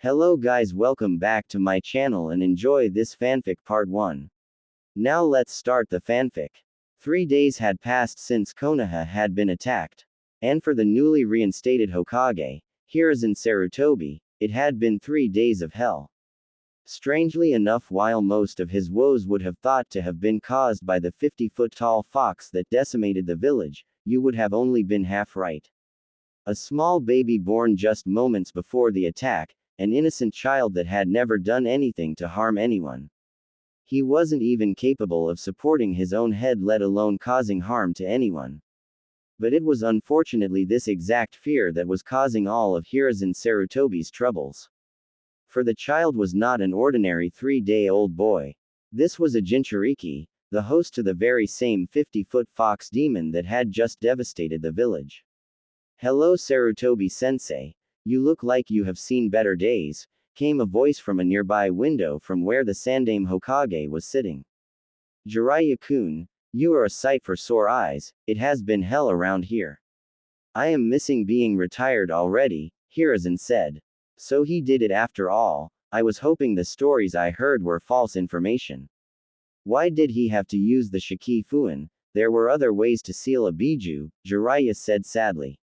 Hello guys, welcome back to my channel and enjoy this fanfic part 1. Now let's start the fanfic. 3 days had passed since Konoha had been attacked. And for the newly reinstated Hokage, Hiruzen Sarutobi, it had been 3 days of hell. Strangely enough, while most of his woes would have thought to have been caused by the 50-foot-tall fox that decimated the village, you would have only been half right. A small baby born just moments before the attack, an innocent child that had never done anything to harm anyone. He wasn't even capable of supporting his own head, let alone causing harm to anyone. But it was unfortunately this exact fear that was causing all of Hiruzen Sarutobi's troubles. For the child was not an ordinary 3-day-old boy. This was a Jinchuriki, the host to the very same 50-foot fox demon that had just devastated the village. "Hello Sarutobi-sensei. You look like you have seen better days," came a voice from a nearby window from where the Sandaime Hokage was sitting. "Jiraiya-kun, you are a sight for sore eyes, it has been hell around here. I am missing being retired already," Hiruzen said. "So he did it after all. I was hoping the stories I heard were false information. Why did he have to use the Shiki Fuin? There were other ways to seal a Biju," Jiraiya said sadly.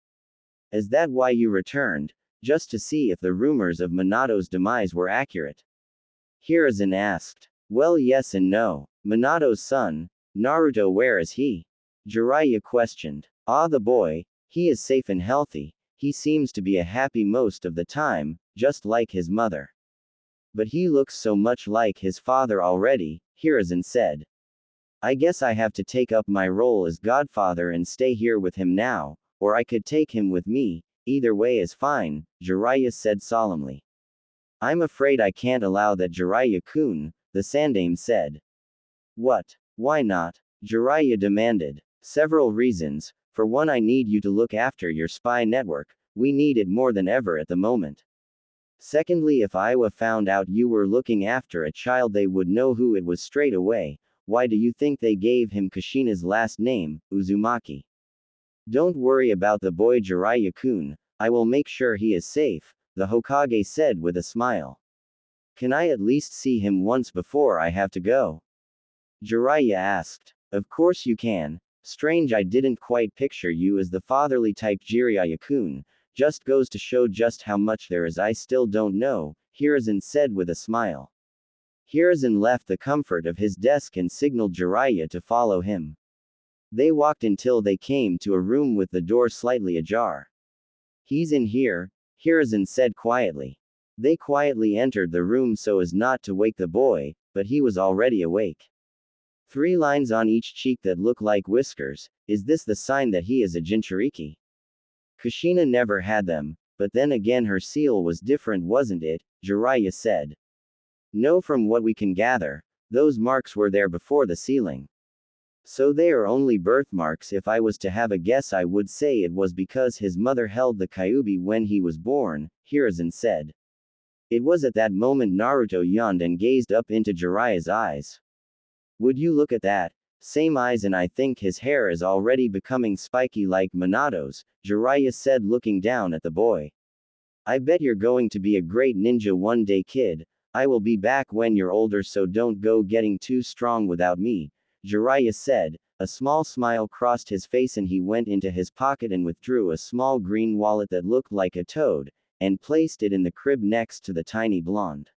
"Is that why you returned? Just to see if the rumors of Minato's demise were accurate?" Hiruzen asked. "Well, yes and no. Minato's son, Naruto, where is he?" Jiraiya questioned. "Ah, the boy, he is safe and healthy. He seems to be happy most of the time, just like his mother. But he looks so much like his father already," Hiruzen said. "I guess I have to take up my role as godfather and stay here with him now, or I could take him with me. Either way is fine," Jiraiya said solemnly. "I'm afraid I can't allow that, Jiraiya-kun," the Sandaime said. "What? Why not?" Jiraiya demanded. "Several reasons. For one, I need you to look after your spy network. We need it more than ever at the moment. Secondly, if Iwa found out you were looking after a child, they would know who it was straight away. Why do you think they gave him Kushina's last name, Uzumaki? Don't worry about the boy, Jiraiya-kun. I will make sure he is safe," the Hokage said with a smile. "Can I at least see him once before I have to go?" Jiraiya asked. "Of course you can. Strange, I didn't quite picture you as the fatherly type, Jiraiya-kun. Just goes to show just how much there is I still don't know," Hiruzen said with a smile. Hiruzen left the comfort of his desk and signaled Jiraiya to follow him. They walked until they came to a room with the door slightly ajar. "He's in here," Hiruzen said quietly. They quietly entered the room so as not to wake the boy, but he was already awake. 3 lines on each cheek that look like whiskers. Is this the sign that he is a Jinchuriki? Kushina never had them, but then again her seal was different, wasn't it? Jiraiya said. "No, from what we can gather, those marks were there before the sealing. So they are only birthmarks. If I was to have a guess, I would say it was because his mother held the Kyuubi when he was born," Hiruzen said. It was at that moment Naruto yawned and gazed up into Jiraiya's eyes. "Would you look at that? Same eyes, and I think his hair is already becoming spiky like Minato's," Jiraiya said, looking down at the boy. "I bet you're going to be a great ninja one day, kid. I will be back when you're older, so don't go getting too strong without me," Jiraiya said. A small smile crossed his face and he went into his pocket and withdrew a small green wallet that looked like a toad, and placed it in the crib next to the tiny blonde.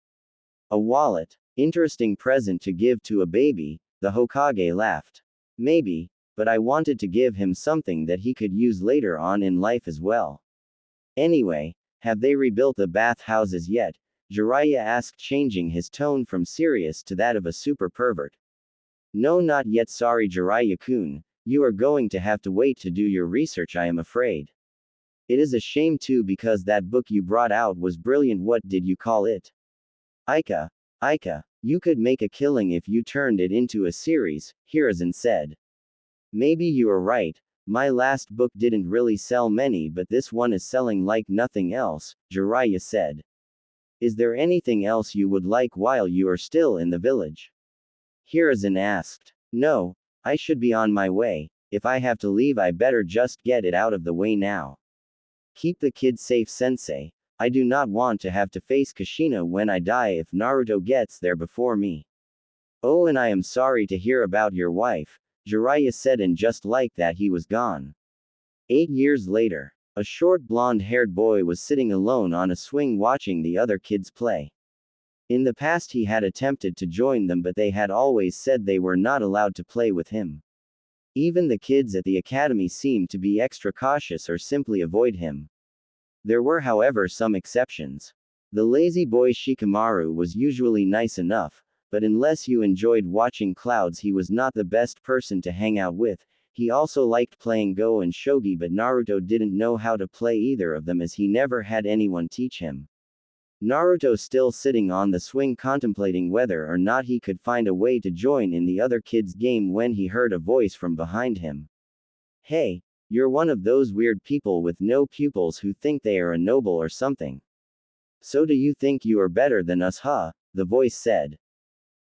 "A wallet? Interesting present to give to a baby," the Hokage laughed. "Maybe, but I wanted to give him something that he could use later on in life as well. Anyway, have they rebuilt the bath houses yet?" Jiraiya asked, changing his tone from serious to that of a super pervert. "No, not yet, sorry Jiraiya-kun. You are going to have to wait to do your research, I am afraid. It is a shame too, because that book you brought out was brilliant. What did you call it?" "Ika. Ika. You could make a killing if you turned it into a series," Hiruzen said. "Maybe you are right. My last book didn't really sell many, but this one is selling like nothing else," Jiraiya said. "Is there anything else you would like while you are still in the village?" Hiruzen asked. "No, I should be on my way. If I have to leave, I better just get it out of the way now. Keep the kid safe, sensei. I do not want to have to face Kushina when I die if Naruto gets there before me. Oh, and I am sorry to hear about your wife, Jiraiya said, and just like that he was gone. 8 years later, a short blonde-haired boy was sitting alone on a swing watching the other kids play. In the past he had attempted to join them, but they had always said they were not allowed to play with him. Even the kids at the academy seemed to be extra cautious or simply avoid him. There were, however, some exceptions. The lazy boy Shikamaru was usually nice enough, but unless you enjoyed watching clouds, he was not the best person to hang out with. He also liked playing Go and Shogi, but Naruto didn't know how to play either of them as he never had anyone teach him. Naruto, still sitting on the swing contemplating whether or not he could find a way to join in the other kids' game when he heard a voice from behind him. Hey, you're one of those weird people with no pupils who think they are a noble or something. So do you think you are better than us, huh? The voice said.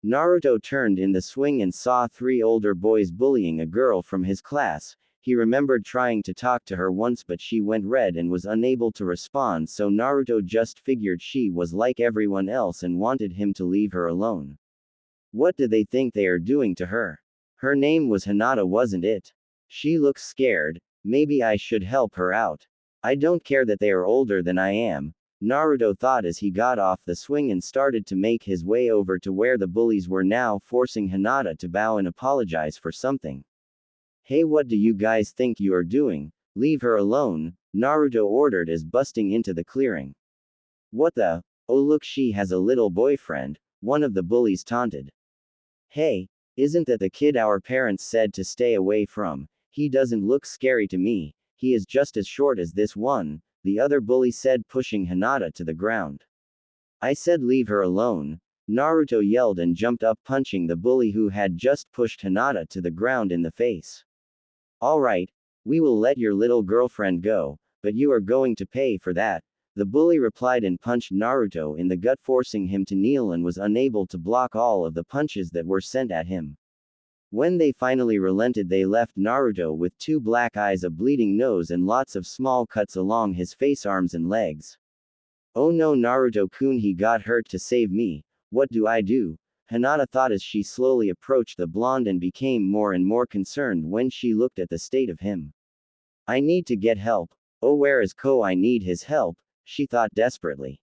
Naruto turned in the swing and saw 3 older boys bullying a girl from his class. He remembered trying to talk to her once, but she went red and was unable to respond, so Naruto just figured she was like everyone else and wanted him to leave her alone. What do they think they are doing to her? Her name was Hinata, wasn't it? She looks scared. Maybe I should help her out. I don't care that they are older than I am, Naruto thought as he got off the swing and started to make his way over to where the bullies were now forcing Hinata to bow and apologize for something. Hey, what do you guys think you are doing? Leave her alone, Naruto ordered as busting into the clearing. What the? Oh, look, she has a little boyfriend, one of the bullies taunted. Hey, isn't that the kid our parents said to stay away from? He doesn't look scary to me, he is just as short as this one, the other bully said, pushing Hinata to the ground. I said leave her alone, Naruto yelled and jumped up, punching the bully who had just pushed Hinata to the ground in the face. Alright, we will let your little girlfriend go, but you are going to pay for that, the bully replied and punched Naruto in the gut, forcing him to kneel, and was unable to block all of the punches that were sent at him. When they finally relented, they left Naruto with 2 black eyes, a bleeding nose, and lots of small cuts along his face, arms, and legs. Oh no, Naruto-kun, he got hurt. To save me, what do I do? Hinata thought as she slowly approached the blonde and became more and more concerned when she looked at the state of him. I need to get help. Oh, where is Ko? I need his help, she thought desperately.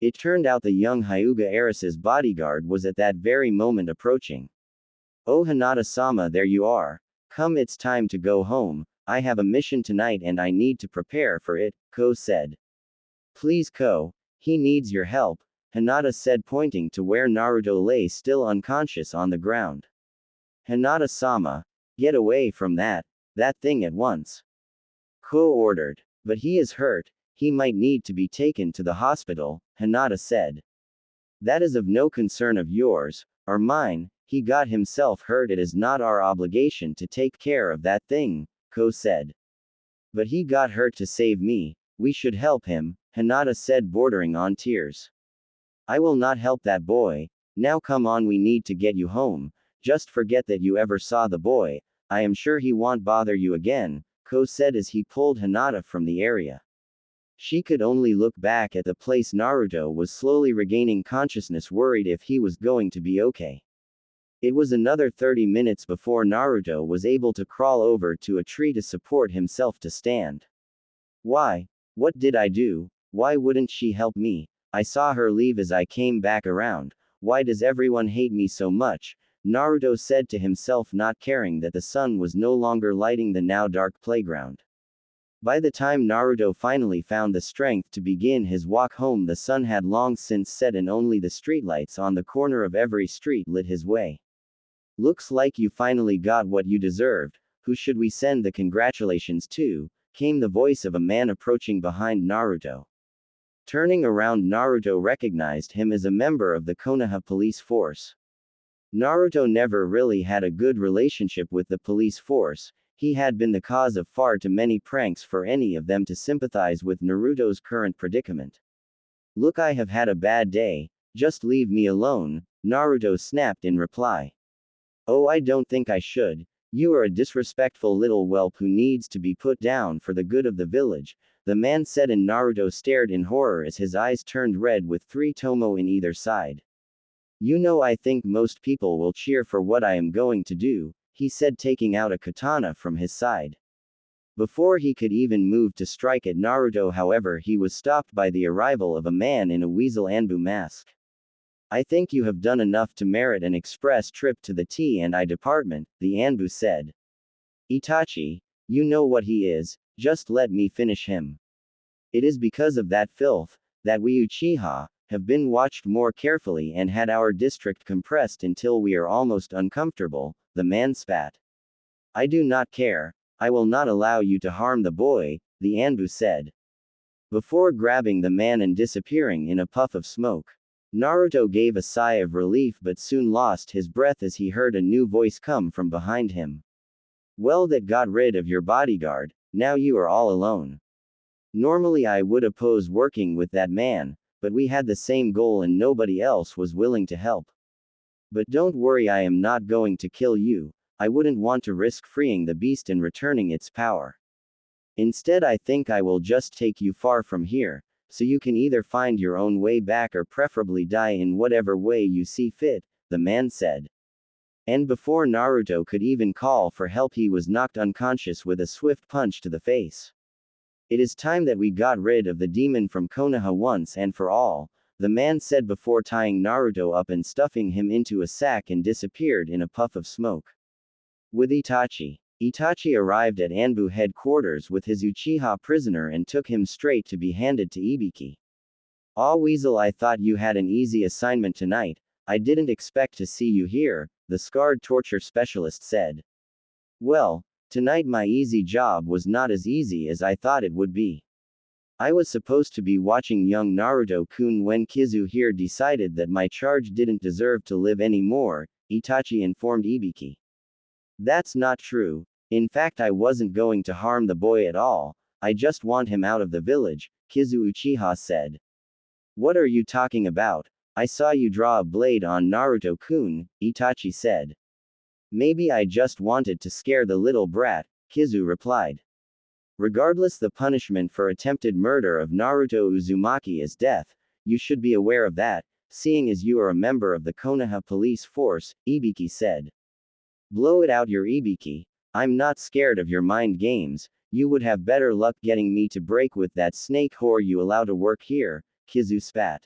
It turned out the young Hyuga heiress's bodyguard was at that very moment approaching. Oh, Hinata-sama, there you are. Come, it's time to go home. I have a mission tonight and I need to prepare for it, Ko said. Please, Ko. He needs your help, Hinata said, pointing to where Naruto lay still unconscious on the ground. Hinata-sama, get away from that thing at once, Ko ordered. But he is hurt. He might need to be taken to the hospital, Hinata said. That is of no concern of yours, or mine. He got himself hurt. It is not our obligation to take care of that thing, Ko said. But he got hurt to save me. We should help him, Hinata said, bordering on tears. I will not help that boy. Now come on, we need to get you home. Just forget that you ever saw the boy. I am sure he won't bother you again, Ko said as he pulled Hinata from the area. She could only look back at the place. Naruto was slowly regaining consciousness, worried if he was going to be okay. It was another 30 minutes before Naruto was able to crawl over to a tree to support himself to stand. Why? What did I do? Why wouldn't she help me? I saw her leave as I came back around. Why does everyone hate me so much? Naruto said to himself, not caring that the sun was no longer lighting the now dark playground. By the time Naruto finally found the strength to begin his walk home, the sun had long since set and only the streetlights on the corner of every street lit his way. Looks like you finally got what you deserved. Who should we send the congratulations to? Came the voice of a man approaching behind Naruto. Turning around, Naruto recognized him as a member of the Konoha police force. Naruto never really had a good relationship with the police force. He had been the cause of far too many pranks for any of them to sympathize with Naruto's current predicament. Look, I have had a bad day. Just leave me alone, Naruto snapped in reply. Oh, I don't think I should. You are a disrespectful little whelp who needs to be put down for the good of the village, the man said, and Naruto stared in horror as his eyes turned red with 3 tomo in either side. You know, I think most people will cheer for what I am going to do, he said, taking out a katana from his side. Before he could even move to strike at Naruto, however, he was stopped by the arrival of a man in a weasel Anbu mask. I think you have done enough to merit an express trip to the T&I department, the Anbu said. Itachi, you know what he is, just let me finish him. It is because of that filth that we Uchiha have been watched more carefully and had our district compressed until we are almost uncomfortable, the man spat. I do not care. I will not allow you to harm the boy, the Anbu said. Before grabbing the man and disappearing in a puff of smoke. Naruto gave a sigh of relief but soon lost his breath as he heard a new voice come from behind him. Well, that got rid of your bodyguard, now you are all alone. Normally I would oppose working with that man, but we had the same goal and nobody else was willing to help. But don't worry, I am not going to kill you. I wouldn't want to risk freeing the beast and returning its power. Instead, I think I will just take you far from here, so you can either find your own way back or preferably die in whatever way you see fit, the man said. And before Naruto could even call for help, he was knocked unconscious with a swift punch to the face. It is time that we got rid of the demon from Konoha once and for all, the man said before tying Naruto up and stuffing him into a sack and disappeared in a puff of smoke. With Itachi. Itachi arrived at Anbu headquarters with his Uchiha prisoner and took him straight to be handed to Ibiki. Aw Weasel, I thought you had an easy assignment tonight. I didn't expect to see you here, the scarred torture specialist said. Well, tonight my easy job was not as easy as I thought it would be. I was supposed to be watching young Naruto-kun when Kizu here decided that my charge didn't deserve to live anymore, Itachi informed Ibiki. That's not true. In fact, I wasn't going to harm the boy at all. I just want him out of the village, Kizu Uchiha said. What are you talking about? I saw you draw a blade on Naruto-kun, Itachi said. Maybe I just wanted to scare the little brat, Kizu replied. Regardless, the punishment for attempted murder of Naruto Uzumaki is death. You should be aware of that, seeing as you are a member of the Konoha police force, Ibiki said. Blow it out, your Ibiki. I'm not scared of your mind games. You would have better luck getting me to break with that snake whore you allow to work here, Kizu spat.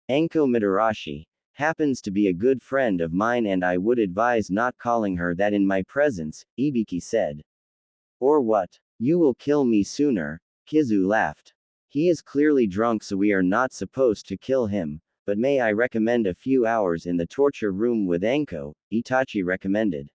Anko Mitarashi happens to be a good friend of mine and I would advise not calling her that in my presence, Ibiki said. Or what? You will kill me sooner, Kizu laughed. He is clearly drunk, so we are not supposed to kill him, but may I recommend a few hours in the torture room with Anko, Itachi recommended.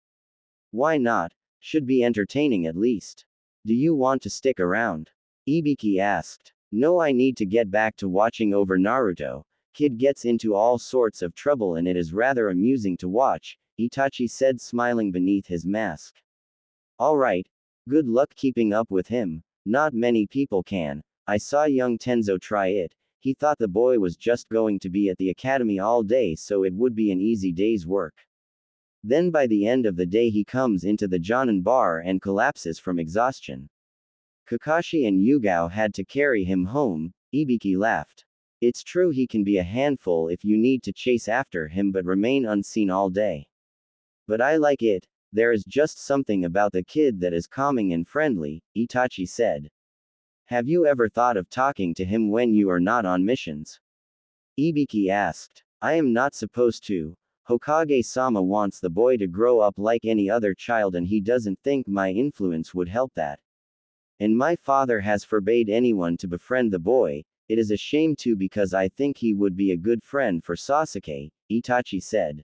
Why not? Should be entertaining at least. Do you want to stick around? Ibiki asked. No, I need to get back to watching over Naruto. Kid gets into all sorts of trouble and it is rather amusing to watch, Itachi said, smiling beneath his mask. Alright. Good luck keeping up with him. Not many people can. I saw young Tenzo try it. He thought the boy was just going to be at the academy all day, so it would be an easy day's work. Then by the end of the day he comes into the Jonin bar and collapses from exhaustion. Kakashi and Yugao had to carry him home, Ibiki laughed. It's true he can be a handful if you need to chase after him but remain unseen all day. But I like it. There is just something about the kid that is calming and friendly, Itachi said. Have you ever thought of talking to him when you are not on missions? Ibiki asked. I am not supposed to. Hokage-sama wants the boy to grow up like any other child and he doesn't think my influence would help that. And my father has forbade anyone to befriend the boy. It is a shame too because I think he would be a good friend for Sasuke, Itachi said.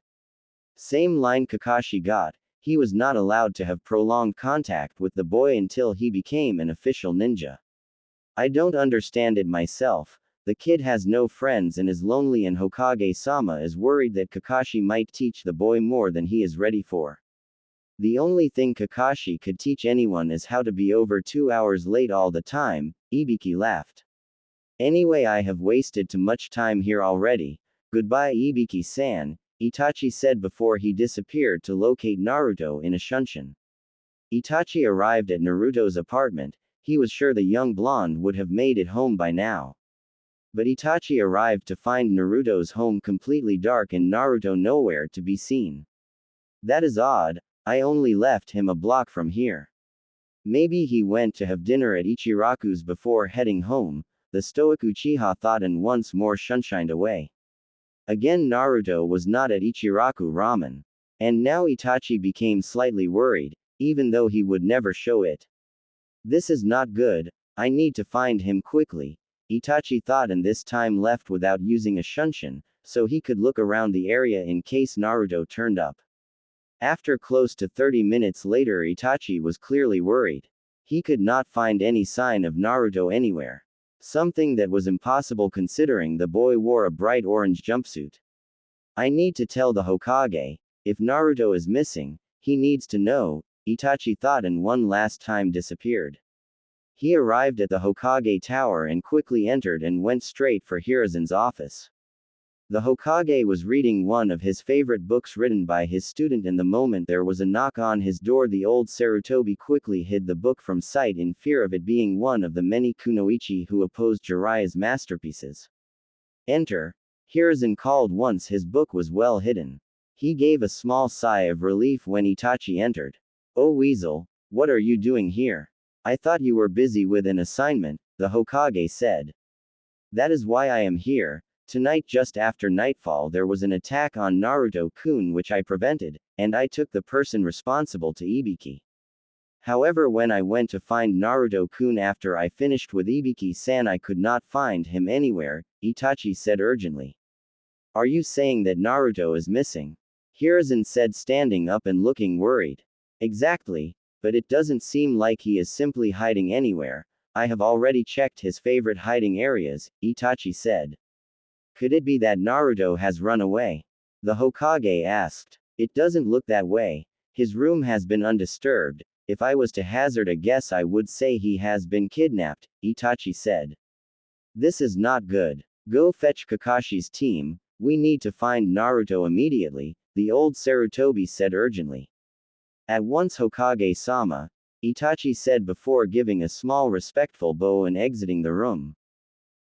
Same line Kakashi got. He was not allowed to have prolonged contact with the boy until he became an official ninja. I don't understand it myself. The kid has no friends and is lonely and Hokage-sama is worried that Kakashi might teach the boy more than he is ready for. The only thing Kakashi could teach anyone is how to be over 2 hours late all the time, Ibiki laughed. Anyway, I have wasted too much time here already. Goodbye, Ibiki-san, Itachi said before he disappeared to locate Naruto in a shunshin. Itachi arrived at Naruto's apartment. He was sure the young blonde would have made it home by now. But Itachi arrived to find Naruto's home completely dark and Naruto nowhere to be seen. That is odd, I only left him a block from here. Maybe he went to have dinner at Ichiraku's before heading home, the stoic Uchiha thought and once more shunshined away. Again Naruto was not at Ichiraku Ramen. And now Itachi became slightly worried, even though he would never show it. This is not good, I need to find him quickly, Itachi thought and this time left without using a shunshin, so he could look around the area in case Naruto turned up. After close to 30 minutes later Itachi was clearly worried. He could not find any sign of Naruto anywhere. Something that was impossible considering the boy wore a bright orange jumpsuit. I need to tell the Hokage, if Naruto is missing, he needs to know, Itachi thought and one last time disappeared. He arrived at the Hokage tower and quickly entered and went straight for Hiruzen's office. The Hokage was reading one of his favorite books written by his student and the moment there was a knock on his door the old Sarutobi quickly hid the book from sight in fear of it being one of the many kunoichi who opposed Jiraiya's masterpieces. Enter. Hiruzen called once his book was well hidden. He gave a small sigh of relief when Itachi entered. Oh Weasel, what are you doing here? I thought you were busy with an assignment, the Hokage said. That is why I am here. Tonight just after nightfall there was an attack on Naruto-kun which I prevented, and I took the person responsible to Ibiki. However when I went to find Naruto-kun after I finished with Ibiki-san I could not find him anywhere, Itachi said urgently. Are you saying that Naruto is missing? Hiruzen said standing up and looking worried. Exactly, but it doesn't seem like he is simply hiding anywhere. I have already checked his favorite hiding areas, Itachi said. Could it be that Naruto has run away? The Hokage asked. It doesn't look that way. His room has been undisturbed. If I was to hazard a guess I would say he has been kidnapped, Itachi said. This is not good. Go fetch Kakashi's team, we need to find Naruto immediately, the old Sarutobi said urgently. At once Hokage-sama, Itachi said before giving a small respectful bow and exiting the room.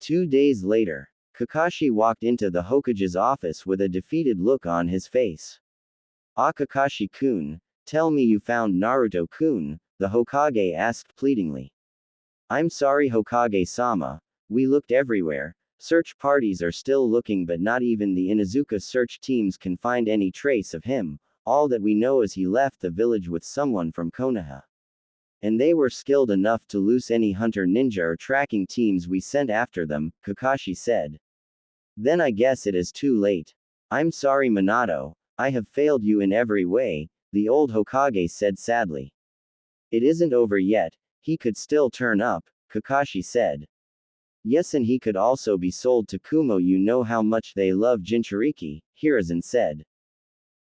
2 days later, Kakashi walked into the Hokage's office with a defeated look on his face. Ah Kakashi-kun, tell me you found Naruto-kun, the Hokage asked pleadingly. I'm sorry Hokage-sama, we looked everywhere, search parties are still looking but not even the Inuzuka search teams can find any trace of him, all that we know is he left the village with someone from Konoha. And they were skilled enough to lose any hunter ninja or tracking teams we sent after them, Kakashi said. Then I guess it is too late. I'm sorry Minato, I have failed you in every way, the old Hokage said sadly. It isn't over yet, he could still turn up, Kakashi said. Yes and he could also be sold to Kumo you know how much they love Jinchuriki, Hiruzen said.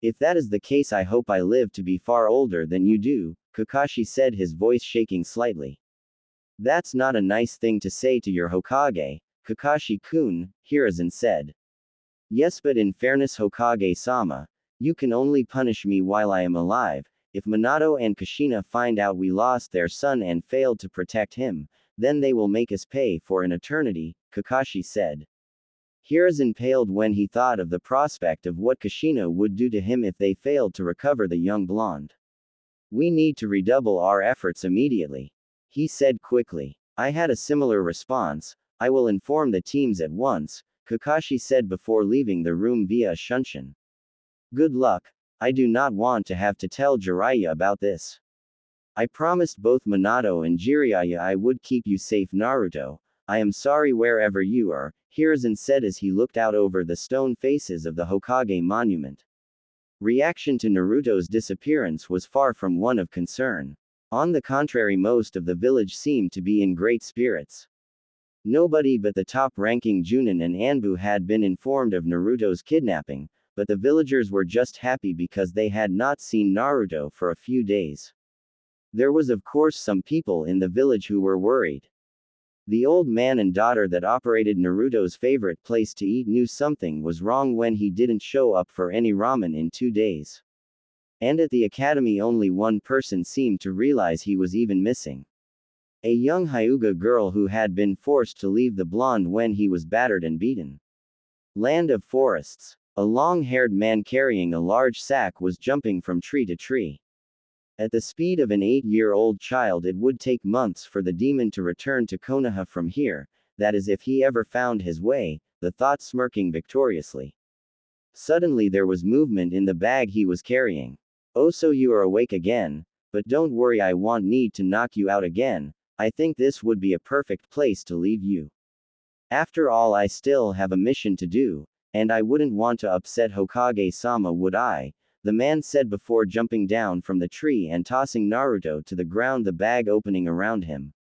If that is the case I hope I live to be far older than you do, Kakashi said his voice shaking slightly. That's not a nice thing to say to your Hokage, Kakashi-kun, Hiruzen said. Yes but in fairness Hokage-sama, you can only punish me while I am alive, if Minato and Kushina find out we lost their son and failed to protect him, then they will make us pay for an eternity, Kakashi said. Hiruzen paled when he thought of the prospect of what Kushina would do to him if they failed to recover the young blonde. We need to redouble our efforts immediately, he said quickly. I had a similar response, I will inform the teams at once, Kakashi said before leaving the room via a shunshin. Good luck, I do not want to have to tell Jiraiya about this. I promised both Minato and Jiraiya I would keep you safe Naruto, I am sorry wherever you are, Hiruzen said as he looked out over the stone faces of the Hokage monument. Reaction to Naruto's disappearance was far from one of concern. On the contrary most of the village seemed to be in great spirits. Nobody but the top-ranking Junin and Anbu had been informed of Naruto's kidnapping, but the villagers were just happy because they had not seen Naruto for a few days. There was of course some people in the village who were worried. The old man and daughter that operated Naruto's favorite place to eat knew something was wrong when he didn't show up for any ramen in 2 days. And at the academy only one person seemed to realize he was even missing. A young Hyuga girl who had been forced to leave the blonde when he was battered and beaten. Land of forests. A long-haired man carrying a large sack was jumping from tree to tree. At the speed of an 8-year-old child, it would take months for the demon to return to Konoha from here, that is if he ever found his way, the thought smirking victoriously. Suddenly there was movement in the bag he was carrying. Oh, so you are awake again, but don't worry, I won't need to knock you out again. I think this would be a perfect place to leave you. After all, I still have a mission to do, and I wouldn't want to upset Hokage-sama, would I? The man said before jumping down from the tree and tossing Naruto to the ground, the bag opening around him.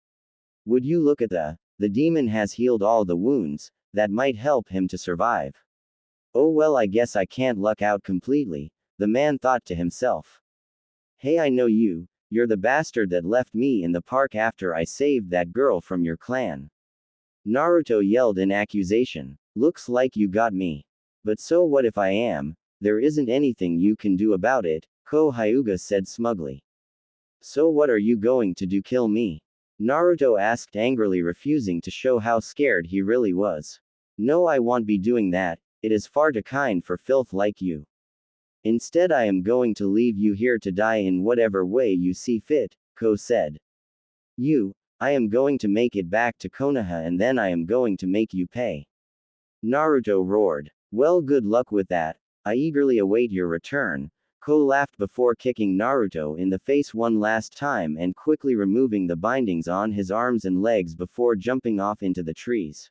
Would you look at the demon has healed all the wounds, that might help him to survive. Oh well, I guess I can't luck out completely, the man thought to himself. Hey, I know you, you're the bastard that left me in the park after I saved that girl from your clan. Naruto yelled in accusation. Looks like you got me. But so what if I am? There isn't anything you can do about it, Ko Hyuga said smugly. So what are you going to do, kill me? Naruto asked angrily, refusing to show how scared he really was. No, I won't be doing that, it is far too kind for filth like you. Instead, I am going to leave you here to die in whatever way you see fit, Ko said. I am going to make it back to Konoha and then I am going to make you pay. Naruto roared. Well, good luck with that. I eagerly await your return. Ko laughed before kicking Naruto in the face one last time and quickly removing the bindings on his arms and legs before jumping off into the trees.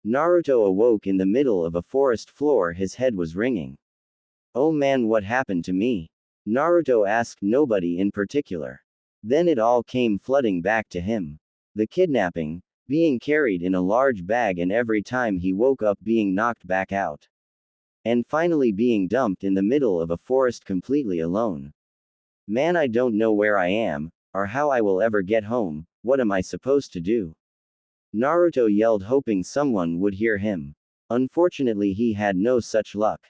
Naruto awoke in the middle of a forest floor, his head was ringing. Oh man, what happened to me? Naruto asked nobody in particular. Then it all came flooding back to him. The kidnapping, being carried in a large bag, and every time he woke up being knocked back out. And finally being dumped in the middle of a forest completely alone. Man, I don't know where I am, or how I will ever get home. What am I supposed to do? Naruto yelled, hoping someone would hear him. Unfortunately, he had no such luck.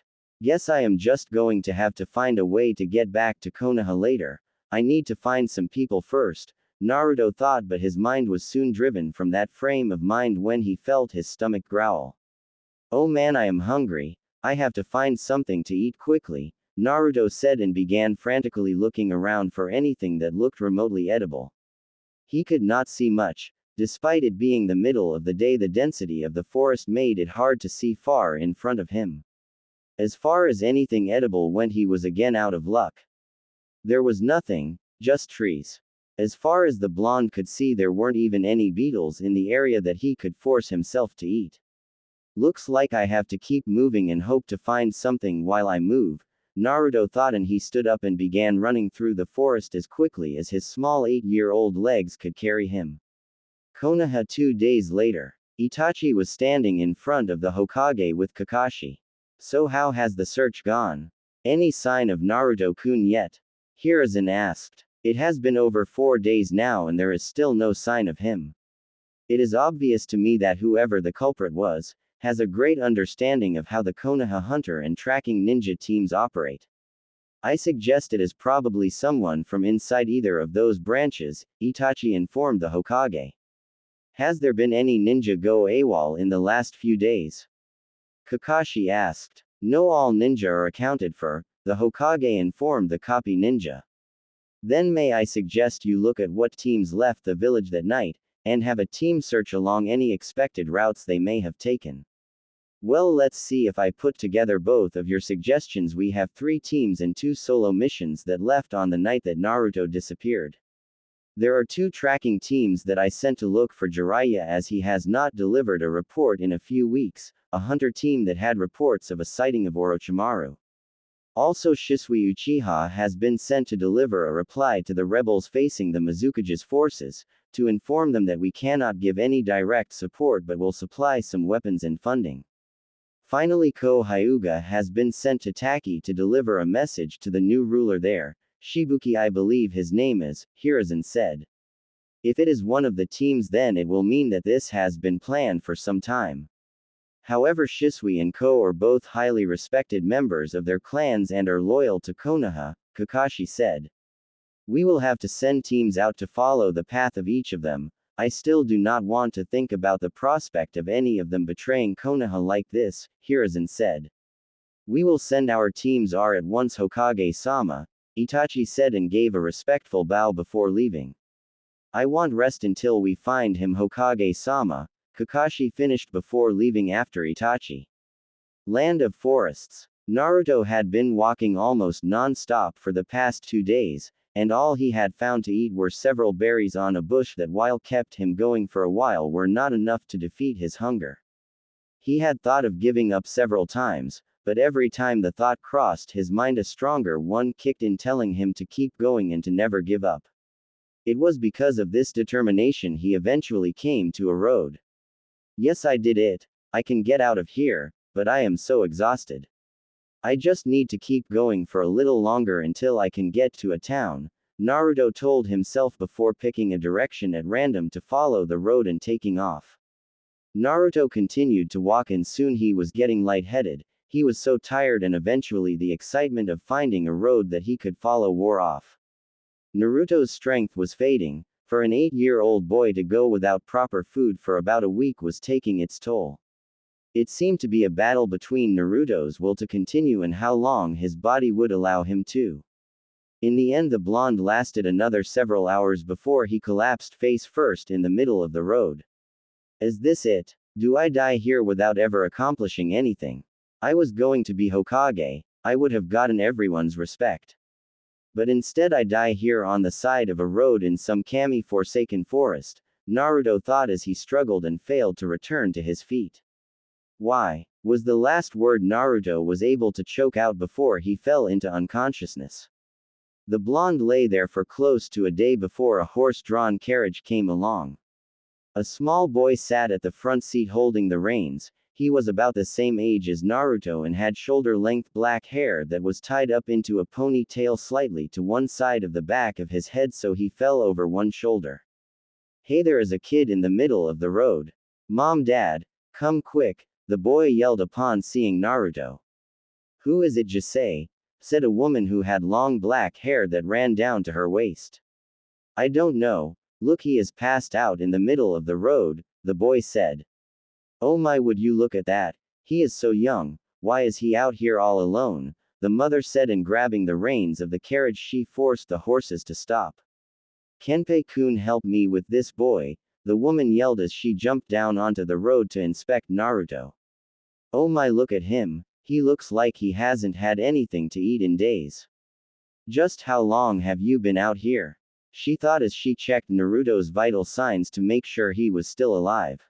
Guess I am just going to have to find a way to get back to Konoha later. I need to find some people first, Naruto thought, but his mind was soon driven from that frame of mind when he felt his stomach growl. Oh man, I am hungry. I have to find something to eat quickly, Naruto said and began frantically looking around for anything that looked remotely edible. He could not see much. Despite it being the middle of the day, the density of the forest made it hard to see far in front of him. As far as anything edible went, he was again out of luck. There was nothing, just trees. As far as the blonde could see, there weren't even any beetles in the area that he could force himself to eat. Looks like I have to keep moving and hope to find something while I move, Naruto thought, and he stood up and began running through the forest as quickly as his small 8-year-old legs could carry him. Konoha 2 days later. Itachi was standing in front of the Hokage with Kakashi. So how has the search gone? Any sign of Naruto-kun yet? Hiruzen asked. It has been over 4 days now and there is still no sign of him. It is obvious to me that whoever the culprit was, has a great understanding of how the Konoha hunter and tracking ninja teams operate. I suggest it is probably someone from inside either of those branches, Itachi informed the Hokage. Has there been any ninja go AWOL in the last few days? Kakashi asked. No, all ninja are accounted for, the Hokage informed the copy ninja. Then may I suggest you look at what teams left the village that night, and have a team search along any expected routes they may have taken. Well, let's see if I put together both of your suggestions. We have 3 teams and 2 solo missions that left on the night that Naruto disappeared. There are 2 tracking teams that I sent to look for Jiraiya as he has not delivered a report in a few weeks, a hunter team that had reports of a sighting of Orochimaru. Also, Shisui Uchiha has been sent to deliver a reply to the rebels facing the Mizukage's forces, to inform them that we cannot give any direct support but will supply some weapons and funding. Finally, Ko Hyuga has been sent to Taki to deliver a message to the new ruler there, Shibuki, I believe his name is, Hiruzen said. If it is one of the teams, then it will mean that this has been planned for some time. However, Shisui and Ko are both highly respected members of their clans and are loyal to Konoha, Kakashi said. We will have to send teams out to follow the path of each of them, I still do not want to think about the prospect of any of them betraying Konoha like this, Hiruzen said. We will send our teams at once, Hokage-sama, Itachi said and gave a respectful bow before leaving. I want rest until we find him, Hokage-sama, Kakashi finished before leaving after Itachi. Land of Forests. Naruto had been walking almost non-stop for the past 2 days, and all he had found to eat were several berries on a bush that while kept him going for a while were not enough to defeat his hunger. He had thought of giving up several times, but every time the thought crossed his mind a stronger one kicked in telling him to keep going and to never give up. It was because of this determination he eventually came to a road. Yes, I did it. I can get out of here, but I am so exhausted. I just need to keep going for a little longer until I can get to a town, Naruto told himself before picking a direction at random to follow the road and taking off. Naruto continued to walk and soon he was getting lightheaded, he was so tired and eventually the excitement of finding a road that he could follow wore off. Naruto's strength was fading, for an 8-year-old boy to go without proper food for about a week was taking its toll. It seemed to be a battle between Naruto's will to continue and how long his body would allow him to. In the end the blonde lasted another several hours before he collapsed face first in the middle of the road. Is this it? Do I die here without ever accomplishing anything? I was going to be Hokage, I would have gotten everyone's respect. But instead I die here on the side of a road in some Kami-forsaken forest, Naruto thought as he struggled and failed to return to his feet. Why? Was the last word Naruto was able to choke out before he fell into unconsciousness. The blonde lay there for close to a day before a horse-drawn carriage came along. A small boy sat at the front seat holding the reins. He was about the same age as Naruto and had shoulder-length black hair that was tied up into a ponytail slightly to one side of the back of his head so he fell over one shoulder. Hey, there is a kid in the middle of the road. Mom, Dad, come quick, the boy yelled upon seeing Naruto. Who is it, Jisei? Said a woman who had long black hair that ran down to her waist. I don't know, look, he is passed out in the middle of the road, the boy said. Oh my, would you look at that, he is so young, why is he out here all alone, the mother said, and grabbing the reins of the carriage she forced the horses to stop. Kenpei-kun, help me with this boy, the woman yelled as she jumped down onto the road to inspect Naruto. Oh my, look at him, he looks like he hasn't had anything to eat in days. Just how long have you been out here? She thought as she checked Naruto's vital signs to make sure he was still alive.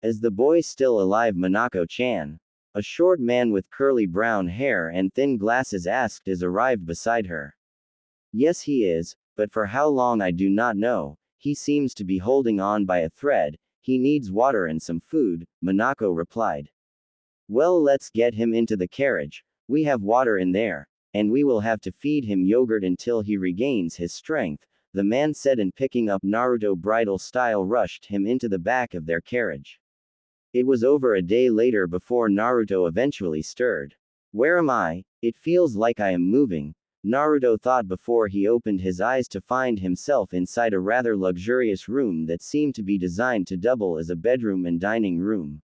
Is the boy still alive, Monako-chan? A short man with curly brown hair and thin glasses asked as arrived beside her. Yes, he is, but for how long I do not know, he seems to be holding on by a thread, he needs water and some food, Monako replied. Well, let's get him into the carriage, we have water in there, and we will have to feed him yogurt until he regains his strength, the man said, and picking up Naruto bridal style rushed him into the back of their carriage. It was over a day later before Naruto eventually stirred. Where am I? It feels like I am moving, Naruto thought before he opened his eyes to find himself inside a rather luxurious room that seemed to be designed to double as a bedroom and dining room.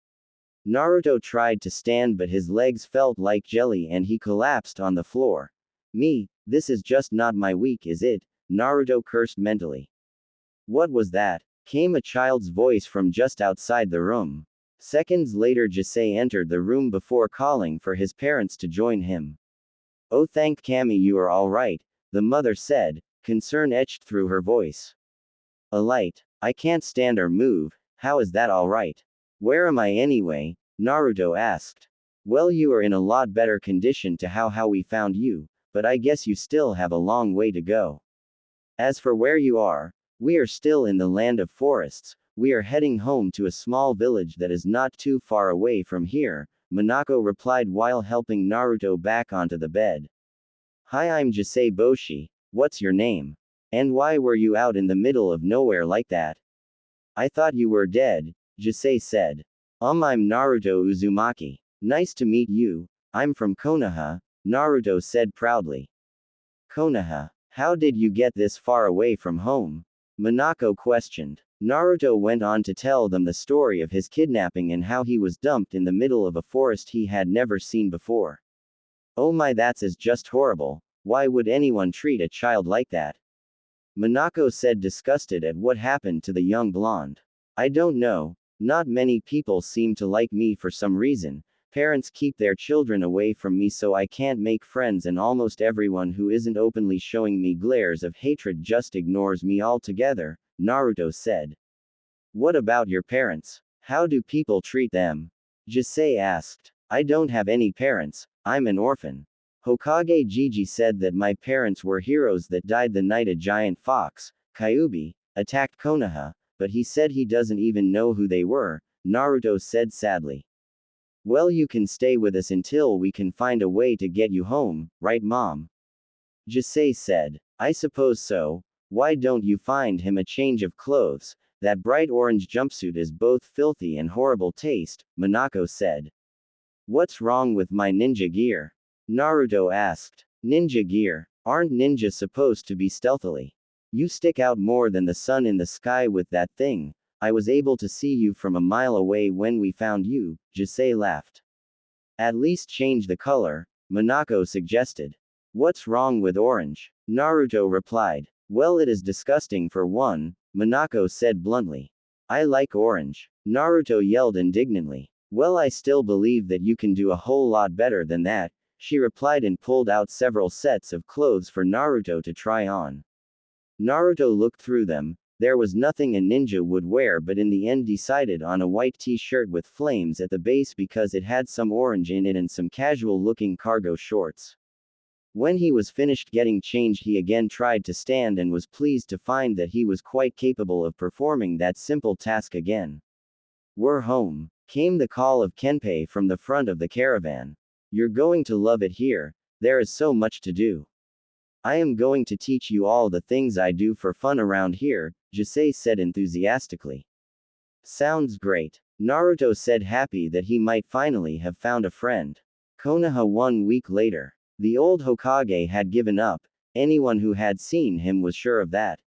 Naruto tried to stand but his legs felt like jelly and he collapsed on the floor. This is just not my week, is it? Naruto cursed mentally. What was that? Came a child's voice from just outside the room. Seconds later Jisei entered the room before calling for his parents to join him. Oh, thank Kami you are alright, the mother said, concern etched through her voice. A light. I can't stand or move, how is that alright? Where am I anyway? Naruto asked. Well, you are in a lot better condition to how we found you, but I guess you still have a long way to go. As for where you are, we are still in the land of forests, we are heading home to a small village that is not too far away from here, Monako replied while helping Naruto back onto the bed. Hi, I'm Jisei Boshi, what's your name? And why were you out in the middle of nowhere like that? I thought you were dead, Jisei said. I'm Naruto Uzumaki. Nice to meet you, I'm from Konoha, Naruto said proudly. Konoha? How did you get this far away from home? Monako questioned. Naruto went on to tell them the story of his kidnapping and how he was dumped in the middle of a forest he had never seen before. Oh my, that's just horrible. Why would anyone treat a child like that? Minako said, disgusted at what happened to the young blonde. I don't know. Not many people seem to like me for some reason. Parents keep their children away from me so I can't make friends, and almost everyone who isn't openly showing me glares of hatred just ignores me altogether, Naruto said. What about your parents? How do people treat them? Jisei asked. I don't have any parents, I'm an orphan. Hokage Gigi said that my parents were heroes that died the night a giant fox, Kyuubi, attacked Konoha, but he said he doesn't even know who they were, Naruto said sadly. Well, you can stay with us until we can find a way to get you home, right mom? Jisei said. I suppose so. Why don't you find him a change of clothes? That bright orange jumpsuit is both filthy and horrible taste, Minako said. What's wrong with my ninja gear? Naruto asked. Ninja gear? Aren't ninjas supposed to be stealthily? You stick out more than the sun in the sky with that thing. I was able to see you from a mile away when we found you, Jisei laughed. At least change the color, Minako suggested. What's wrong with orange? Naruto replied. Well, it is disgusting for one, Minako said bluntly. I like orange. Naruto yelled indignantly. Well, I still believe that you can do a whole lot better than that, she replied and pulled out several sets of clothes for Naruto to try on. Naruto looked through them. There was nothing a ninja would wear, but in the end decided on a white t-shirt with flames at the base because it had some orange in it and some casual-looking cargo shorts. When he was finished getting changed, he again tried to stand and was pleased to find that he was quite capable of performing that simple task again. We're home, came the call of Kenpei from the front of the caravan. You're going to love it here, there is so much to do. I am going to teach you all the things I do for fun around here, Jisei said enthusiastically. Sounds great. Naruto said, happy that he might finally have found a friend. Konoha 1 week later. The old Hokage had given up, anyone who had seen him was sure of that.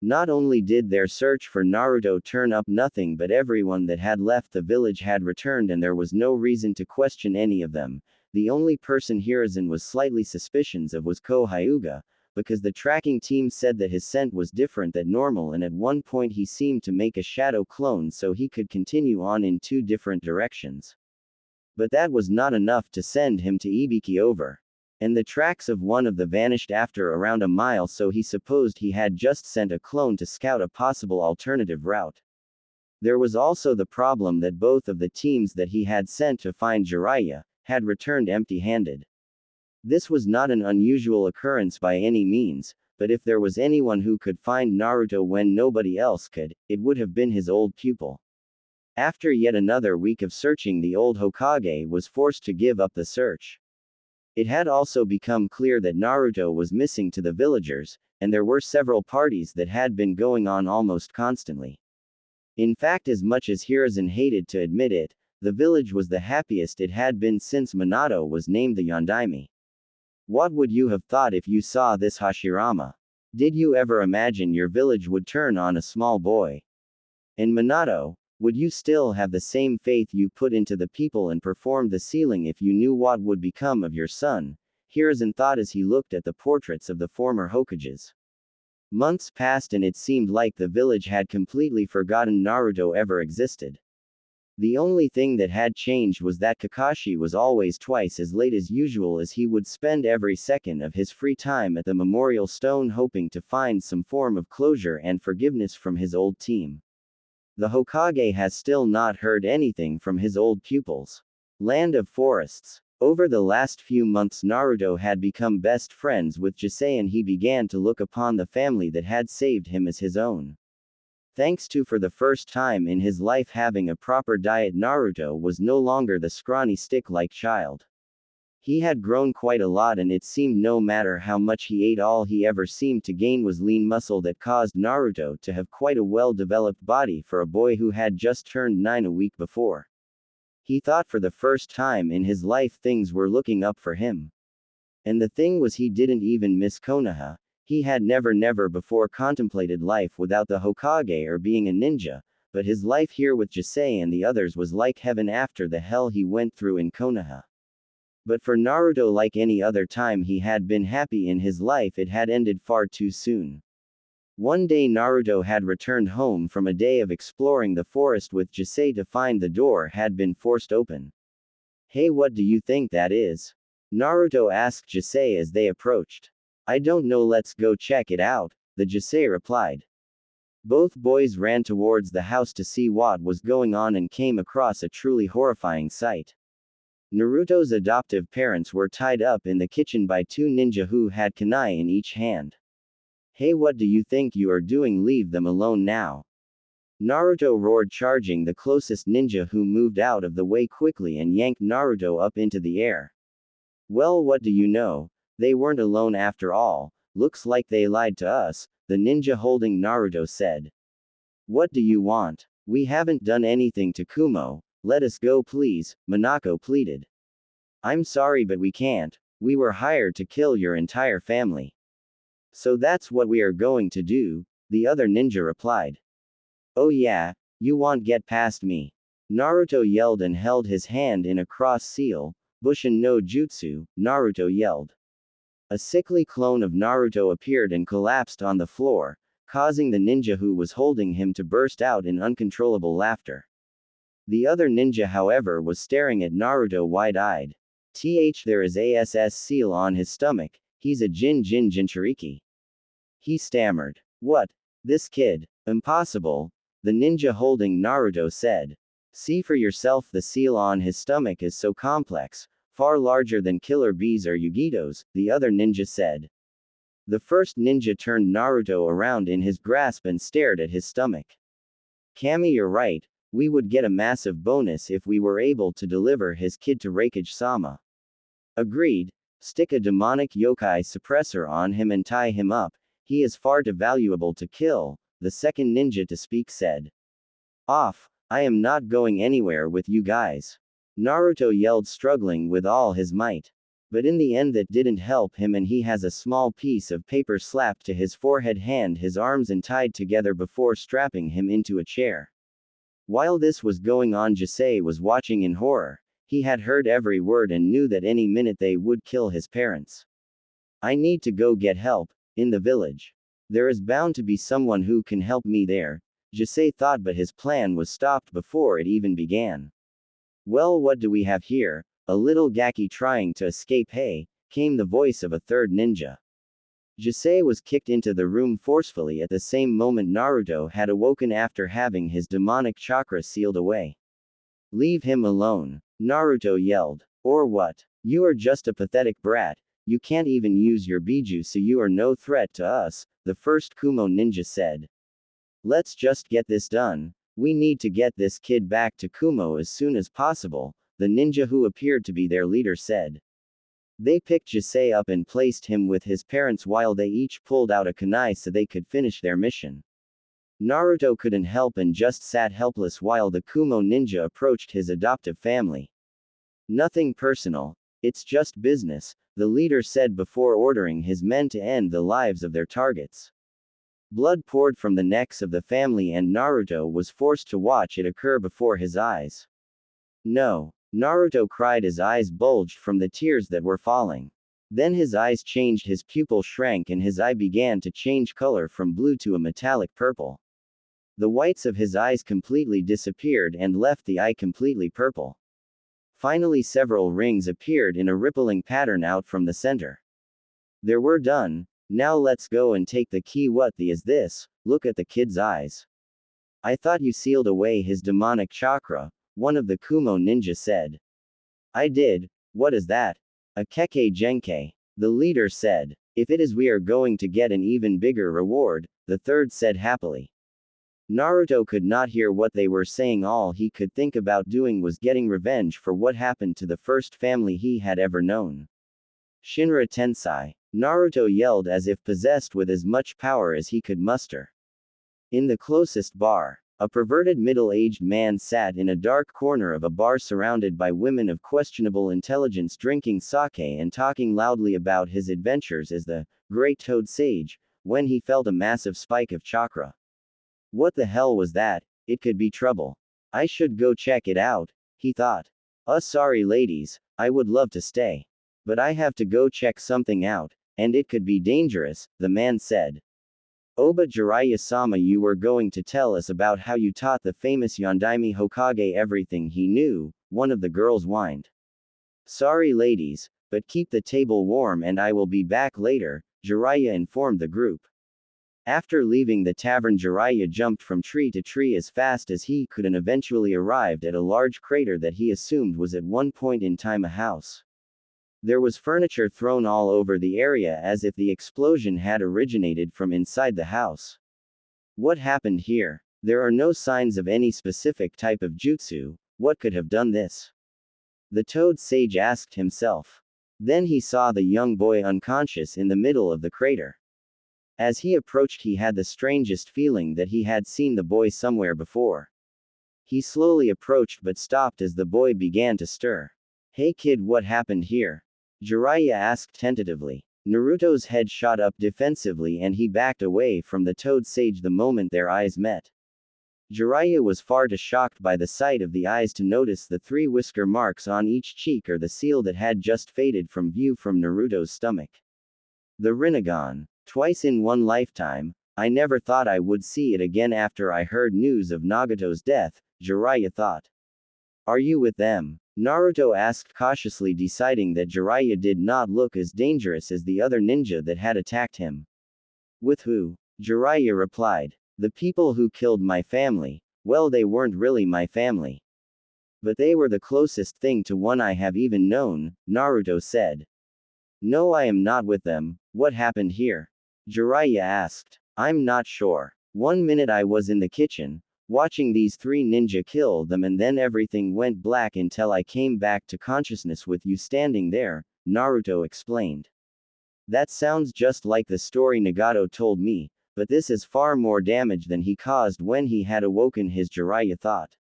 Not only did their search for Naruto turn up nothing, but everyone that had left the village had returned and there was no reason to question any of them. The only person Hiruzen was slightly suspicious of was Ko Hyuga, because the tracking team said that his scent was different than normal, and at one point he seemed to make a shadow clone so he could continue on in 2 different directions. But that was not enough to send him to Ibiki over. And the tracks of one of them vanished after around a mile, so he supposed he had just sent a clone to scout a possible alternative route. There was also the problem that both of the teams that he had sent to find Jiraiya had returned empty-handed. This was not an unusual occurrence by any means, but if there was anyone who could find Naruto when nobody else could, it would have been his old pupil. After yet another week of searching, the old Hokage was forced to give up the search. It had also become clear that Naruto was missing to the villagers, and there were several parties that had been going on almost constantly. In fact, as much as Hiruzen hated to admit it, the village was the happiest it had been since Minato was named the Yondaime. What would you have thought if you saw this Hashirama? Did you ever imagine your village would turn on a small boy? And Minato, would you still have the same faith you put into the people and perform the sealing if you knew what would become of your son? Hiruzen thought as he looked at the portraits of the former Hokages. Months passed and it seemed like the village had completely forgotten Naruto ever existed. The only thing that had changed was that Kakashi was always twice as late as usual, as he would spend every second of his free time at the memorial stone hoping to find some form of closure and forgiveness from his old team. The Hokage has still not heard anything from his old pupils. Land of Forests. Over the last few months, Naruto had become best friends with Jisei and he began to look upon the family that had saved him as his own. Thanks to, for the first time in his life, having a proper diet, Naruto was no longer the scrawny stick-like child. He had grown quite a lot, and it seemed no matter how much he ate, all he ever seemed to gain was lean muscle that caused Naruto to have quite a well-developed body for a boy who had just turned 9 a week before. He thought for the first time in his life things were looking up for him. And the thing was, he didn't even miss Konoha. He had never before contemplated life without the Hokage or being a ninja, but his life here with Jisei and the others was like heaven after the hell he went through in Konoha. But for Naruto, like any other time he had been happy in his life, it had ended far too soon. One day Naruto had returned home from a day of exploring the forest with Jisei to find the door had been forced open. "Hey, what do you think that is?" Naruto asked Jisei as they approached. "I don't know, let's go check it out," the Jisei replied. Both boys ran towards the house to see what was going on and came across a truly horrifying sight. Naruto's adoptive parents were tied up in the kitchen by two ninja who had kunai in each hand. "Hey, what do you think you are doing? Leave them alone now," Naruto roared, charging the closest ninja, who moved out of the way quickly and yanked Naruto up into the air. "Well, what do you know? They weren't alone after all. Looks like they lied to us," the ninja holding Naruto said. "What do you want? We haven't done anything to Kumo. Let us go please," Minako pleaded. "I'm sorry, but we can't. We were hired to kill your entire family." "So that's what we are going to do," the other ninja replied. "Oh yeah? You won't get past me," Naruto yelled and held his hand in a cross seal. "Bushin no Jutsu," Naruto yelled. A sickly clone of Naruto appeared and collapsed on the floor, causing the ninja who was holding him to burst out in uncontrollable laughter. The other ninja, however, was staring at Naruto wide-eyed. There is a SS seal on his stomach. He's a Jinchuriki," he stammered. "What? This kid? Impossible," the ninja holding Naruto said. "See for yourself, the seal on his stomach is so complex, far larger than Killer Bees or Yugito's," the other ninja said. The first ninja turned Naruto around in his grasp and stared at his stomach. "Kami, you're right. We would get a massive bonus if we were able to deliver his kid to Raikage-sama." "Agreed. Stick a demonic yokai suppressor on him and tie him up. He is far too valuable to kill," the second ninja to speak said. "Off. I am not going anywhere with you guys," Naruto yelled, struggling with all his might. But in the end that didn't help him, and he has a small piece of paper slapped to his forehead, his arms and tied together before strapping him into a chair. While this was going on, Jisei was watching in horror. He had heard every word and knew that any minute they would kill his parents. "I need to go get help, in the village. There is bound to be someone who can help me there," Jisei thought, but his plan was stopped before it even began. "Well, what do we have here? A little Gaki trying to escape, hey," came the voice of a third ninja. Jisei was kicked into the room forcefully at the same moment Naruto had awoken after having his demonic chakra sealed away. "Leave him alone," Naruto yelled. "Or what? You are just a pathetic brat. You can't even use your Biju, so you are no threat to us," the first Kumo ninja said. "Let's just get this done. We need to get this kid back to Kumo as soon as possible," the ninja who appeared to be their leader said. They picked Jisei up and placed him with his parents while they each pulled out a kunai so they could finish their mission. Naruto couldn't help and just sat helpless while the Kumo ninja approached his adoptive family. "Nothing personal. It's just business," the leader said before ordering his men to end the lives of their targets. Blood poured from the necks of the family and Naruto was forced to watch it occur before his eyes. "No!" Naruto cried, his eyes bulged from the tears that were falling. Then his eyes changed, his pupil shrank and his eye began to change color from blue to a metallic purple. The whites of his eyes completely disappeared and left the eye completely purple. Finally, several rings appeared in a rippling pattern out from the center. "There, we're done. Now let's go and take the key." "What the is this? Look at the kid's eyes. I thought you sealed away his demonic chakra," one of the Kumo ninja said. "I did. What is that?" "A Kekkei Genkei," the leader said. "If it is, we are going to get an even bigger reward," the third said happily. Naruto could not hear what they were saying. All he could think about doing was getting revenge for what happened to the first family he had ever known. "Shinra Tensei," Naruto yelled as if possessed with as much power as he could muster. In the closest bar, A perverted middle-aged man sat in a dark corner of a bar surrounded by women of questionable intelligence drinking sake and talking loudly about his adventures as the Great Toad Sage, when he felt a massive spike of chakra. What the hell was that? It could be trouble. I should go check it out, he thought. Sorry ladies, I would love to stay. But I have to go check something out, and it could be dangerous, the man said. Oba Jiraiya-sama, you were going to tell us about how you taught the famous Yondaime Hokage everything he knew, one of the girls whined. Sorry ladies, but keep the table warm and I will be back later, Jiraiya informed the group. After leaving the tavern, Jiraiya jumped from tree to tree as fast as he could and eventually arrived at a large crater that he assumed was at one point in time a house. There was furniture thrown all over the area as if the explosion had originated from inside the house. What happened here? There are no signs of any specific type of jutsu. What could have done this? The Toad Sage asked himself. Then he saw the young boy unconscious in the middle of the crater. As he approached, he had the strangest feeling that he had seen the boy somewhere before. He slowly approached but stopped as the boy began to stir. Hey kid, what happened here? Jiraiya asked tentatively. Naruto's head shot up defensively and he backed away from the Toad Sage the moment their eyes met. Jiraiya was far too shocked by the sight of the eyes to notice the 3 whisker marks on each cheek or the seal that had just faded from view from Naruto's stomach. The Rinnegan. Twice in one lifetime, I never thought I would see it again after I heard news of Nagato's death, Jiraiya thought. Are you with them? Naruto asked cautiously, deciding that Jiraiya did not look as dangerous as the other ninja that had attacked him. With who? Jiraiya replied. The people who killed my family. Well, they weren't really my family. But they were the closest thing to one I have even known, Naruto said. No, I am not with them. What happened here? Jiraiya asked. I'm not sure. One minute I was in the kitchen, watching these 3 ninja kill them, and then everything went black until I came back to consciousness with you standing there, Naruto explained. That sounds just like the story Nagato told me, but this is far more damage than he caused when he had awoken, his Jiraiya thought.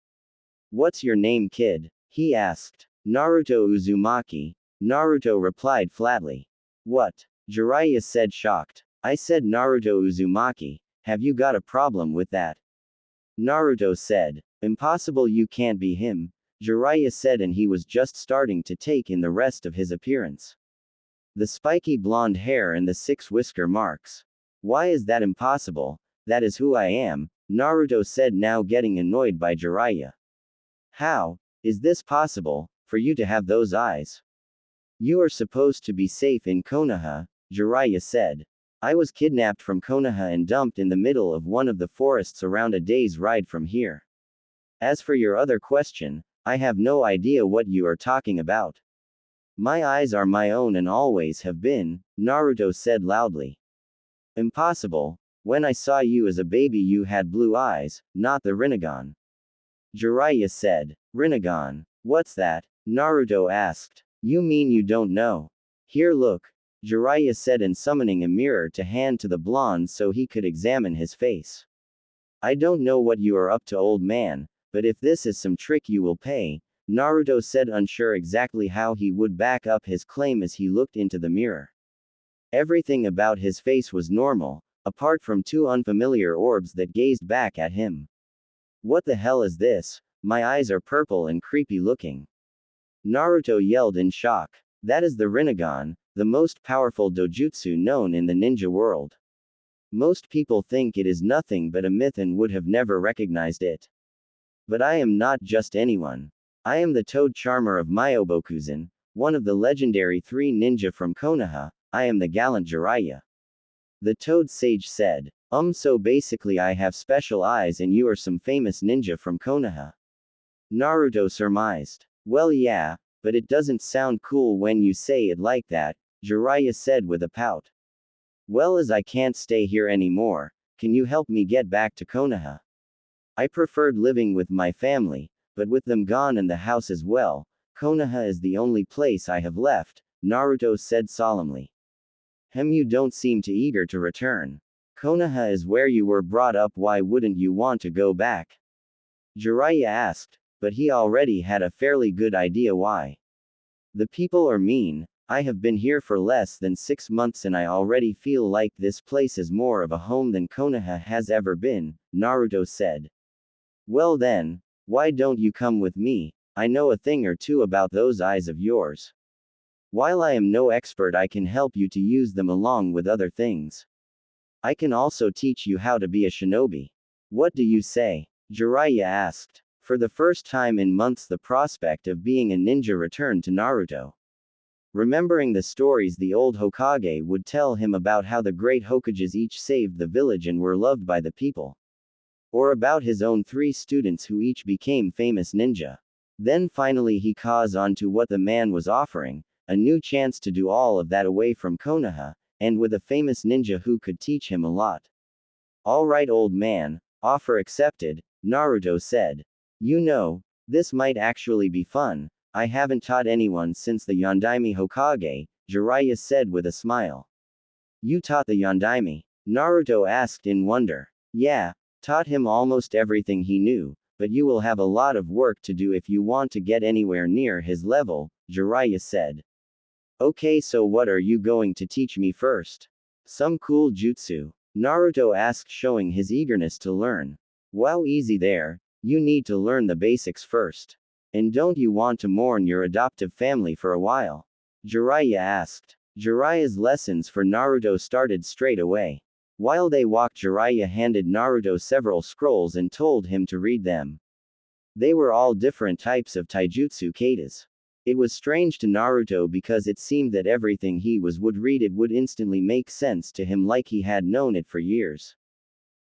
What's your name, kid? He asked. Naruto Uzumaki. Naruto replied flatly. What? Jiraiya said, shocked. I said Naruto Uzumaki. Have you got a problem with that? Naruto said. Impossible, you can't be him, Jiraiya said, and he was just starting to take in the rest of his appearance. The spiky blonde hair and the 6 whisker marks. Why is that impossible? That is who I am, Naruto said, now getting annoyed by Jiraiya. How is this possible, for you to have those eyes? You are supposed to be safe in Konoha, Jiraiya said. I was kidnapped from Konoha and dumped in the middle of one of the forests around a day's ride from here. As for your other question, I have no idea what you are talking about. My eyes are my own and always have been, Naruto said loudly. Impossible. When I saw you as a baby you had blue eyes, not the Rinnegan. Jiraiya said. Rinnegan. What's that? Naruto asked. You mean you don't know? Here, look, Jiraiya said, and summoning a mirror to hand to the blonde so he could examine his face. I don't know what you are up to, old man, but if this is some trick you will pay, Naruto said, unsure exactly how he would back up his claim as he looked into the mirror. Everything about his face was normal, apart from 2 unfamiliar orbs that gazed back at him. What the hell is this? My eyes are purple and creepy looking. Naruto yelled in shock. That is the Rinnegan, the most powerful dojutsu known in the ninja world. Most people think it is nothing but a myth and would have never recognized it. But I am not just anyone. I am the Toad Charmer of Myobokuzen, one of the legendary 3 ninja from Konoha. I am the gallant Jiraiya. The Toad Sage said. So basically I have special eyes and you are some famous ninja from Konoha. Naruto surmised. Well, yeah, but it doesn't sound cool when you say it like that, Jiraiya said with a pout. Well, as I can't stay here anymore, can you help me get back to Konoha? I preferred living with my family, but with them gone and the house as well, Konoha is the only place I have left, Naruto said solemnly. You don't seem too eager to return. Konoha is where you were brought up, why wouldn't you want to go back? Jiraiya asked, but he already had a fairly good idea why. The people are mean. I have been here for less than 6 months and I already feel like this place is more of a home than Konoha has ever been, Naruto said. Well then, why don't you come with me? I know a thing or two about those eyes of yours. While I am no expert, I can help you to use them along with other things. I can also teach you how to be a shinobi. What do you say? Jiraiya asked. For the first time in months, the prospect of being a ninja returned to Naruto. Remembering the stories the old Hokage would tell him about how the great Hokages each saved the village and were loved by the people. Or about his own 3 students who each became famous ninja. Then finally he caught on to what the man was offering, a new chance to do all of that away from Konoha, and with a famous ninja who could teach him a lot. Alright old man, offer accepted, Naruto said. You know, this might actually be fun. I haven't taught anyone since the Yondaime Hokage, Jiraiya said with a smile. You taught the Yondaime? Naruto asked in wonder. Yeah, taught him almost everything he knew, but you will have a lot of work to do if you want to get anywhere near his level, Jiraiya said. Okay, so what are you going to teach me first? Some cool jutsu? Naruto asked, showing his eagerness to learn. Wow, easy there, you need to learn the basics first. And don't you want to mourn your adoptive family for a while? Jiraiya asked. Jiraiya's lessons for Naruto started straight away. While they walked, Jiraiya handed Naruto several scrolls and told him to read them. They were all different types of taijutsu katas. It was strange to Naruto because it seemed that everything he would read it would instantly make sense to him, like he had known it for years.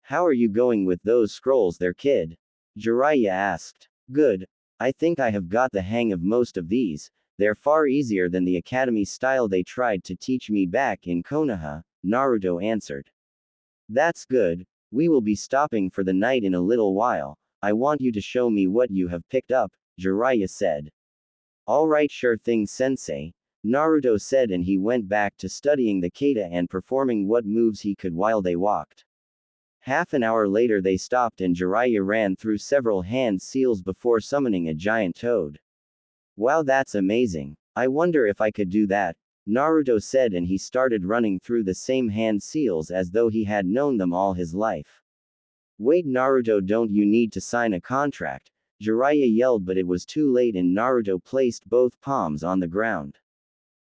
How are you going with those scrolls there, kid? Jiraiya asked. Good. I think I have got the hang of most of these. They're far easier than the academy style they tried to teach me back in Konoha, Naruto answered. That's good. We will be stopping for the night in a little while. I want you to show me what you have picked up, Jiraiya said. Alright, sure thing, sensei, Naruto said, and he went back to studying the kata and performing what moves he could while they walked. Half an hour later they stopped and Jiraiya ran through several hand seals before summoning a giant toad. Wow, that's amazing. I wonder if I could do that, Naruto said, and he started running through the same hand seals as though he had known them all his life. Wait, Naruto, don't you need to sign a contract? Jiraiya yelled, but it was too late and Naruto placed both palms on the ground.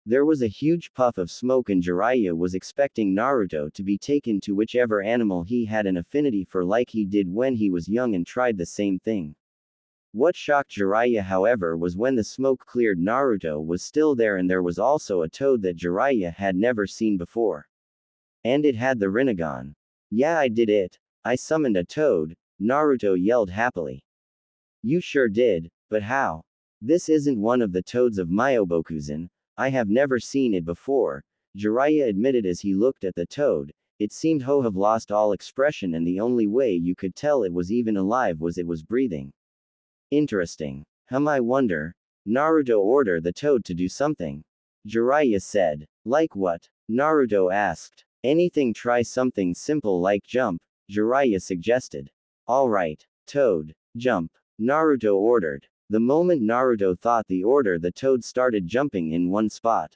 There was a huge puff of smoke and Jiraiya was expecting Naruto to be taken to whichever animal he had an affinity for, like he did when he was young and tried the same thing. What shocked Jiraiya, however, was when the smoke cleared, Naruto was still there and there was also a toad that Jiraiya had never seen before. And it had the Rinnegan. Yeah, I did it. I summoned a toad, Naruto yelled happily. You sure did, but how? This isn't one of the toads of Myobokuzen. I have never seen it before, Jiraiya admitted as he looked at the toad. It seemed to have lost all expression and the only way you could tell it was even alive was it was breathing. Interesting. I wonder. Naruto ordered the toad to do something. Jiraiya said. Like what? Naruto asked. Anything, try something simple like jump, Jiraiya suggested. Alright, toad, jump, Naruto ordered. The moment Naruto thought the order, the toad started jumping in one spot.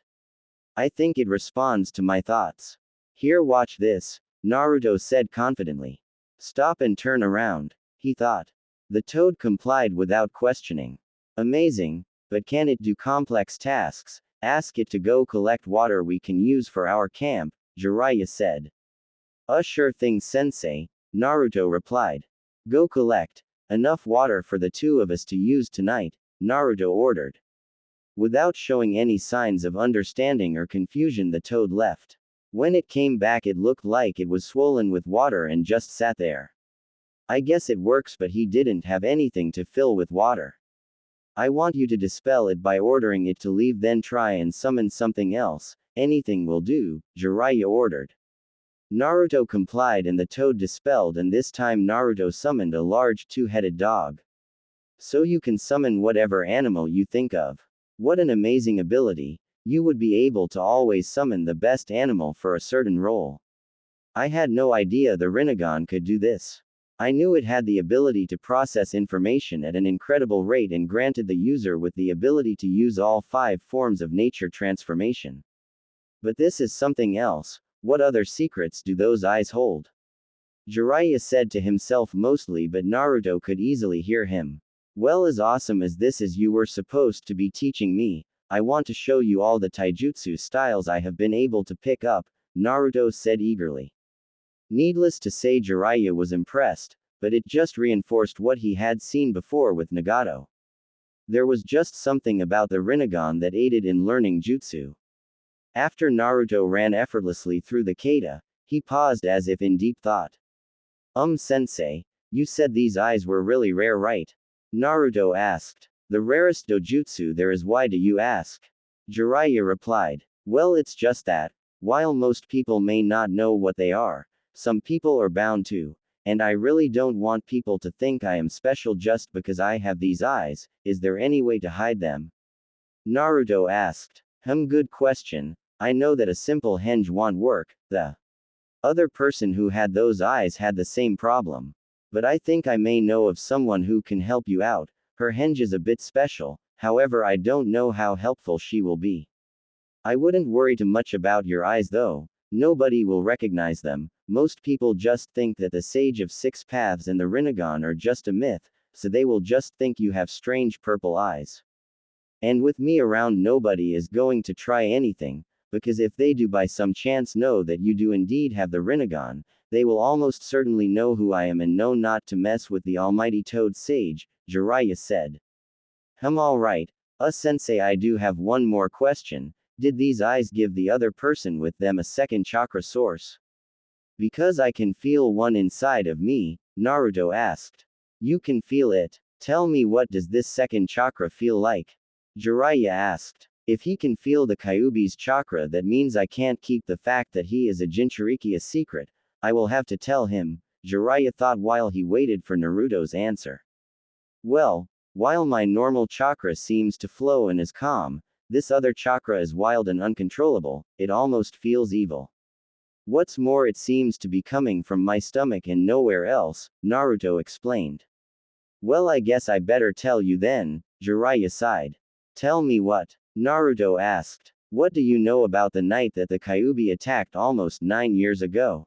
I think it responds to my thoughts. Here, watch this, Naruto said confidently. Stop and turn around, he thought. The toad complied without questioning. Amazing, but can it do complex tasks? Ask it to go collect water we can use for our camp, Jiraiya said. Sure thing, sensei, Naruto replied. Go collect enough water for the 2 of us to use tonight, Naruto ordered. Without showing any signs of understanding or confusion, the toad left. When it came back, it looked like it was swollen with water and just sat there. I guess it works, but he didn't have anything to fill with water. I want you to dispel it by ordering it to leave, then try and summon something else. Anything will do, Jiraiya ordered. Naruto complied and the toad dispelled, and this time Naruto summoned a large 2-headed dog. So you can summon whatever animal you think of. What an amazing ability. You would be able to always summon the best animal for a certain role. I had no idea the Rinnegan could do this. I knew it had the ability to process information at an incredible rate and granted the user with the ability to use all 5 forms of nature transformation. But this is something else. What other secrets do those eyes hold? Jiraiya said to himself mostly, but Naruto could easily hear him. Well, as awesome as this is, you were supposed to be teaching me. I want to show you all the taijutsu styles I have been able to pick up, Naruto said eagerly. Needless to say, Jiraiya was impressed, but it just reinforced what he had seen before with Nagato. There was just something about the Rinnegan that aided in learning jutsu. After Naruto ran effortlessly through the kata, he paused as if in deep thought. Sensei, you said these eyes were really rare, right? Naruto asked. The rarest dojutsu there is. Why do you ask? Jiraiya replied. Well, it's just that, while most people may not know what they are, some people are bound to, and I really don't want people to think I am special just because I have these eyes. Is there any way to hide them? Naruto asked. Good question. I know that a simple henge won't work. The other person who had those eyes had the same problem. But I think I may know of someone who can help you out. Her henge is a bit special, however I don't know how helpful she will be. I wouldn't worry too much about your eyes though. Nobody will recognize them. Most people just think that the Sage of Six Paths and the Rinnegan are just a myth, so they will just think you have strange purple eyes. And with me around, nobody is going to try anything, because if they do by some chance know that you do indeed have the Rinnegan, they will almost certainly know who I am and know not to mess with the almighty Toad Sage, Jiraiya said. Alright, sensei, I do have one more question. Did these eyes give the other person with them a second chakra source? Because I can feel one inside of me, Naruto asked. You can feel it. Tell me, what does this second chakra feel like? Jiraiya asked. If he can feel the Kyuubi's chakra, that means I can't keep the fact that he is a Jinchuriki a secret. I will have to tell him, Jiraiya thought while he waited for Naruto's answer. Well, while my normal chakra seems to flow and is calm, this other chakra is wild and uncontrollable. It almost feels evil. What's more, it seems to be coming from my stomach and nowhere else, Naruto explained. Well, I guess I better tell you then, Jiraiya sighed. Tell me what? Naruto asked. What do you know about the night that the Kyuubi attacked almost 9 years ago?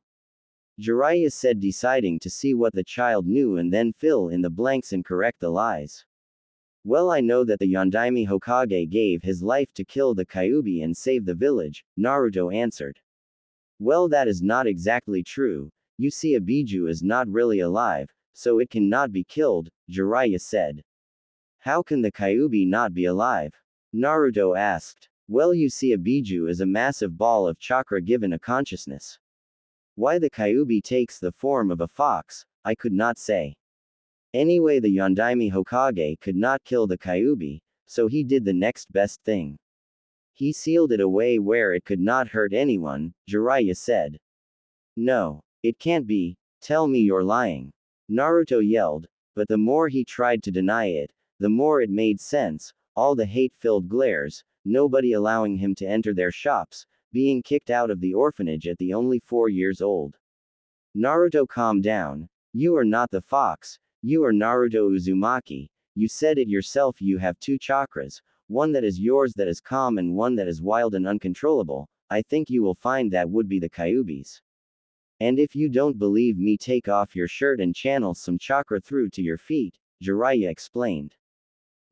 Jiraiya said, deciding to see what the child knew and then fill in the blanks and correct the lies. Well, I know that the Yondaime Hokage gave his life to kill the Kyuubi and save the village, Naruto answered. Well, that is not exactly true. You see, a Biju is not really alive, so it cannot be killed, Jiraiya said. How can the Kyuubi not be alive? Naruto asked. Well, you see, a Biju is a massive ball of chakra given a consciousness. Why the Kyuubi takes the form of a fox, I could not say. Anyway, the Yondaime Hokage could not kill the Kyuubi, so he did the next best thing. He sealed it away where it could not hurt anyone, Jiraiya said. No, it can't be. Tell me you're lying. Naruto yelled, but the more he tried to deny it, the more it made sense. All the hate-filled glares, nobody allowing him to enter their shops, being kicked out of the orphanage at the only 4 years old. Naruto, calm down. You are not the fox. You are Naruto Uzumaki. You said it yourself, you have 2 chakras, one that is yours that is calm and one that is wild and uncontrollable. I think you will find that would be the Kyuubi's. And if you don't believe me, take off your shirt and channel some chakra through to your feet, Jiraiya explained.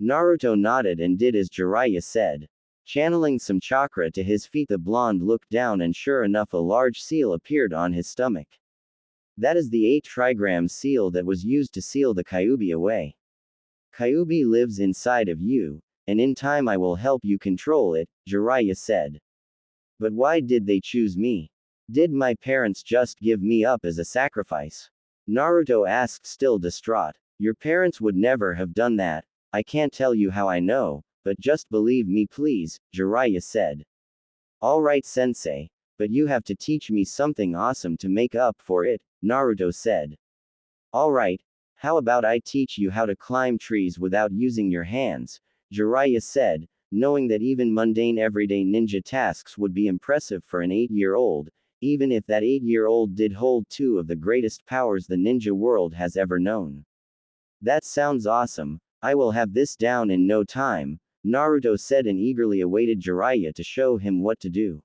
Naruto nodded and did as Jiraiya said. Channeling some chakra to his feet, the blonde looked down and sure enough a large seal appeared on his stomach. That is the 8 trigram seal that was used to seal the Kyuubi away. Kyuubi lives inside of you, and in time I will help you control it, Jiraiya said. But why did they choose me? Did my parents just give me up as a sacrifice? Naruto asked, still distraught. Your parents would never have done that. I can't tell you how I know, but just believe me please, Jiraiya said. Alright sensei, but you have to teach me something awesome to make up for it, Naruto said. Alright, how about I teach you how to climb trees without using your hands, Jiraiya said, knowing that even mundane everyday ninja tasks would be impressive for an 8-year-old. even if that 8-year-old did hold two of the greatest powers the ninja world has ever known. That sounds awesome. I will have this down in no time, Naruto said and eagerly awaited Jiraiya to show him what to do.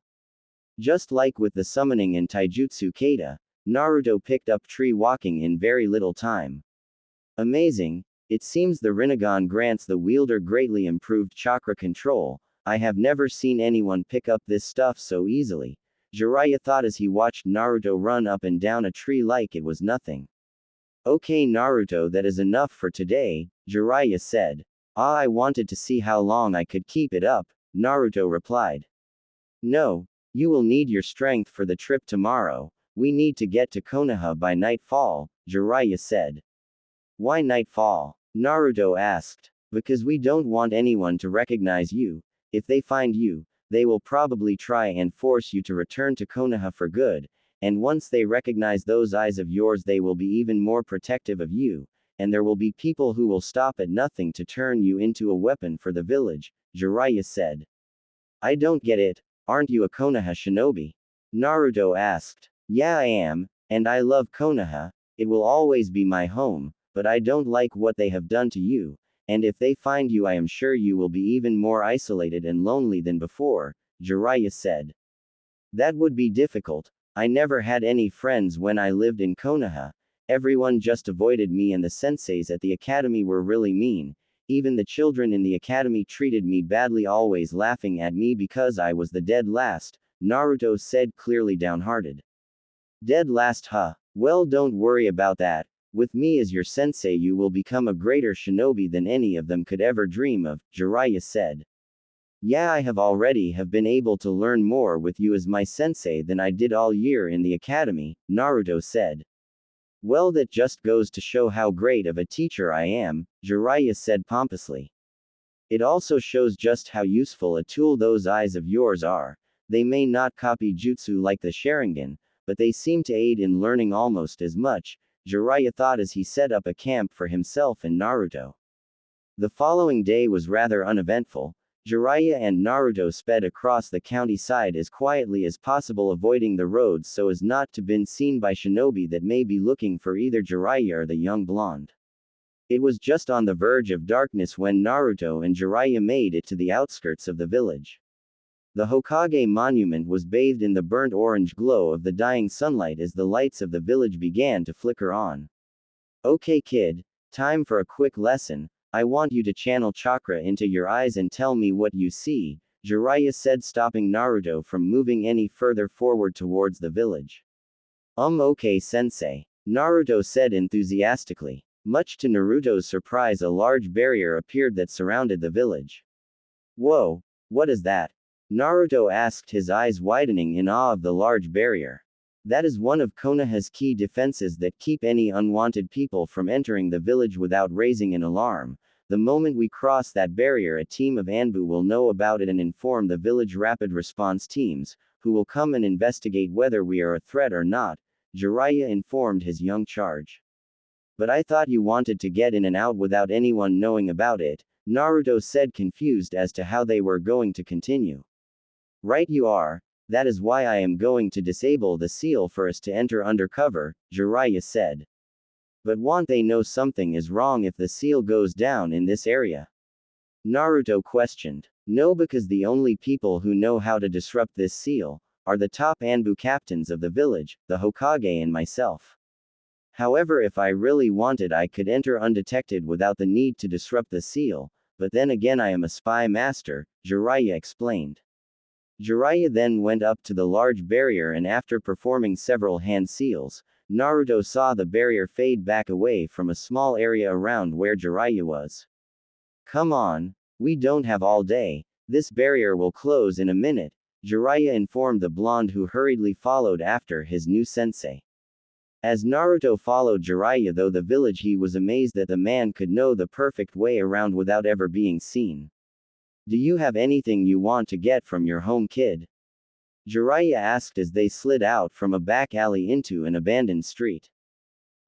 Just like with the summoning and taijutsu kata, Naruto picked up tree walking in very little time. Amazing, it seems the Rinnegan grants the wielder greatly improved chakra control. I have never seen anyone pick up this stuff so easily, Jiraiya thought as he watched Naruto run up and down a tree like it was nothing. Okay Naruto, that is enough for today, Jiraiya said. I wanted to see how long I could keep it up, Naruto replied. No, you will need your strength for the trip tomorrow. We need to get to Konoha by nightfall, Jiraiya said. Why nightfall? Naruto asked. Because we don't want anyone to recognize you. If they find you, they will probably try and force you to return to Konoha for good, and once they recognize those eyes of yours they will be even more protective of you, and there will be people who will stop at nothing to turn you into a weapon for the village, Jiraiya said. I don't get it, aren't you a Konoha shinobi? Naruto asked. Yeah I am, and I love Konoha, it will always be my home, but I don't like what they have done to you, and if they find you I am sure you will be even more isolated and lonely than before, Jiraiya said. That would be difficult. I never had any friends when I lived in Konoha. Everyone just avoided me and the senseis at the academy were really mean. Even the children in the academy treated me badly, always laughing at me because I was the dead last, Naruto said, clearly downhearted. Dead last, huh? Well, don't worry about that. With me as your sensei you will become a greater shinobi than any of them could ever dream of, Jiraiya said. Yeah, I have been able to learn more with you as my sensei than I did all year in the academy, Naruto said. Well, that just goes to show how great of a teacher I am, Jiraiya said pompously. It also shows just how useful a tool those eyes of yours are. They may not copy jutsu like the Sharingan, but they seem to aid in learning almost as much, Jiraiya thought as he set up a camp for himself and Naruto. The following day was rather uneventful. Jiraiya and Naruto sped across the countryside as quietly as possible, avoiding the roads so as not to be seen by shinobi that may be looking for either Jiraiya or the young blonde. It was just on the verge of darkness when Naruto and Jiraiya made it to the outskirts of the village. The Hokage monument was bathed in the burnt orange glow of the dying sunlight as the lights of the village began to flicker on. Okay kid, time for a quick lesson. I want you to channel chakra into your eyes and tell me what you see, Jiraiya said, stopping Naruto from moving any further forward towards the village. Okay sensei, Naruto said enthusiastically. Much to Naruto's surprise, a large barrier appeared that surrounded the village. Whoa, what is that? Naruto asked, his eyes widening in awe of the large barrier. That is one of Konoha's key defenses that keep any unwanted people from entering the village without raising an alarm. The moment we cross that barrier, a team of Anbu will know about it and inform the village rapid response teams, who will come and investigate whether we are a threat or not, Jiraiya informed his young charge. But I thought you wanted to get in and out without anyone knowing about it, Naruto said, confused as to how they were going to continue. Right you are. That is why I am going to disable the seal for us to enter undercover, Jiraiya said. But won't they know something is wrong if the seal goes down in this area? Naruto questioned. No, because the only people who know how to disrupt this seal are the top Anbu captains of the village, the Hokage and myself. However, if I really wanted I could enter undetected without the need to disrupt the seal, but then again I am a spy master, Jiraiya explained. Jiraiya then went up to the large barrier and after performing several hand seals, Naruto saw the barrier fade back away from a small area around where Jiraiya was. Come on, we don't have all day, this barrier will close in a minute, Jiraiya informed the blonde who hurriedly followed after his new sensei. As Naruto followed Jiraiya through the village, he was amazed that the man could know the perfect way around without ever being seen. Do you have anything you want to get from your home, kid? Jiraiya asked as they slid out from a back alley into an abandoned street.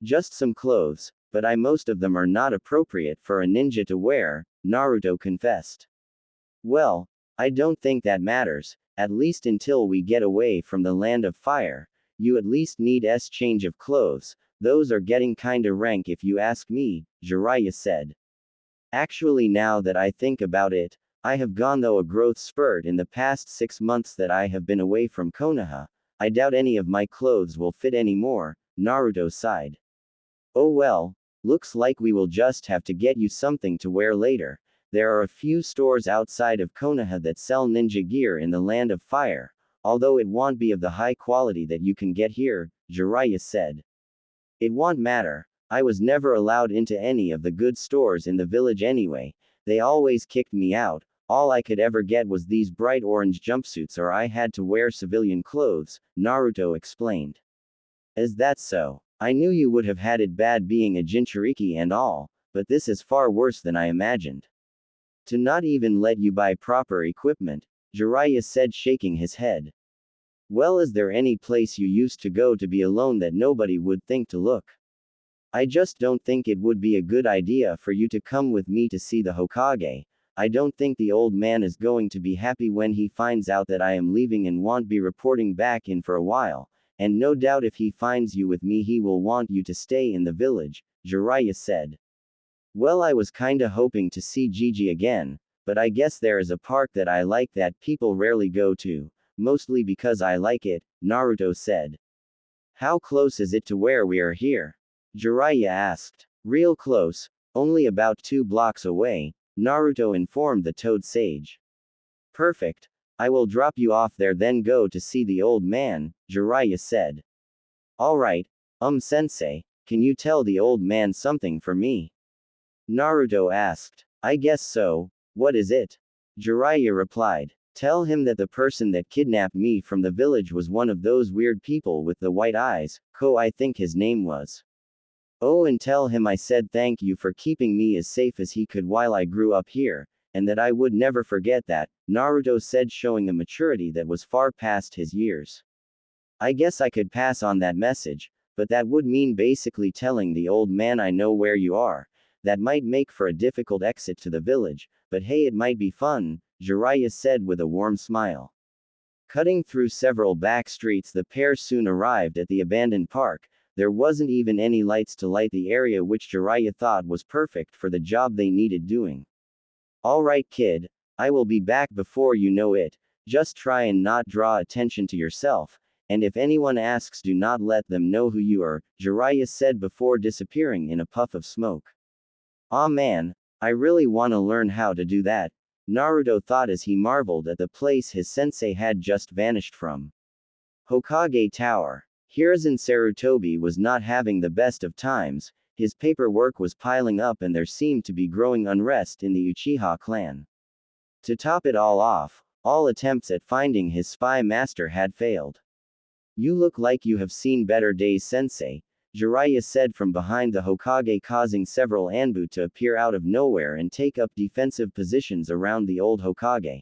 Just some clothes, but most of them are not appropriate for a ninja to wear, Naruto confessed. Well, I don't think that matters. At least until we get away from the land of fire. You at least need change of clothes. Those are getting kinda rank if you ask me, Jiraiya said. Actually, now that I think about it, I have gone through a growth spurt in the past 6 months that I have been away from Konoha. I doubt any of my clothes will fit anymore, Naruto sighed. Oh well, looks like we will just have to get you something to wear later. There are a few stores outside of Konoha that sell ninja gear in the land of fire, although it won't be of the high quality that you can get here, Jiraiya said. It won't matter. I was never allowed into any of the good stores in the village anyway. They always kicked me out. All I could ever get was these bright orange jumpsuits, or I had to wear civilian clothes, Naruto explained. Is that so? I knew you would have had it bad being a Jinchuriki and all, but this is far worse than I imagined. To not even let you buy proper equipment, Jiraiya said, shaking his head. Well, is there any place you used to go to be alone that nobody would think to look? I just don't think it would be a good idea for you to come with me to see the Hokage. I don't think the old man is going to be happy when he finds out that I am leaving and won't be reporting back in for a while, and no doubt if he finds you with me he will want you to stay in the village, Jiraiya said. Well, I was kinda hoping to see Gigi again, but I guess there is a park that I like that people rarely go to, mostly because I like it, Naruto said. How close is it to where we are here? Jiraiya asked. Real close, only about 2 blocks away, Naruto informed the Toad Sage. Perfect. I will drop you off there then go to see the old man, Jiraiya said. Alright, sensei, can you tell the old man something for me? Naruto asked. I guess so, what is it? Jiraiya replied. Tell him that the person that kidnapped me from the village was one of those weird people with the white eyes, Ko I think his name was. Oh, and tell him I said thank you for keeping me as safe as he could while I grew up here, and that I would never forget that, Naruto said, showing a maturity that was far past his years. I guess I could pass on that message, but that would mean basically telling the old man I know where you are. That might make for a difficult exit to the village, but hey, it might be fun, Jiraiya said with a warm smile. Cutting through several back streets, the pair soon arrived at the abandoned park. There wasn't even any lights to light the area, which Jiraiya thought was perfect for the job they needed doing. Alright kid, I will be back before you know it, just try and not draw attention to yourself, and if anyone asks do not let them know who you are, Jiraiya said before disappearing in a puff of smoke. Aw man, I really wanna learn how to do that, Naruto thought as he marveled at the place his sensei had just vanished from. Hokage Tower. Hiruzen Sarutobi was not having the best of times. His paperwork was piling up and there seemed to be growing unrest in the Uchiha clan. To top it all off, all attempts at finding his spy master had failed. You look like you have seen better days, sensei, Jiraiya said from behind the Hokage, causing several Anbu to appear out of nowhere and take up defensive positions around the old Hokage.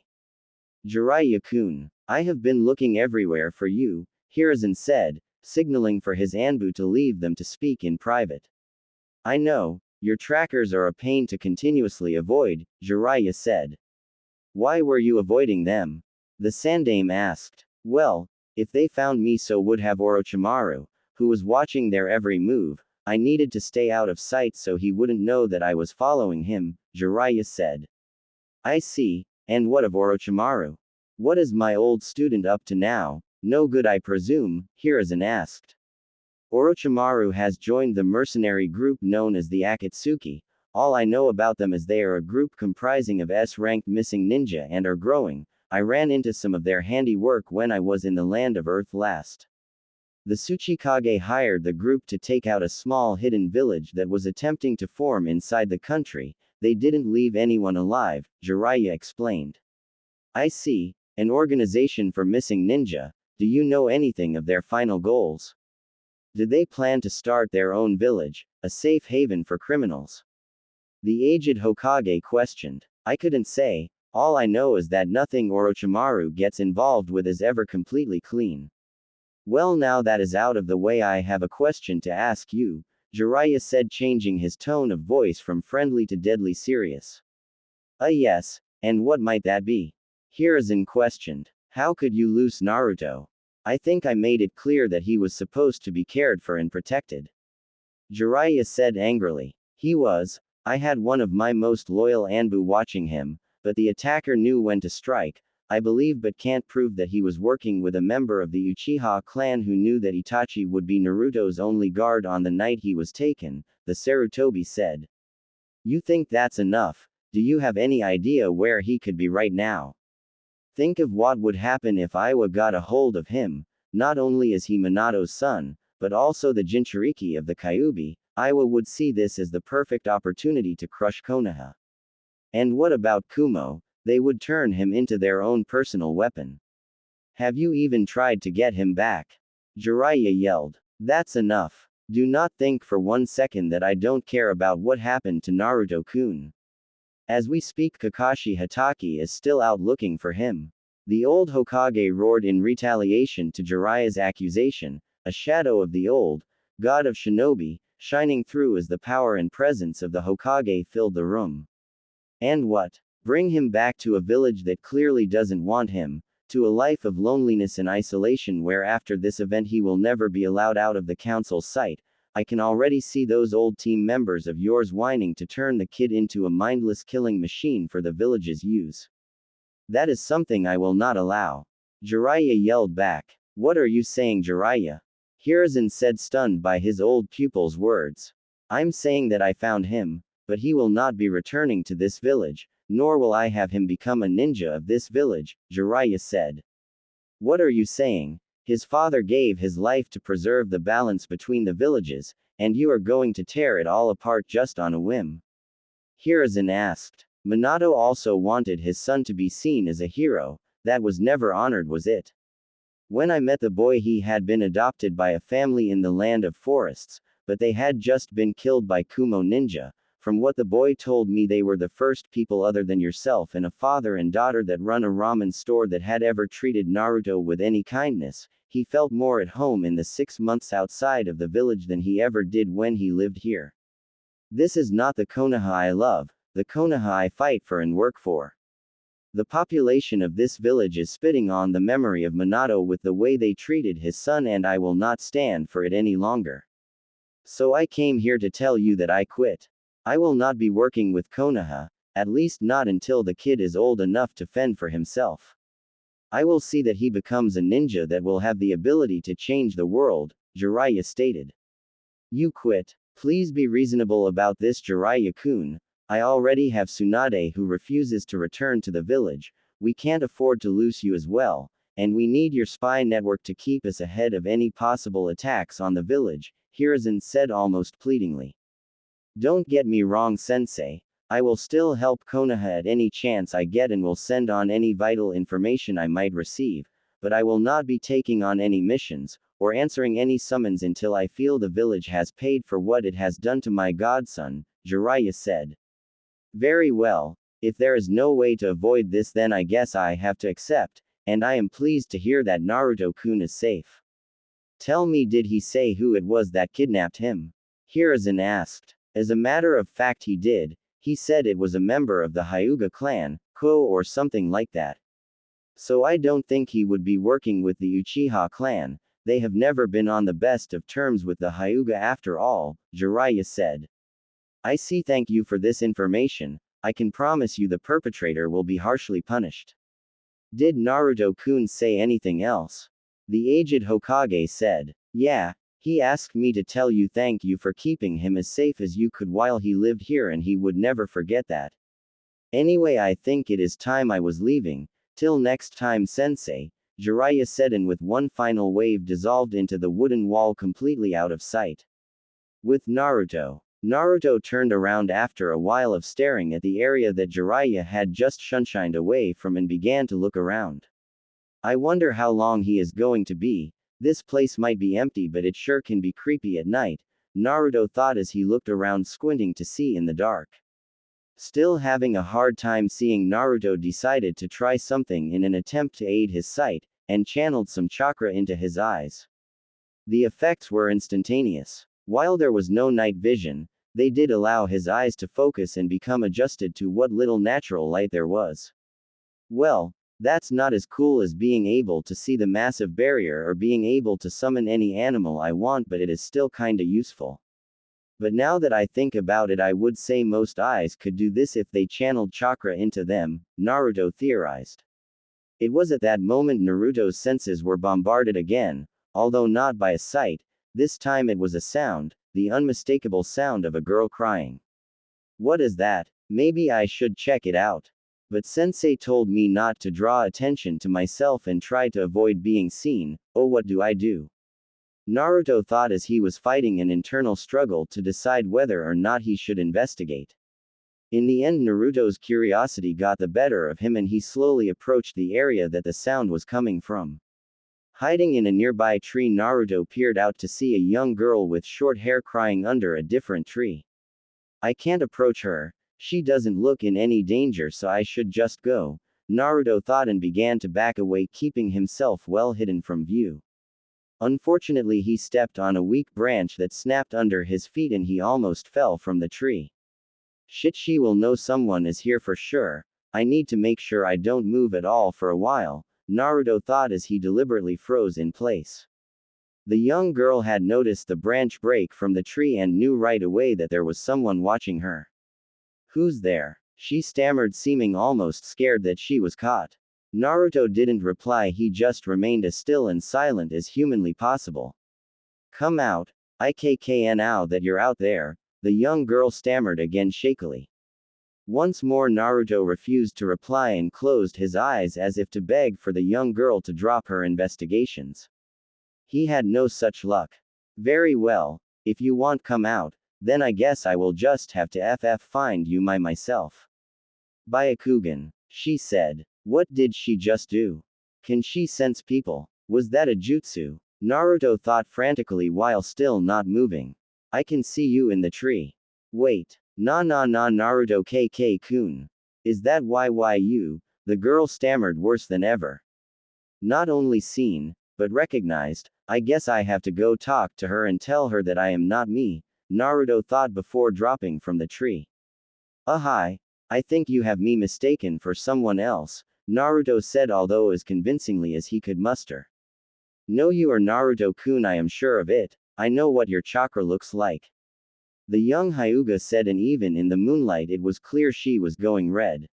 Jiraiya-kun, I have been looking everywhere for you, Hiruzen said, signaling for his Anbu to leave them to speak in private. I know, your trackers are a pain to continuously avoid, Jiraiya said. Why were you avoiding them? The Sandame asked. Well, if they found me, so would have Orochimaru, who was watching their every move. I needed to stay out of sight so he wouldn't know that I was following him, Jiraiya said. I see, and what of Orochimaru? What is my old student up to now? No good, I presume, Hiruzen asked. Orochimaru has joined the mercenary group known as the Akatsuki. All I know about them is they are a group comprising of S-ranked missing ninja and are growing. I ran into some of their handiwork when I was in the land of Earth last. The Tsuchikage hired the group to take out a small hidden village that was attempting to form inside the country. They didn't leave anyone alive, Jiraiya explained. I see, an organization for missing ninja. Do you know anything of their final goals? Do they plan to start their own village, a safe haven for criminals? The aged Hokage questioned. I couldn't say. All I know is that nothing Orochimaru gets involved with is ever completely clean. Well, now that is out of the way, I have a question to ask you, Jiraiya said, changing his tone of voice from friendly to deadly serious. Yes, and what might that be? Hiruzen questioned. How could you lose Naruto? I think I made it clear that he was supposed to be cared for and protected. Jiraiya said angrily. He was. I had one of my most loyal Anbu watching him, but the attacker knew when to strike, I believe, but can't prove that he was working with a member of the Uchiha clan who knew that Itachi would be Naruto's only guard on the night he was taken, the Sarutobi said. You think that's enough? Do you have any idea where he could be right now? Think of what would happen if Iwa got a hold of him. Not only is he Minato's son, but also the Jinchuriki of the Kyuubi. Iwa would see this as the perfect opportunity to crush Konoha. And what about Kumo? They would turn him into their own personal weapon. Have you even tried to get him back? Jiraiya yelled. That's enough. Do not think for one second that I don't care about what happened to Naruto-kun. As we speak, Kakashi Hatake is still out looking for him. The old Hokage roared in retaliation to Jiraiya's accusation, a shadow of the old god of shinobi, shining through as the power and presence of the Hokage filled the room. And what? Bring him back to a village that clearly doesn't want him, to a life of loneliness and isolation where after this event he will never be allowed out of the council's sight. I can already see those old team members of yours whining to turn the kid into a mindless killing machine for the village's use. That is something I will not allow. Jiraiya yelled back. What are you saying, Jiraiya? Hiruzen said, stunned by his old pupil's words. I'm saying that I found him, but he will not be returning to this village, nor will I have him become a ninja of this village, Jiraiya said. What are you saying? His father gave his life to preserve the balance between the villages, and you are going to tear it all apart just on a whim? Hiruzen asked. Minato also wanted his son to be seen as a hero, that was never honored, was it? When I met the boy, he had been adopted by a family in the land of forests, but they had just been killed by Kumo ninja. From what the boy told me, they were the first people other than yourself and a father and daughter that run a ramen store that had ever treated Naruto with any kindness. He felt more at home in the 6 months outside of the village than he ever did when he lived here. This is not the Konoha I love, the Konoha I fight for and work for. The population of this village is spitting on the memory of Minato with the way they treated his son, and I will not stand for it any longer. So I came here to tell you that I quit. I will not be working with Konoha, at least not until the kid is old enough to fend for himself. I will see that he becomes a ninja that will have the ability to change the world, Jiraiya stated. You quit? Please be reasonable about this, Jiraiya-kun. I already have Tsunade who refuses to return to the village. We can't afford to lose you as well, and we need your spy network to keep us ahead of any possible attacks on the village, Hiruzen said almost pleadingly. Don't get me wrong, sensei. I will still help Konoha at any chance I get and will send on any vital information I might receive, but I will not be taking on any missions, or answering any summons until I feel the village has paid for what it has done to my godson, Jiraiya said. Very well. If there is no way to avoid this, then I guess I have to accept, and I am pleased to hear that Naruto-kun is safe. Tell me, did he say who it was that kidnapped him? Hiruzen asked. As a matter of fact, he did. He said it was a member of the Hyuga clan, Ko or something like that. So I don't think he would be working with the Uchiha clan. They have never been on the best of terms with the Hyuga after all, Jiraiya said. I see. Thank you for this information. I can promise you the perpetrator will be harshly punished. Did Naruto-kun say anything else? The aged Hokage said. Yeah. He asked me to tell you thank you for keeping him as safe as you could while he lived here, and he would never forget that. Anyway, I think it is time I was leaving. Till next time, sensei, Jiraiya said, and with one final wave dissolved into the wooden wall completely out of sight. With Naruto turned around after a while of staring at the area that Jiraiya had just shunshined away from and began to look around. I wonder how long he is going to be. This place might be empty, but it sure can be creepy at night, Naruto thought as he looked around, squinting to see in the dark. Still having a hard time seeing, Naruto decided to try something in an attempt to aid his sight, and channeled some chakra into his eyes. The effects were instantaneous. While there was no night vision, they did allow his eyes to focus and become adjusted to what little natural light there was. Well, That's not as cool as being able to see the massive barrier or being able to summon any animal I want, but it is still kinda useful. But now that I think about it, I would say most eyes could do this if they channeled chakra into them, Naruto theorized. It was at that moment Naruto's senses were bombarded again, although not by a sight, this time it was a sound, the unmistakable sound of a girl crying. What is that? Maybe I should check it out. But sensei told me not to draw attention to myself and try to avoid being seen. Oh, what do I do? Naruto thought as he was fighting an internal struggle to decide whether or not he should investigate. In the end, Naruto's curiosity got the better of him and he slowly approached the area that the sound was coming from. Hiding in a nearby tree, Naruto peered out to see a young girl with short hair crying under a different tree. I can't approach her. She doesn't look in any danger, so I should just go, Naruto thought and began to back away, keeping himself well hidden from view. Unfortunately, he stepped on a weak branch that snapped under his feet and he almost fell from the tree. Shit, she will know someone is here for sure. I need to make sure I don't move at all for a while, Naruto thought as he deliberately froze in place. The young girl had noticed the branch break from the tree and knew right away that there was someone watching her. Who's there? She stammered, seeming almost scared that she was caught. Naruto didn't reply, he just remained as still and silent as humanly possible. Come out. IKKN now that you're out there, the young girl stammered again shakily. Once more Naruto refused to reply and closed his eyes as if to beg for the young girl to drop her investigations. He had no such luck. Very well, if you want come out, then I guess I will just have to find you myself. Byakugan, she said. What did she just do? Can she sense people? Was that a jutsu? Naruto thought frantically while still not moving. I can see you in the tree. Wait. Naruto KK-kun. Is that you? The girl stammered worse than ever. Not only seen, but recognized. I guess I have to go talk to her and tell her that I am not me, Naruto thought before dropping from the tree. Hi. I think you have me mistaken for someone else, Naruto said, although as convincingly as he could muster. No, you are Naruto-kun, I am sure of it. I know what your chakra looks like. The young Hyuga said, and even in the moonlight it was clear she was going red.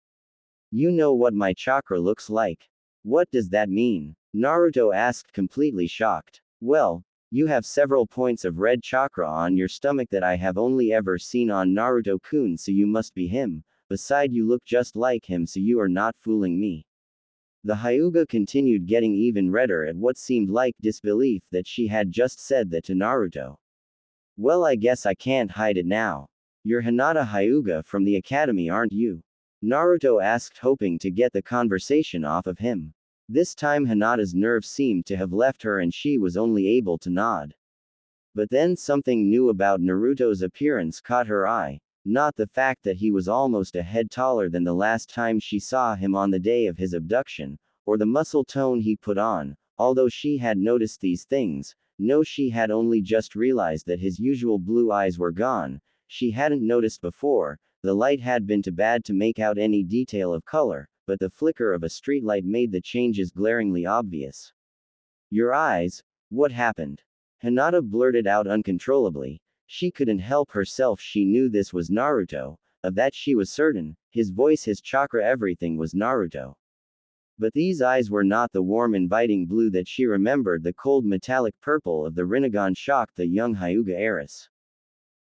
You know what my chakra looks like? What does that mean? Naruto asked, completely shocked. Well, you have several points of red chakra on your stomach that I have only ever seen on Naruto-kun, so you must be him. Beside, you look just like him, so you are not fooling me. The Hyuga continued, getting even redder at what seemed like disbelief that she had just said that to Naruto. Well, I guess I can't hide it now. You're Hinata Hyuga from the academy, aren't you? Naruto asked, hoping to get the conversation off of him. This time Hinata's nerves seemed to have left her and she was only able to nod. But then something new about Naruto's appearance caught her eye. Not the fact that he was almost a head taller than the last time she saw him on the day of his abduction, or the muscle tone he put on, although she had noticed these things. No, she had only just realized that his usual blue eyes were gone. She hadn't noticed before. The light had been too bad to make out any detail of color, but the flicker of a streetlight made the changes glaringly obvious. Your eyes? What happened? Hinata blurted out uncontrollably. She couldn't help herself, she knew this was Naruto, of that she was certain. His voice, his chakra, everything was Naruto. But these eyes were not the warm inviting blue that she remembered. The cold metallic purple of the Rinnegan shocked the young Hyuga heiress.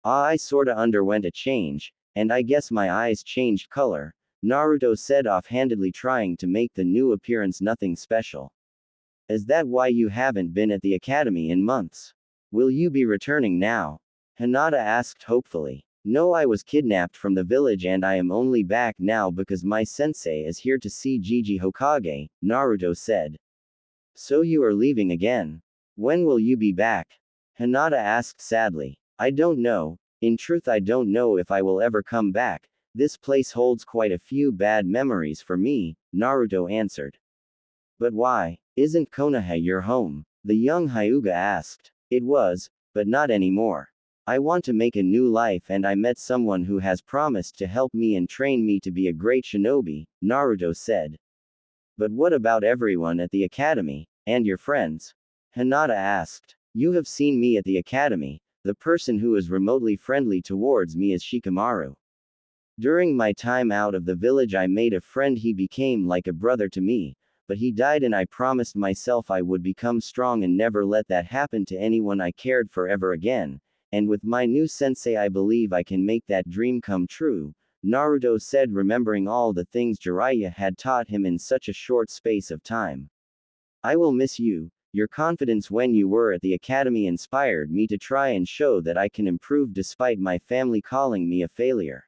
I sorta underwent a change, and I guess my eyes changed color, Naruto said offhandedly, trying to make the new appearance nothing special. Is that why you haven't been at the academy in months? Will you be returning now? Hinata asked hopefully. No, I was kidnapped from the village and I am only back now because my sensei is here to see Jiji Hokage, Naruto said. So you are leaving again? When will you be back? Hinata asked sadly. I don't know. In truth, I don't know if I will ever come back. This place holds quite a few bad memories for me, Naruto answered. But why? Isn't Konoha your home? The young Hyuga asked. It was, but not anymore. I want to make a new life and I met someone who has promised to help me and train me to be a great shinobi, Naruto said. But what about everyone at the academy, and your friends? Hinata asked. You have seen me at the academy. The person who is remotely friendly towards me is Shikamaru. During my time out of the village I made a friend, he became like a brother to me, but he died and I promised myself I would become strong and never let that happen to anyone I cared for ever again, and with my new sensei I believe I can make that dream come true, Naruto said, remembering all the things Jiraiya had taught him in such a short space of time. I will miss you. Your confidence when you were at the academy inspired me to try and show that I can improve despite my family calling me a failure.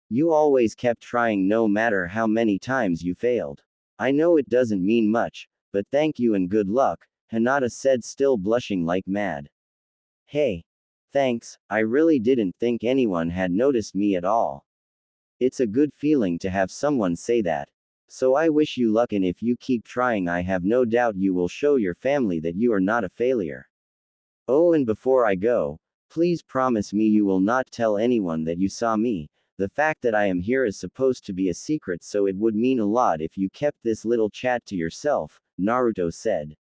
You always kept trying no matter how many times you failed. I know it doesn't mean much, but thank you and good luck, Hinata said, still blushing like mad. Hey. Thanks, I really didn't think anyone had noticed me at all. It's a good feeling to have someone say that. So I wish you luck, and if you keep trying I have no doubt you will show your family that you are not a failure. Oh, and before I go, please promise me you will not tell anyone that you saw me. The fact that I am here is supposed to be a secret, so it would mean a lot if you kept this little chat to yourself, Naruto said.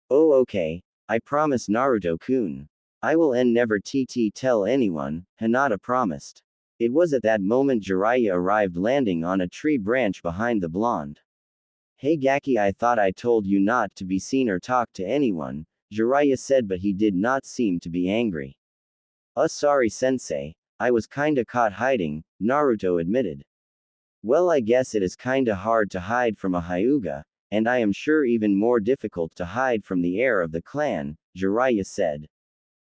Oh, okay, I promise, Naruto-kun. I will never tell anyone, Hinata promised. It was at that moment Jiraiya arrived, landing on a tree branch behind the blonde. Hey Gaki, I thought I told you not to be seen or talk to anyone, Jiraiya said, but he did not seem to be angry. Sorry sensei, I was kinda caught hiding, Naruto admitted. Well, I guess it is kinda hard to hide from a Hyuga, and I am sure even more difficult to hide from the heir of the clan, Jiraiya said.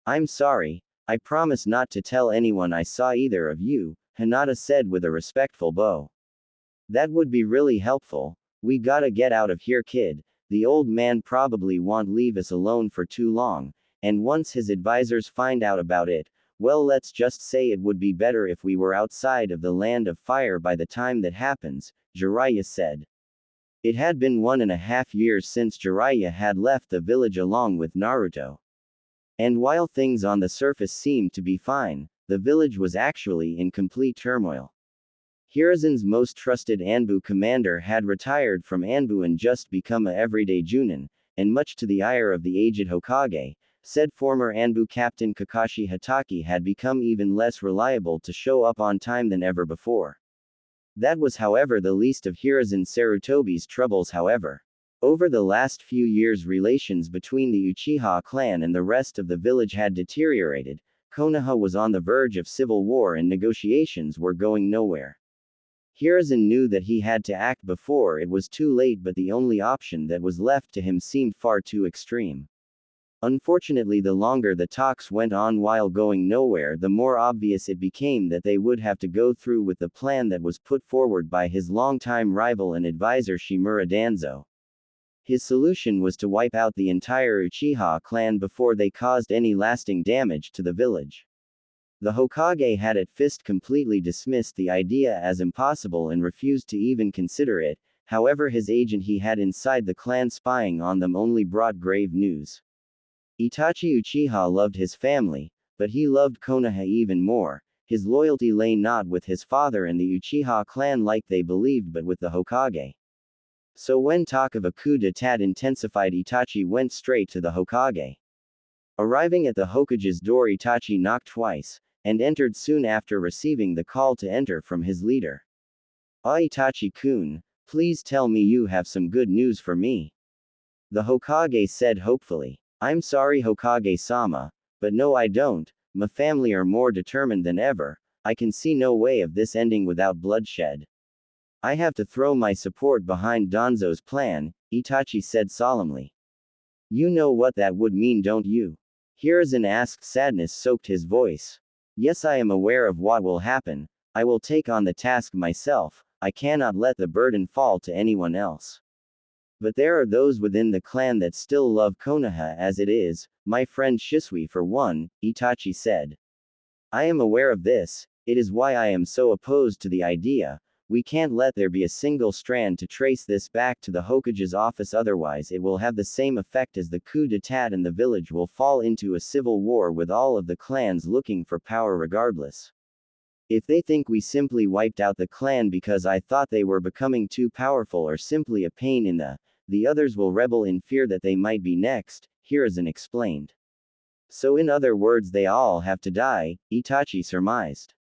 I'm sorry, I promise not to tell anyone I saw either of you, Hinata said with a respectful bow. That would be really helpful. We gotta get out of here, kid. The old man probably won't leave us alone for too long, and once his advisors find out about it, well, let's just say it would be better if we were outside of the land of fire by the time that happens, Jiraiya said. It had been 1.5 years since Jiraiya had left the village along with Naruto. And while things on the surface seemed to be fine, the village was actually in complete turmoil. Hiruzen's most trusted Anbu commander had retired from Anbu and just become a everyday Junin, and much to the ire of the aged Hokage, said former Anbu captain Kakashi Hatake had become even less reliable to show up on time than ever before. That was, however, the least of Hiruzen Sarutobi's troubles, however. Over the last few years, relations between the Uchiha clan and the rest of the village had deteriorated. Konoha was on the verge of civil war and negotiations were going nowhere. Hiruzen knew that he had to act before it was too late, but the only option that was left to him seemed far too extreme. Unfortunately, the longer the talks went on while going nowhere, the more obvious it became that they would have to go through with the plan that was put forward by his longtime rival and advisor Shimura Danzo. His solution was to wipe out the entire Uchiha clan before they caused any lasting damage to the village. The Hokage had at first completely dismissed the idea as impossible and refused to even consider it, however his agent he had inside the clan spying on them only brought grave news. Itachi Uchiha loved his family, but he loved Konoha even more. His loyalty lay not with his father and the Uchiha clan like they believed, but with the Hokage. So when talk of a coup d'etat intensified, Itachi went straight to the Hokage. Arriving at the Hokage's door, Itachi knocked twice, and entered soon after receiving the call to enter from his leader. Ah, Itachi-kun, please tell me you have some good news for me. The Hokage said hopefully. I'm sorry, Hokage-sama, but no, I don't. My family are more determined than ever. I can see no way of this ending without bloodshed. I have to throw my support behind Danzo's plan, Itachi said solemnly. You know what that would mean, don't you? Hiruzen asked, sadness soaked his voice. Yes, I am aware of what will happen. I will take on the task myself. I cannot let the burden fall to anyone else. But there are those within the clan that still love Konoha as it is, my friend Shisui for one, Itachi said. I am aware of this, it is why I am so opposed to the idea. We can't let there be a single strand to trace this back to the Hokage's office, otherwise it will have the same effect as the coup d'etat and the village will fall into a civil war with all of the clans looking for power regardless. If they think we simply wiped out the clan because I thought they were becoming too powerful or simply a pain in the others will rebel in fear that they might be next, Hiruzen explained. So in other words they all have to die, Itachi surmised.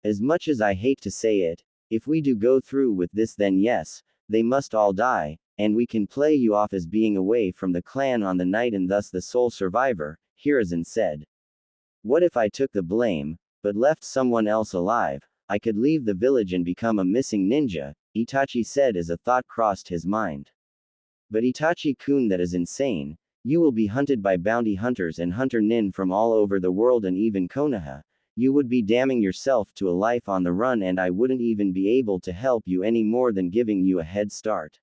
As much as I hate to say it, if we do go through with this then yes, they must all die, and we can play you off as being away from the clan on the night and thus the sole survivor, Hiruzen said. What if I took the blame, but left someone else alive? I could leave the village and become a missing ninja, Itachi said as a thought crossed his mind. But Itachi-kun, that is insane. You will be hunted by bounty hunters and hunter nin from all over the world and even Konoha. You would be damning yourself to a life on the run and I wouldn't even be able to help you any more than giving you a head start.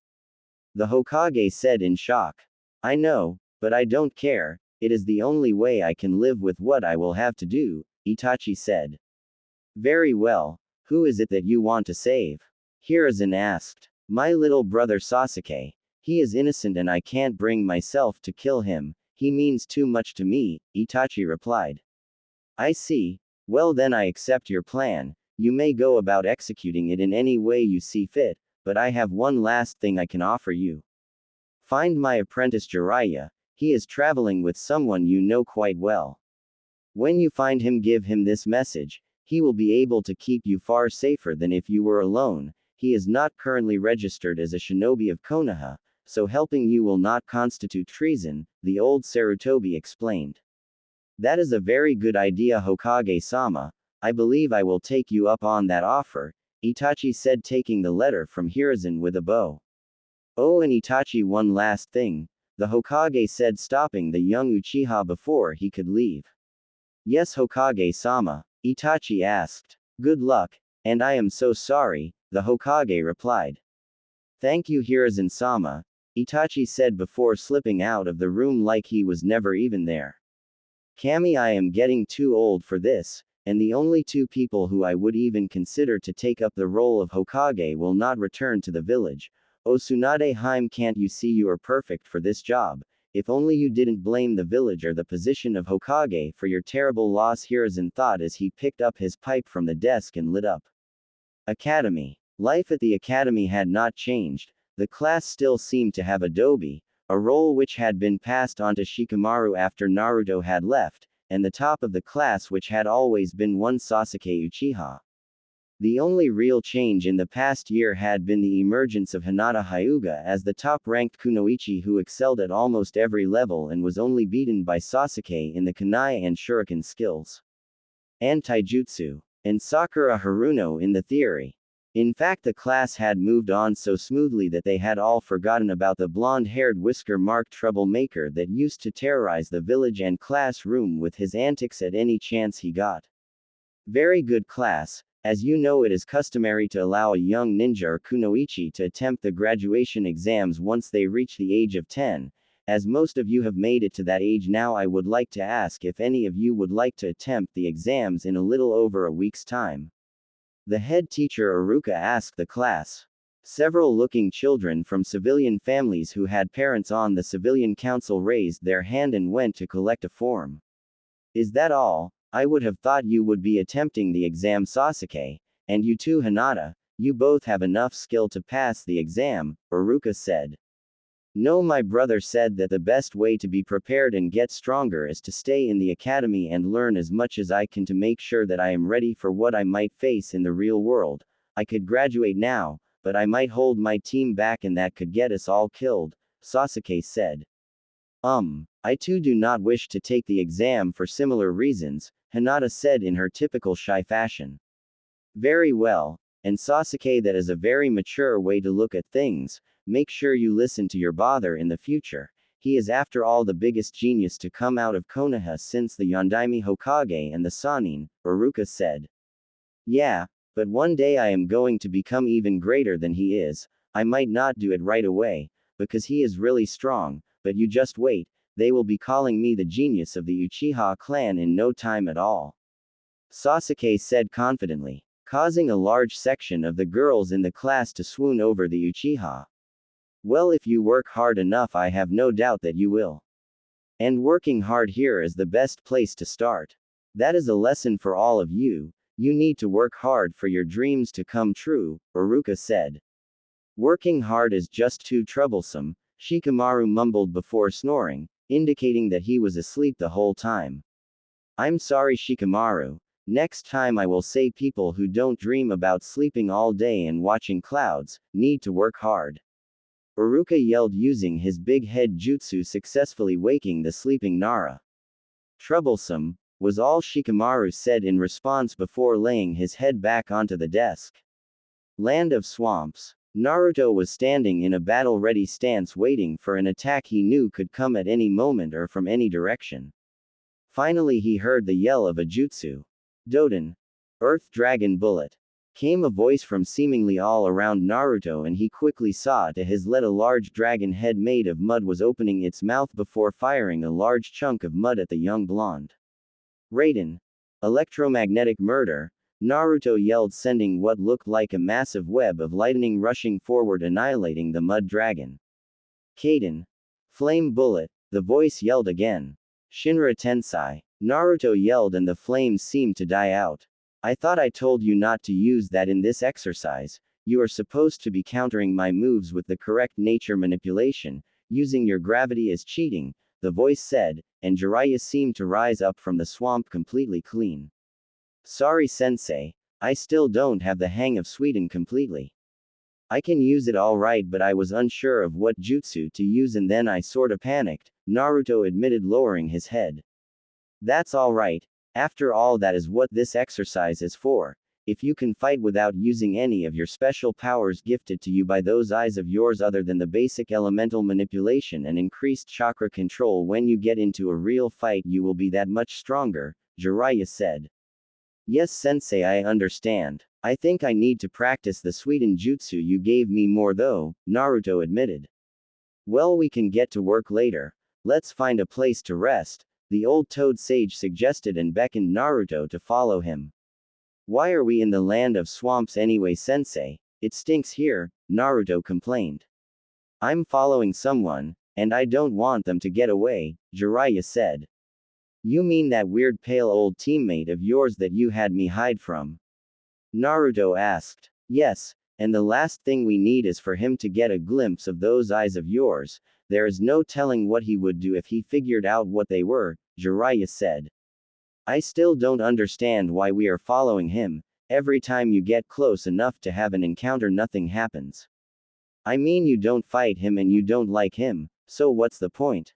The Hokage said in shock. I know, but I don't care, it is the only way I can live with what I will have to do, Itachi said. Very well, who is it that you want to save? Hiruzen asked. My little brother Sasuke. He is innocent and I can't bring myself to kill him, he means too much to me, Itachi replied. I see, well then I accept your plan, you may go about executing it in any way you see fit, but I have one last thing I can offer you. Find my apprentice Jiraiya, he is traveling with someone you know quite well. When you find him give him this message, he will be able to keep you far safer than if you were alone, he is not currently registered as a shinobi of Konoha, so helping you will not constitute treason, the old Sarutobi explained. That is a very good idea Hokage-sama, I believe I will take you up on that offer, Itachi said taking the letter from Hiruzen with a bow. Oh and Itachi one last thing, the Hokage said stopping the young Uchiha before he could leave. Yes Hokage-sama, Itachi asked. Good luck, and I am so sorry, the Hokage replied. Thank you Hiruzen-sama, Itachi said before slipping out of the room like he was never even there. Kami, I am getting too old for this, and the only two people who I would even consider to take up the role of Hokage will not return to the village. Oh Tsunade Haim, can't you see you are perfect for this job? If only you didn't blame the village or the position of Hokage for your terrible loss, Hiruzen thought as he picked up his pipe from the desk and lit up. Academy. Life at the academy had not changed. The class still seemed to have Adobe, a role which had been passed on to Shikamaru after Naruto had left, and the top of the class which had always been one Sasuke Uchiha. The only real change in the past year had been the emergence of Hinata Hyuga as the top-ranked kunoichi who excelled at almost every level and was only beaten by Sasuke in the kunai and shuriken skills. And taijutsu. And Sakura Haruno in the theory. In fact the class had moved on so smoothly that they had all forgotten about the blonde-haired whisker-marked troublemaker that used to terrorize the village and classroom with his antics at any chance he got. Very good class, as you know it is customary to allow a young ninja or kunoichi to attempt the graduation exams once they reach the age of 10. As most of you have made it to that age now, I would like to ask if any of you would like to attempt the exams in a little over a week's time. The head teacher Aruka asked the class. Several looking children from civilian families who had parents on the civilian council raised their hand and went to collect a form. Is that all? I would have thought you would be attempting the exam Sasuke, and you too Hinata, you both have enough skill to pass the exam, Aruka said. No, my brother said that the best way to be prepared and get stronger is to stay in the academy and learn as much as I can to make sure that I am ready for what I might face in the real world. I could graduate now, but I might hold my team back and that could get us all killed, Sasuke said. I too do not wish to take the exam for similar reasons, Hinata said in her typical shy fashion. Very well, and Sasuke, that is a very mature way to look at things. Make sure you listen to your father in the future. He is after all the biggest genius to come out of Konoha since the Yondaime Hokage and the Sannin, Aruka said. Yeah, but one day I am going to become even greater than he is. I might not do it right away, because he is really strong, but you just wait, they will be calling me the genius of the Uchiha clan in no time at all. Sasuke said confidently, causing a large section of the girls in the class to swoon over the Uchiha. Well, if you work hard enough, I have no doubt that you will. And working hard here is the best place to start. That is a lesson for all of you. You need to work hard for your dreams to come true, Iruka said. Working hard is just too troublesome, Shikamaru mumbled before snoring, indicating that he was asleep the whole time. I'm sorry, Shikamaru. Next time I will say people who don't dream about sleeping all day and watching clouds need to work hard. Iruka yelled using his big head jutsu, successfully waking the sleeping Nara. Troublesome, was all Shikamaru said in response before laying his head back onto the desk. Land of Swamps. Naruto was standing in a battle-ready stance waiting for an attack he knew could come at any moment or from any direction. Finally he heard the yell of a jutsu. Doden. Earth Dragon Bullet. Came a voice from seemingly all around Naruto, and he quickly saw to his left a large dragon head made of mud was opening its mouth before firing a large chunk of mud at the young blonde. Raiden. Electromagnetic Murder. Naruto yelled, sending what looked like a massive web of lightning rushing forward, annihilating the mud dragon. Kaden. Flame Bullet. The voice yelled again. Shinra Tensei. Naruto yelled and the flames seemed to die out. I thought I told you not to use that in this exercise. You are supposed to be countering my moves with the correct nature manipulation. Using your gravity as cheating, the voice said, and Jiraiya seemed to rise up from the swamp completely clean. Sorry sensei, I still don't have the hang of Suiden completely. I can use it alright, but I was unsure of what jutsu to use and then I sorta panicked, Naruto admitted, lowering his head. That's alright, after all that is what this exercise is for. If you can fight without using any of your special powers gifted to you by those eyes of yours other than the basic elemental manipulation and increased chakra control, when you get into a real fight you will be that much stronger, Jiraiya said. Yes sensei, I understand. I think I need to practice the Suiden jutsu you gave me more though, Naruto admitted. Well, we can get to work later. Let's find a place to rest, the old toad sage suggested and beckoned Naruto to follow him. Why are we in the land of swamps anyway sensei? It stinks here, Naruto complained. I'm following someone, and I don't want them to get away, Jiraiya said. You mean that weird pale old teammate of yours that you had me hide from? Naruto asked. Yes, and the last thing we need is for him to get a glimpse of those eyes of yours. There is no telling what he would do if he figured out what they were, Jiraiya said. I still don't understand why we are following him. Every time you get close enough to have an encounter nothing happens. I mean, you don't fight him and you don't like him, so what's the point?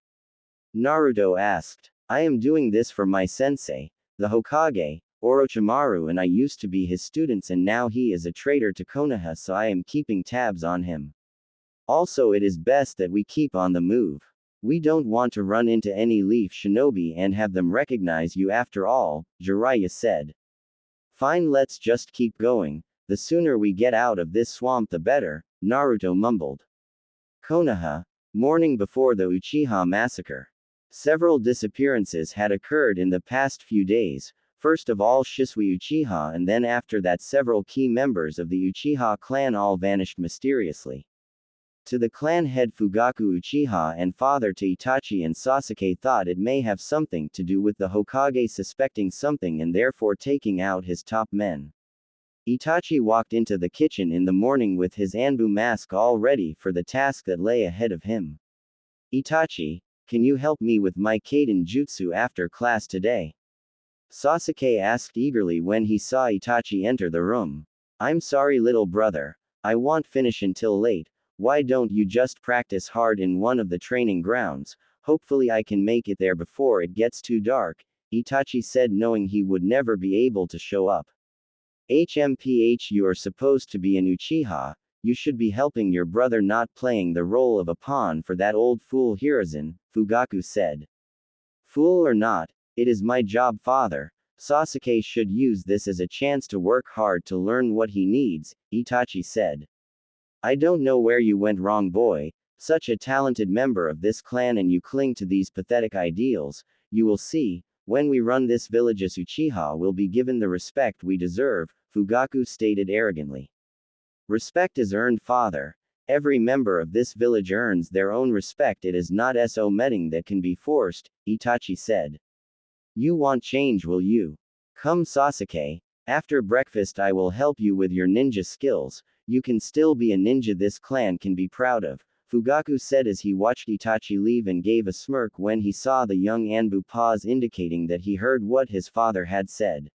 Naruto asked. I am doing this for my sensei, the Hokage, Orochimaru, and I used to be his students and now he is a traitor to Konoha, so I am keeping tabs on him. Also, it is best that we keep on the move. We don't want to run into any leaf shinobi and have them recognize you after all, Jiraiya said. Fine, let's just keep going. The sooner we get out of this swamp the better, Naruto mumbled. Konoha. Morning before the Uchiha massacre. Several disappearances had occurred in the past few days, first of all Shisui Uchiha, and then after that several key members of the Uchiha clan all vanished mysteriously. To the clan head Fugaku Uchiha and father to Itachi and Sasuke thought it may have something to do with the Hokage suspecting something and therefore taking out his top men. Itachi walked into the kitchen in the morning with his Anbu mask all ready for the task that lay ahead of him. Itachi, can you help me with my Kaden jutsu after class today? Sasuke asked eagerly when he saw Itachi enter the room. I'm sorry little brother, I won't finish until late. Why don't you just practice hard in one of the training grounds? Hopefully I can make it there before it gets too dark, Itachi said, knowing he would never be able to show up. HMPH, you are supposed to be an Uchiha. You should be helping your brother, not playing the role of a pawn for that old fool Hiruzen, Fugaku said. Fool or not, it is my job, father. Sasuke should use this as a chance to work hard to learn what he needs, Itachi said. I don't know where you went wrong, boy. Such a talented member of this clan and you cling to these pathetic ideals. You will see, when we run this village as Uchiha will be given the respect we deserve, Fugaku stated arrogantly. Respect is earned, father. Every member of this village earns their own respect. It is not so meddling that can be forced, Itachi said. You want change, will you? Come Sasuke. After breakfast I will help you with your ninja skills. You can still be a ninja this clan can be proud of, Fugaku said as he watched Itachi leave and gave a smirk when he saw the young Anbu pause, indicating that he heard what his father had said.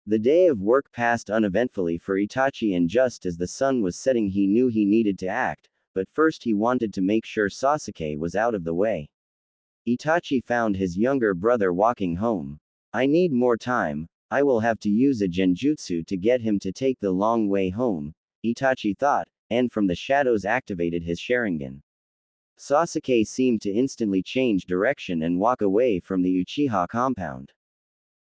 The day of work passed uneventfully for Itachi, and just as the sun was setting he knew he needed to act, but first he wanted to make sure Sasuke was out of the way. Itachi found his younger brother walking home. I need more time, I will have to use a genjutsu to get him to take the long way home, Itachi thought, and from the shadows activated his Sharingan. Sasuke seemed to instantly change direction and walk away from the Uchiha compound.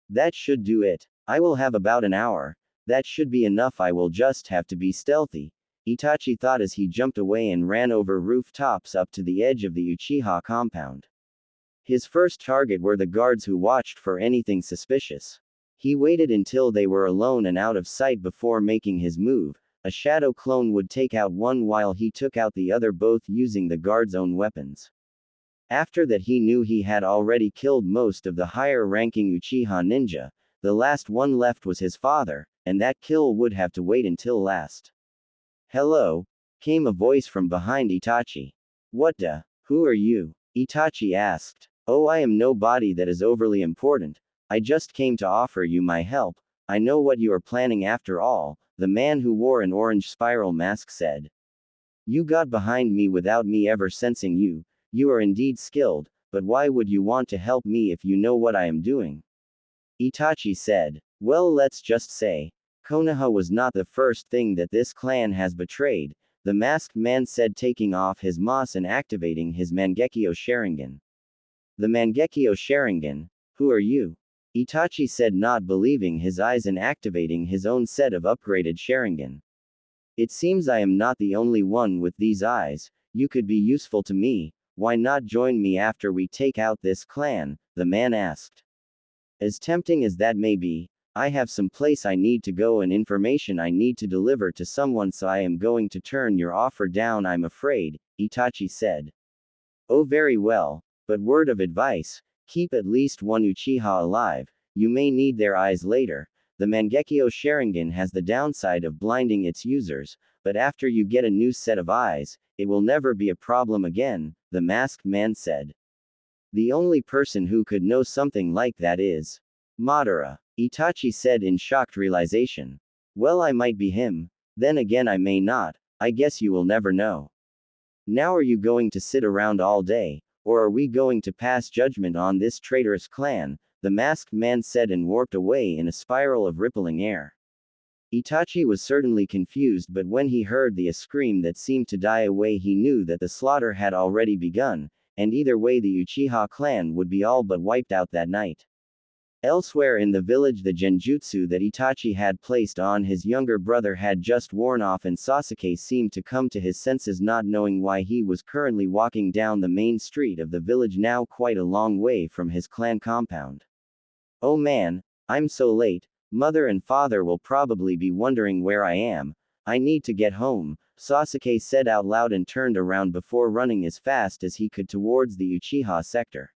That should do it. I will have about an hour. That should be enough. I will just have to be stealthy, Itachi thought as he jumped away and ran over rooftops up to the edge of the Uchiha compound. His first target were the guards who watched for anything suspicious. He waited until they were alone and out of sight before making his move. A shadow clone would take out one while he took out the other, both using the guards' own weapons. After that he knew he had already killed most of the higher-ranking Uchiha ninja. The last one left was his father, and that kill would have to wait until last. Hello? Came a voice from behind Itachi. What the? Who are you? Itachi asked. Oh, I am nobody that is overly important. I just came to offer you my help. I know what you are planning after all, the man who wore an orange spiral mask said. You got behind me without me ever sensing you. You are indeed skilled, but why would you want to help me if you know what I am doing? Itachi said. Well, let's just say, Konoha was not the first thing that this clan has betrayed, the masked man said, taking off his mask and activating his Mangekyo Sharingan. The Mangekyo Sharingan? Who are you? Itachi said, not believing his eyes and activating his own set of upgraded Sharingan. It seems I am not the only one with these eyes. You could be useful to me. Why not join me after we take out this clan? The man asked. As tempting as that may be, I have some place I need to go and information I need to deliver to someone, so I am going to turn your offer down, I'm afraid, Itachi said. Oh, very well, but word of advice, keep at least one Uchiha alive, you may need their eyes later. The Mangekyo Sharingan has the downside of blinding its users, but after you get a new set of eyes, it will never be a problem again, the masked man said. The only person who could know something like that is Madara, Itachi said in shocked realization. Well, I might be him, then again I may not, I guess you will never know. Now are you going to sit around all day, or are we going to pass judgment on this traitorous clan? The masked man said and warped away in a spiral of rippling air. Itachi was certainly confused, but when he heard the scream that seemed to die away he knew that the slaughter had already begun, and either way the Uchiha clan would be all but wiped out that night. Elsewhere in the village, the genjutsu that Itachi had placed on his younger brother had just worn off, and Sasuke seemed to come to his senses, not knowing why he was currently walking down the main street of the village, now quite a long way from his clan compound. Oh man, I'm so late, mother and father will probably be wondering where I am. I need to get home, Sasuke said out loud and turned around before running as fast as he could towards the Uchiha sector.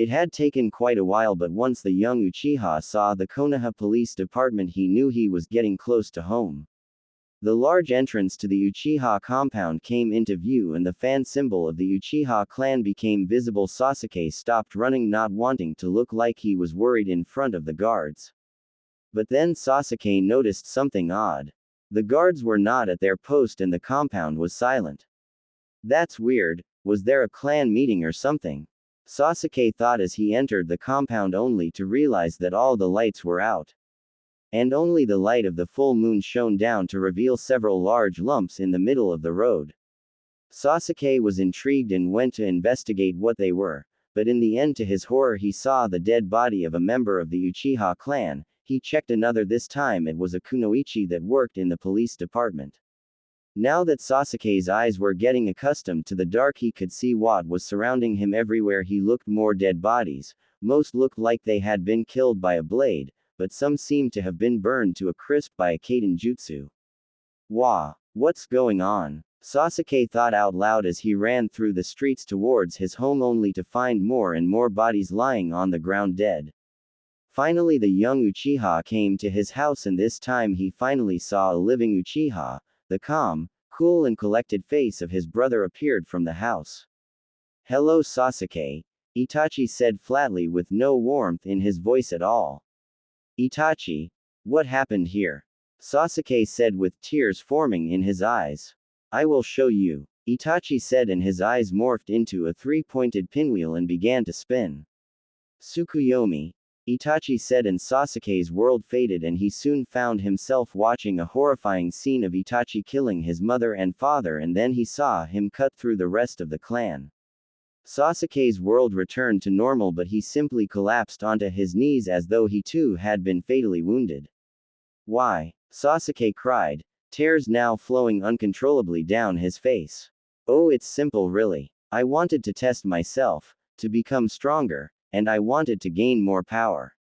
It had taken quite a while, but once the young Uchiha saw the Konoha police department he knew he was getting close to home. The large entrance to the Uchiha compound came into view and the fan symbol of the Uchiha clan became visible. Sasuke stopped running, not wanting to look like he was worried in front of the guards. But then Sasuke noticed something odd. The guards were not at their post and the compound was silent. That's weird, was there a clan meeting or something? Sasuke thought as he entered the compound, only to realize that all the lights were out. And only the light of the full moon shone down to reveal several large lumps in the middle of the road. Sasuke was intrigued and went to investigate what they were, but in the end to his horror he saw the dead body of a member of the Uchiha clan. He checked another, this time it was a kunoichi that worked in the police department. Now that Sasuke's eyes were getting accustomed to the dark, he could see what was surrounding him. Everywhere he looked more dead bodies. Most looked like they had been killed by a blade, but some seemed to have been burned to a crisp by a kaiden jutsu. Wah! What's going on? Sasuke thought out loud as he ran through the streets towards his home, only to find more and more bodies lying on the ground dead. Finally the young Uchiha came to his house, and this time he finally saw a living Uchiha. The calm, cool and collected face of his brother appeared from the house. "Hello Sasuke," Itachi said flatly with no warmth in his voice at all. "Itachi, what happened here?" Sasuke said with tears forming in his eyes. "I will show you," Itachi said, and his eyes morphed into a three-pointed pinwheel and began to spin. "Tsukuyomi," Itachi said, and Sasuke's world faded and he soon found himself watching a horrifying scene of Itachi killing his mother and father, and then he saw him cut through the rest of the clan. Sasuke's world returned to normal, but he simply collapsed onto his knees as though he too had been fatally wounded. "Why?" Sasuke cried, tears now flowing uncontrollably down his face. "Oh, it's simple really. I wanted to test myself, to become stronger, and I wanted to gain more power.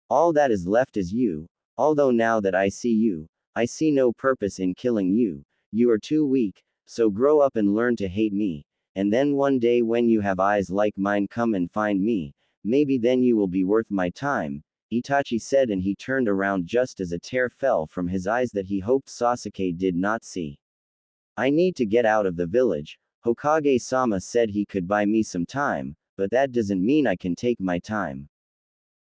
All that is left is you, although now that I see you, I see no purpose in killing you. You are too weak, so grow up and learn to hate me, and then one day when you have eyes like mine, come and find me, maybe then you will be worth my time," Itachi said, and he turned around just as a tear fell from his eyes that he hoped Sasuke did not see. "I need to get out of the village. Hokage-sama said he could buy me some time, but that doesn't mean I can take my time.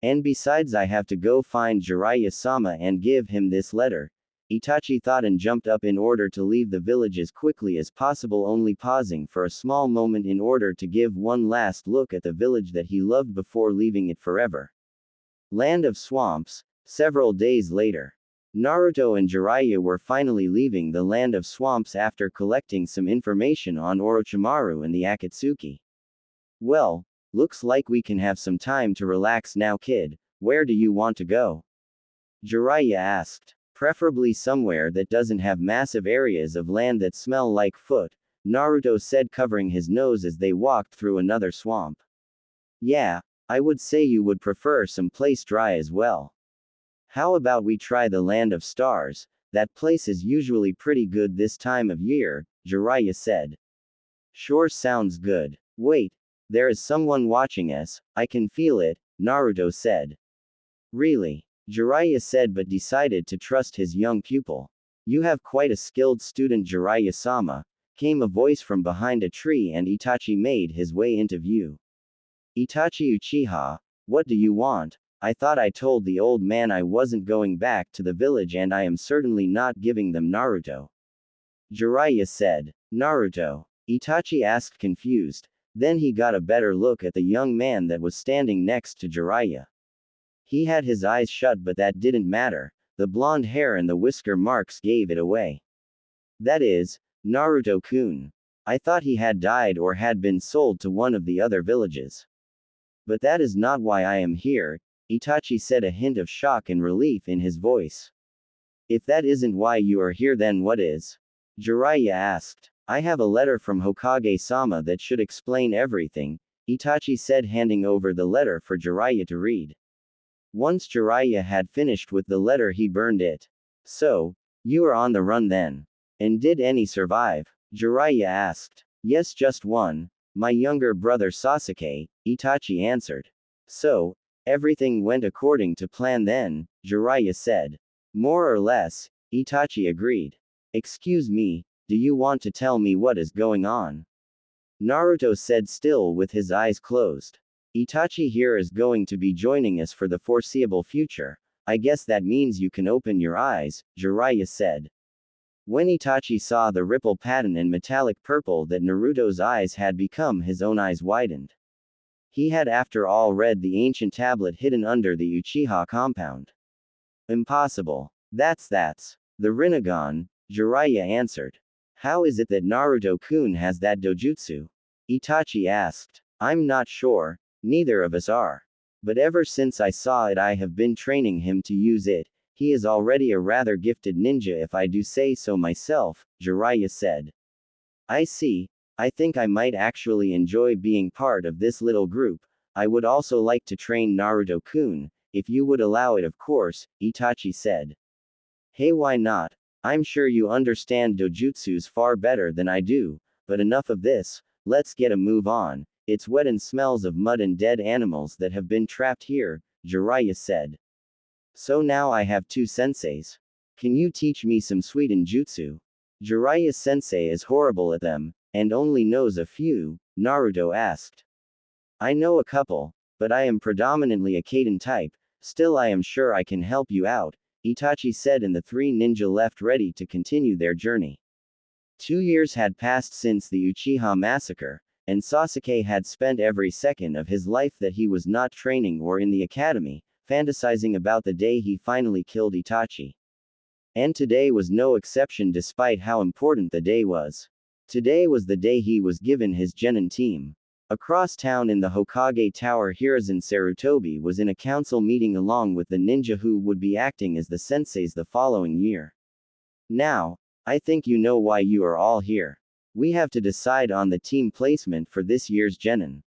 And besides, I have to go find Jiraiya-sama and give him this letter." Itachi thought and jumped up in order to leave the village as quickly as possible, only pausing for a small moment in order to give one last look at the village that he loved before leaving it forever. Land of Swamps. Several days later, Naruto and Jiraiya were finally leaving the Land of Swamps after collecting some information on Orochimaru and the Akatsuki. "Well, looks like we can have some time to relax now, kid. Where do you want to go?" Jiraiya asked. "Preferably somewhere that doesn't have massive areas of land that smell like foot," Naruto said, covering his nose as they walked through another swamp. "Yeah, I would say you would prefer some place dry as well. How about we try the Land of Stars? That place is usually pretty good this time of year," Jiraiya said. "Sure, sounds good. Wait, there is someone watching us, I can feel it," Naruto said. "Really?" Jiraiya said, but decided to trust his young pupil. "You have quite a skilled student, Jiraiya-sama," came a voice from behind a tree, and Itachi made his way into view. "Itachi Uchiha, what do you want? I thought I told the old man I wasn't going back to the village, and I am certainly not giving them Naruto." Jiraiya said. "Naruto?" Itachi asked, confused. Then he got a better look at the young man that was standing next to Jiraiya. He had his eyes shut, but that didn't matter. The blonde hair and the whisker marks gave it away. "That is, Naruto-kun. I thought he had died or had been sold to one of the other villages. But that is not why I am here," Itachi said, a hint of shock and relief in his voice. "If that isn't why you are here, then what is?" Jiraiya asked. "I have a letter from Hokage-sama that should explain everything," Itachi said, handing over the letter for Jiraiya to read. Once Jiraiya had finished with the letter, he burned it. "So, you are on the run then? And did any survive?" Jiraiya asked. "Yes, just one. My younger brother Sasuke," Itachi answered. "So, everything went according to plan then," Jiraiya said. "More or less," Itachi agreed. "Excuse me, do you want to tell me what is going on?" Naruto said, still with his eyes closed. "Itachi here is going to be joining us for the foreseeable future. I guess that means you can open your eyes," Jiraiya said. When Itachi saw the ripple pattern in metallic purple that Naruto's eyes had become, his own eyes widened. He had after all read the ancient tablet hidden under the Uchiha compound. "Impossible. That's the Rinnegan," Jiraiya answered. "How is it that Naruto-kun has that dojutsu?" Itachi asked. "I'm not sure, neither of us are. But ever since I saw it, I have been training him to use it. He is already a rather gifted ninja, if I do say so myself," Jiraiya said. "I see. I think I might actually enjoy being part of this little group. I would also like to train Naruto-kun, if you would allow it, of course," Itachi said. "Hey, why not? I'm sure you understand dojutsus far better than I do, but enough of this, let's get a move on. It's wet and smells of mud and dead animals that have been trapped here," Jiraiya said. So now I have two senseis. Can you teach me some Suiten jutsu? Jiraiya sensei is horrible at them, and only knows a few, Naruto asked. I know a couple, but I am predominantly a Kaden type, still I am sure I can help you out, Itachi said, and the three ninja left ready to continue their journey. 2 years had passed since the Uchiha massacre, and Sasuke had spent every second of his life that he was not training or in the academy, fantasizing about the day he finally killed Itachi. And today was no exception despite how important the day was. Today was the day he was given his genin team. Across town in the Hokage Tower, Hiruzen Sarutobi was in a council meeting along with the ninja who would be acting as the senseis the following year. Now, I think you know why you are all here. We have to decide on the team placement for this year's genin.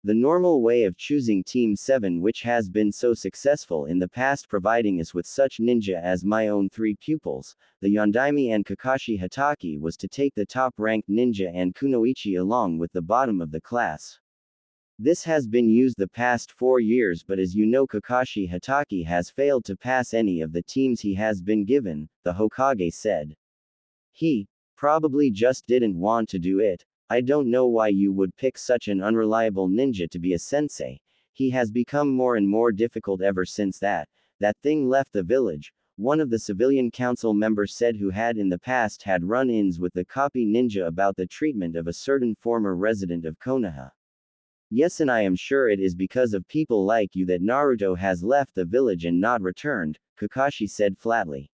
The normal way of choosing Team 7, which has been so successful in the past, providing us with such ninja as my own three pupils, the Yondaime and Kakashi Hatake, was to take the top-ranked ninja and Kunoichi along with the bottom of the class. This has been used the past 4 years, but as you know, Kakashi Hatake has failed to pass any of the teams he has been given, the Hokage said. He probably just didn't want to do it. I don't know why you would pick such an unreliable ninja to be a sensei. He has become more and more difficult ever since that thing left the village, one of the civilian council members said, who had in the past had run-ins with the copy ninja about the treatment of a certain former resident of Konoha. Yes, and I am sure it is because of people like you that Naruto has left the village and not returned, Kakashi said flatly.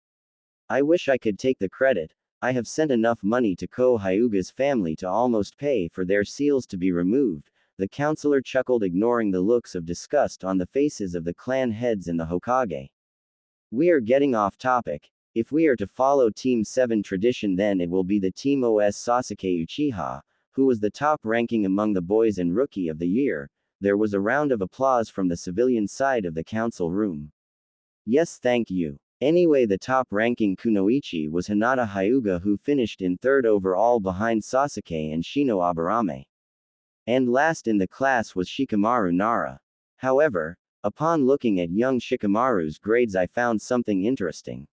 I wish I could take the credit. I have sent enough money to Hyuga's family to almost pay for their seals to be removed, the counselor chuckled, ignoring the looks of disgust on the faces of the clan heads and the Hokage. We are getting off topic. If we are to follow Team 7 tradition, then it will be the Team OS Sasuke Uchiha, who was the top ranking among the boys and Rookie of the Year. There was a round of applause from the civilian side of the council room. Yes, thank you. Anyway, the top-ranking Kunoichi was Hinata Hyuga, who finished in third overall behind Sasuke and ShinobiUltimate. And last in the class was Shikamaru Nara. However, upon looking at young Shikamaru's grades, I found something interesting.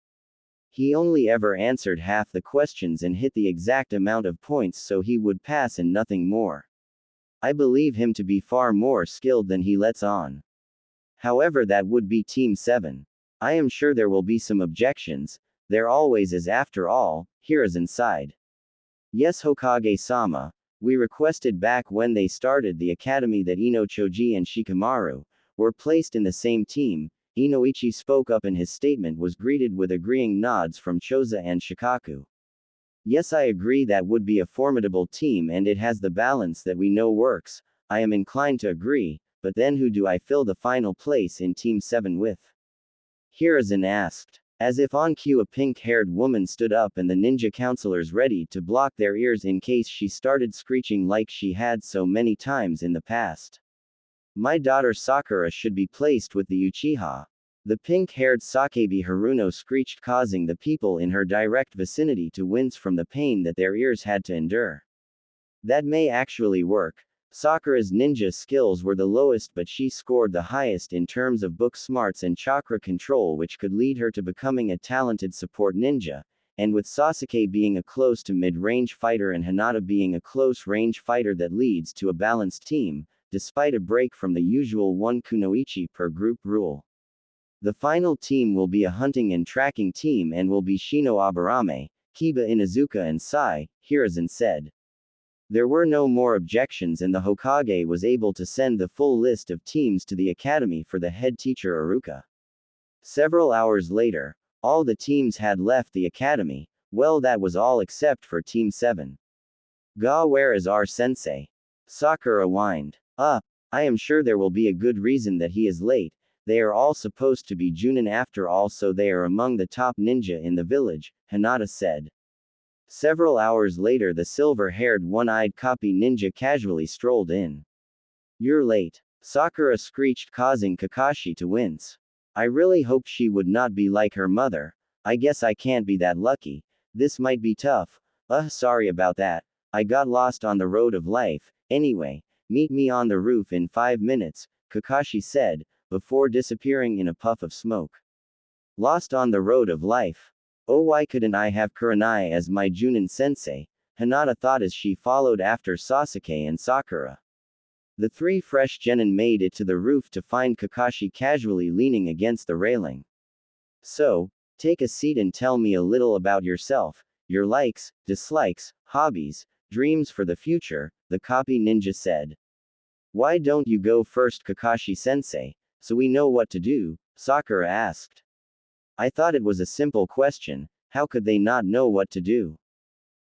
He only ever answered half the questions and hit the exact amount of points so he would pass and nothing more. I believe him to be far more skilled than he lets on. However, that would be Team 7. I am sure there will be some objections. There always is, after all, Hiruzen sighed. Yes, Hokage-sama, we requested back when they started the academy that Inochoji and Shikamaru were placed in the same team. Inoichi spoke up, and his statement was greeted with agreeing nods from Choza and Shikaku. Yes, I agree, that would be a formidable team and it has the balance that we know works. I am inclined to agree, but then who do I fill the final place in Team 7 with? Hiruzen asked. As if on cue, a pink-haired woman stood up and the ninja counselors ready to block their ears in case she started screeching like she had so many times in the past. My daughter Sakura should be placed with the Uchiha. The pink-haired Sakebi Haruno screeched, causing the people in her direct vicinity to wince from the pain that their ears had to endure. That may actually work. Sakura's ninja skills were the lowest, but she scored the highest in terms of book smarts and chakra control, which could lead her to becoming a talented support ninja, and with Sasuke being a close to mid-range fighter and Hinata being a close-range fighter, that leads to a balanced team, despite a break from the usual one Kunoichi per group rule. The final team will be a hunting and tracking team and will be ShinobiUltimate, Kiba Inuzuka and Sai, Hiruzen said. There were no more objections and the Hokage was able to send the full list of teams to the academy for the head teacher Iruka. Several hours later, all the teams had left the academy. Well, that was all except for Team 7. Ga, where is our sensei? Sakura whined. I am sure there will be a good reason that he is late. They are all supposed to be Junin after all, so they are among the top ninja in the village, Hinata said. Several hours later, the silver-haired one-eyed copy ninja casually strolled in. You're late, Sakura screeched, causing Kakashi to wince. I really hoped she would not be like her mother. I guess I can't be that lucky. This might be tough. Sorry about that. I got lost on the road of life. Anyway, meet me on the roof in 5 minutes, Kakashi said, before disappearing in a puff of smoke. Lost on the road of life. Oh, why couldn't I have Kurenai as my Junin sensei? Hinata thought as she followed after Sasuke and Sakura. The three fresh genin made it to the roof to find Kakashi casually leaning against the railing. So, take a seat and tell me a little about yourself, your likes, dislikes, hobbies, dreams for the future, the copy ninja said. Why don't you go first, Kakashi-sensei, so we know what to do? Sakura asked. I thought it was a simple question, how could they not know what to do?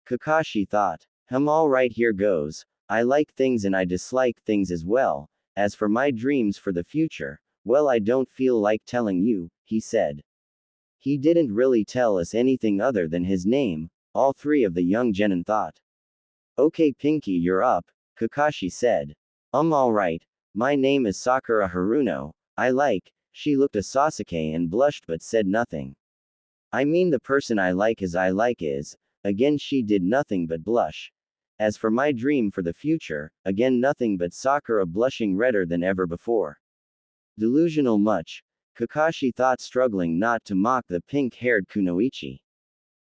Kakashi thought. Alright, here goes. I like things and I dislike things as well. As for my dreams for the future, well, I don't feel like telling you, he said. He didn't really tell us anything other than his name, all three of the young genin thought. Okay, Pinky, you're up, Kakashi said. Alright. My name is Sakura Haruno. I like. She looked at Sasuke and blushed but said nothing. I mean, the person I like is. Again, she did nothing but blush. As for my dream for the future, again nothing but Sakura blushing redder than ever before. Delusional much, Kakashi thought, struggling not to mock the pink-haired Kunoichi.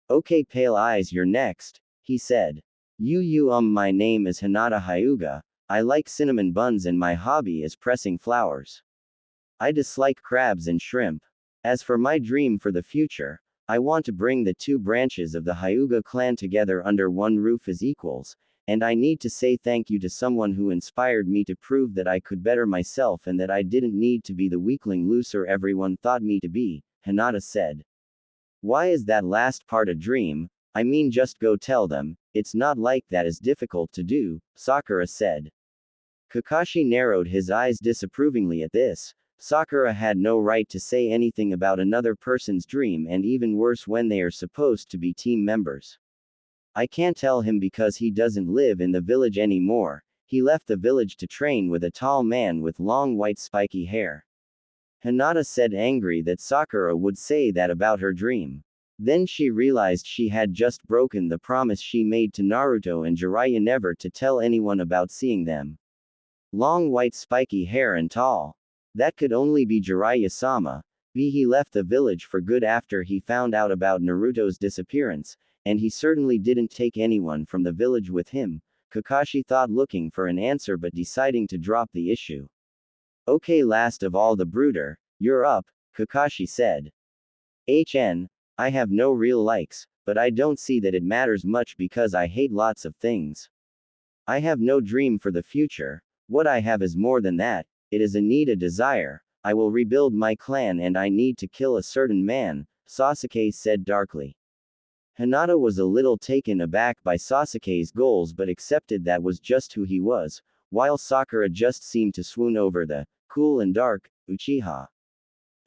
Okay, Pale Eyes, you're next, he said. My name is Hinata Hyuga. I like cinnamon buns and my hobby is pressing flowers. I dislike crabs and shrimp. As for my dream for the future, I want to bring the two branches of the Hyuga clan together under one roof as equals, and I need to say thank you to someone who inspired me to prove that I could better myself and that I didn't need to be the weakling loser everyone thought me to be, Hinata said. Why is that last part a dream? I mean, just go tell them, it's not like that is difficult to do, Sakura said. Kakashi narrowed his eyes disapprovingly at this. Sakura had no right to say anything about another person's dream, and even worse when they are supposed to be team members. I can't tell him because he doesn't live in the village anymore. He left the village to train with a tall man with long white spiky hair. Hinata said, angry that Sakura would say that about her dream. Then she realized she had just broken the promise she made to Naruto and Jiraiya never to tell anyone about seeing them. Long white spiky hair and tall. That could only be Jiraiya-sama. He left the village for good after he found out about Naruto's disappearance, and he certainly didn't take anyone from the village with him, Kakashi thought, looking for an answer but deciding to drop the issue. Okay, last of all, the brooder, you're up, Kakashi said. I have no real likes, but I don't see that it matters much because I hate lots of things. I have no dream for the future. What I have is more than that. It is a need, a desire. I will rebuild my clan and I need to kill a certain man, Sasuke said darkly. Hinata was a little taken aback by Sasuke's goals but accepted that was just who he was, while Sakura just seemed to swoon over the cool and dark Uchiha.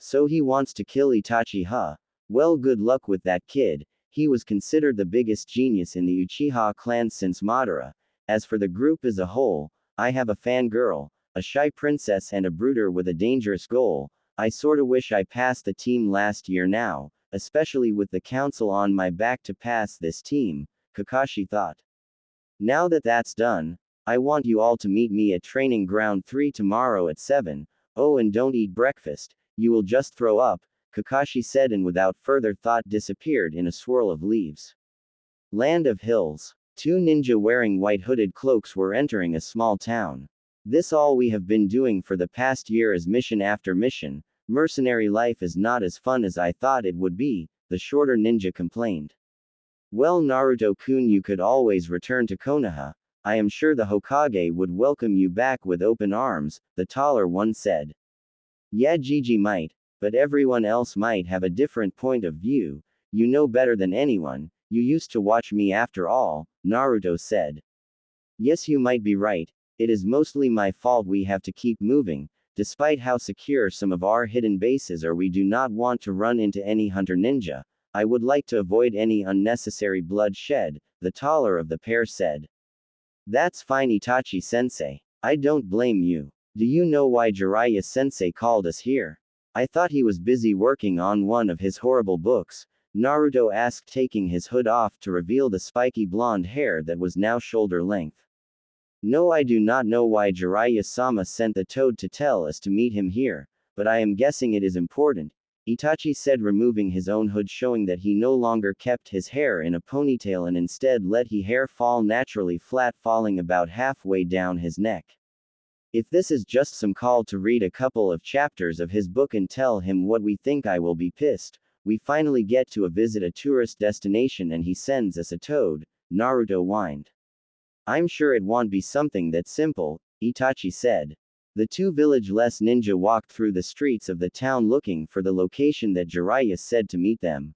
So he wants to kill Itachi, huh? Well, good luck with that kid. He was considered the biggest genius in the Uchiha clan since Madara. As for the group as a whole, I have a fangirl, a shy princess and a brooder with a dangerous goal. I sorta wish I passed the team last year now, especially with the council on my back to pass this team, Kakashi thought. Now that that's done, I want you all to meet me at Training Ground 3 tomorrow at 7. Oh, and don't eat breakfast, you will just throw up, Kakashi said, and without further thought disappeared in a swirl of leaves. Land of Hills. Two ninja wearing white hooded cloaks were entering a small town. This all we have been doing for the past year is mission after mission. Mercenary life is not as fun as I thought it would be, the shorter ninja complained. Well, Naruto-kun, you could always return to Konoha. I am sure the Hokage would welcome you back with open arms, the taller one said. Yeah, Gigi might, but everyone else might have a different point of view. You know better than anyone, you used to watch me after all, Naruto said. Yes, you might be right. It is mostly my fault we have to keep moving, despite how secure some of our hidden bases are. We do not want to run into any hunter ninja. I would like to avoid any unnecessary bloodshed, the taller of the pair said. That's fine, Itachi-sensei. I don't blame you. Do you know why Jiraiya-sensei called us here? I thought he was busy working on one of his horrible books, Naruto asked, taking his hood off to reveal the spiky blonde hair that was now shoulder length. No, I do not know why Jiraiya-sama sent the toad to tell us to meet him here, but I am guessing it is important, Itachi said, removing his own hood, showing that he no longer kept his hair in a ponytail and instead let his hair fall naturally flat, falling about halfway down his neck. If this is just some call to read a couple of chapters of his book and tell him what we think, I will be pissed. We finally get to visit a tourist destination and he sends us a toad, Naruto whined. I'm sure it won't be something that simple, Itachi said. The two village-less ninja walked through the streets of the town looking for the location that Jiraiya said to meet them.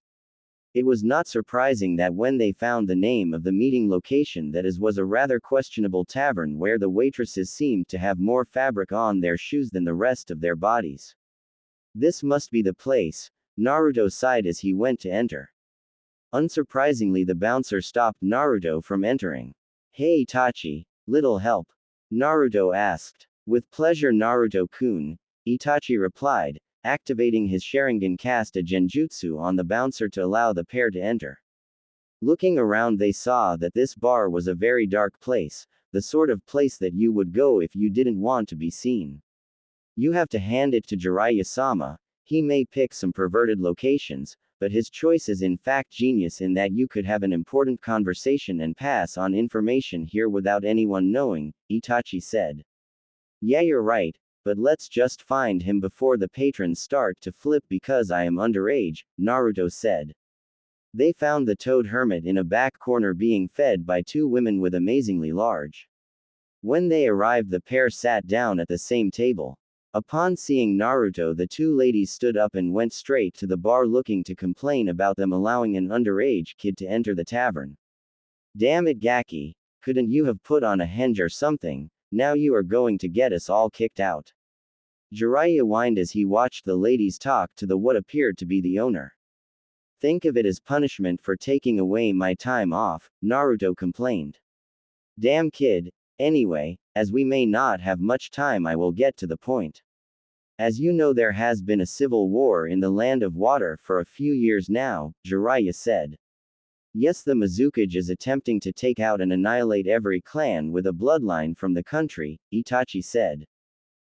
It was not surprising that when they found the name of the meeting location, that was a rather questionable tavern where the waitresses seemed to have more fabric on their shoes than the rest of their bodies. This must be the place, Naruto sighed as he went to enter. Unsurprisingly, the bouncer stopped Naruto from entering. Hey Itachi, little help? Naruto asked. With pleasure Naruto-kun, Itachi replied, activating his Sharingan, cast a genjutsu on the bouncer to allow the pair to enter. Looking around, they saw that this bar was a very dark place, the sort of place that you would go if you didn't want to be seen. You have to hand it to Jiraiya-sama, he may pick some perverted locations, but his choice is in fact genius in that you could have an important conversation and pass on information here without anyone knowing, Itachi said. Yeah, you're right, but let's just find him before the patrons start to flip because I am underage, Naruto said. They found the toad hermit in a back corner being fed by two women with amazingly large. When they arrived, the pair sat down at the same table. Upon seeing Naruto, the two ladies stood up and went straight to the bar looking to complain about them allowing an underage kid to enter the tavern. Damn it, Gaki, couldn't you have put on a henge or something? Now you are going to get us all kicked out. Jiraiya whined as he watched the ladies talk to the what appeared to be the owner. Think of it as punishment for taking away my time off, Naruto complained. Damn kid, anyway, as we may not have much time, I will get to the point. As you know, there has been a civil war in the land of water for a few years now, Jiraiya said. Yes, the Mizukage is attempting to take out and annihilate every clan with a bloodline from the country, Itachi said.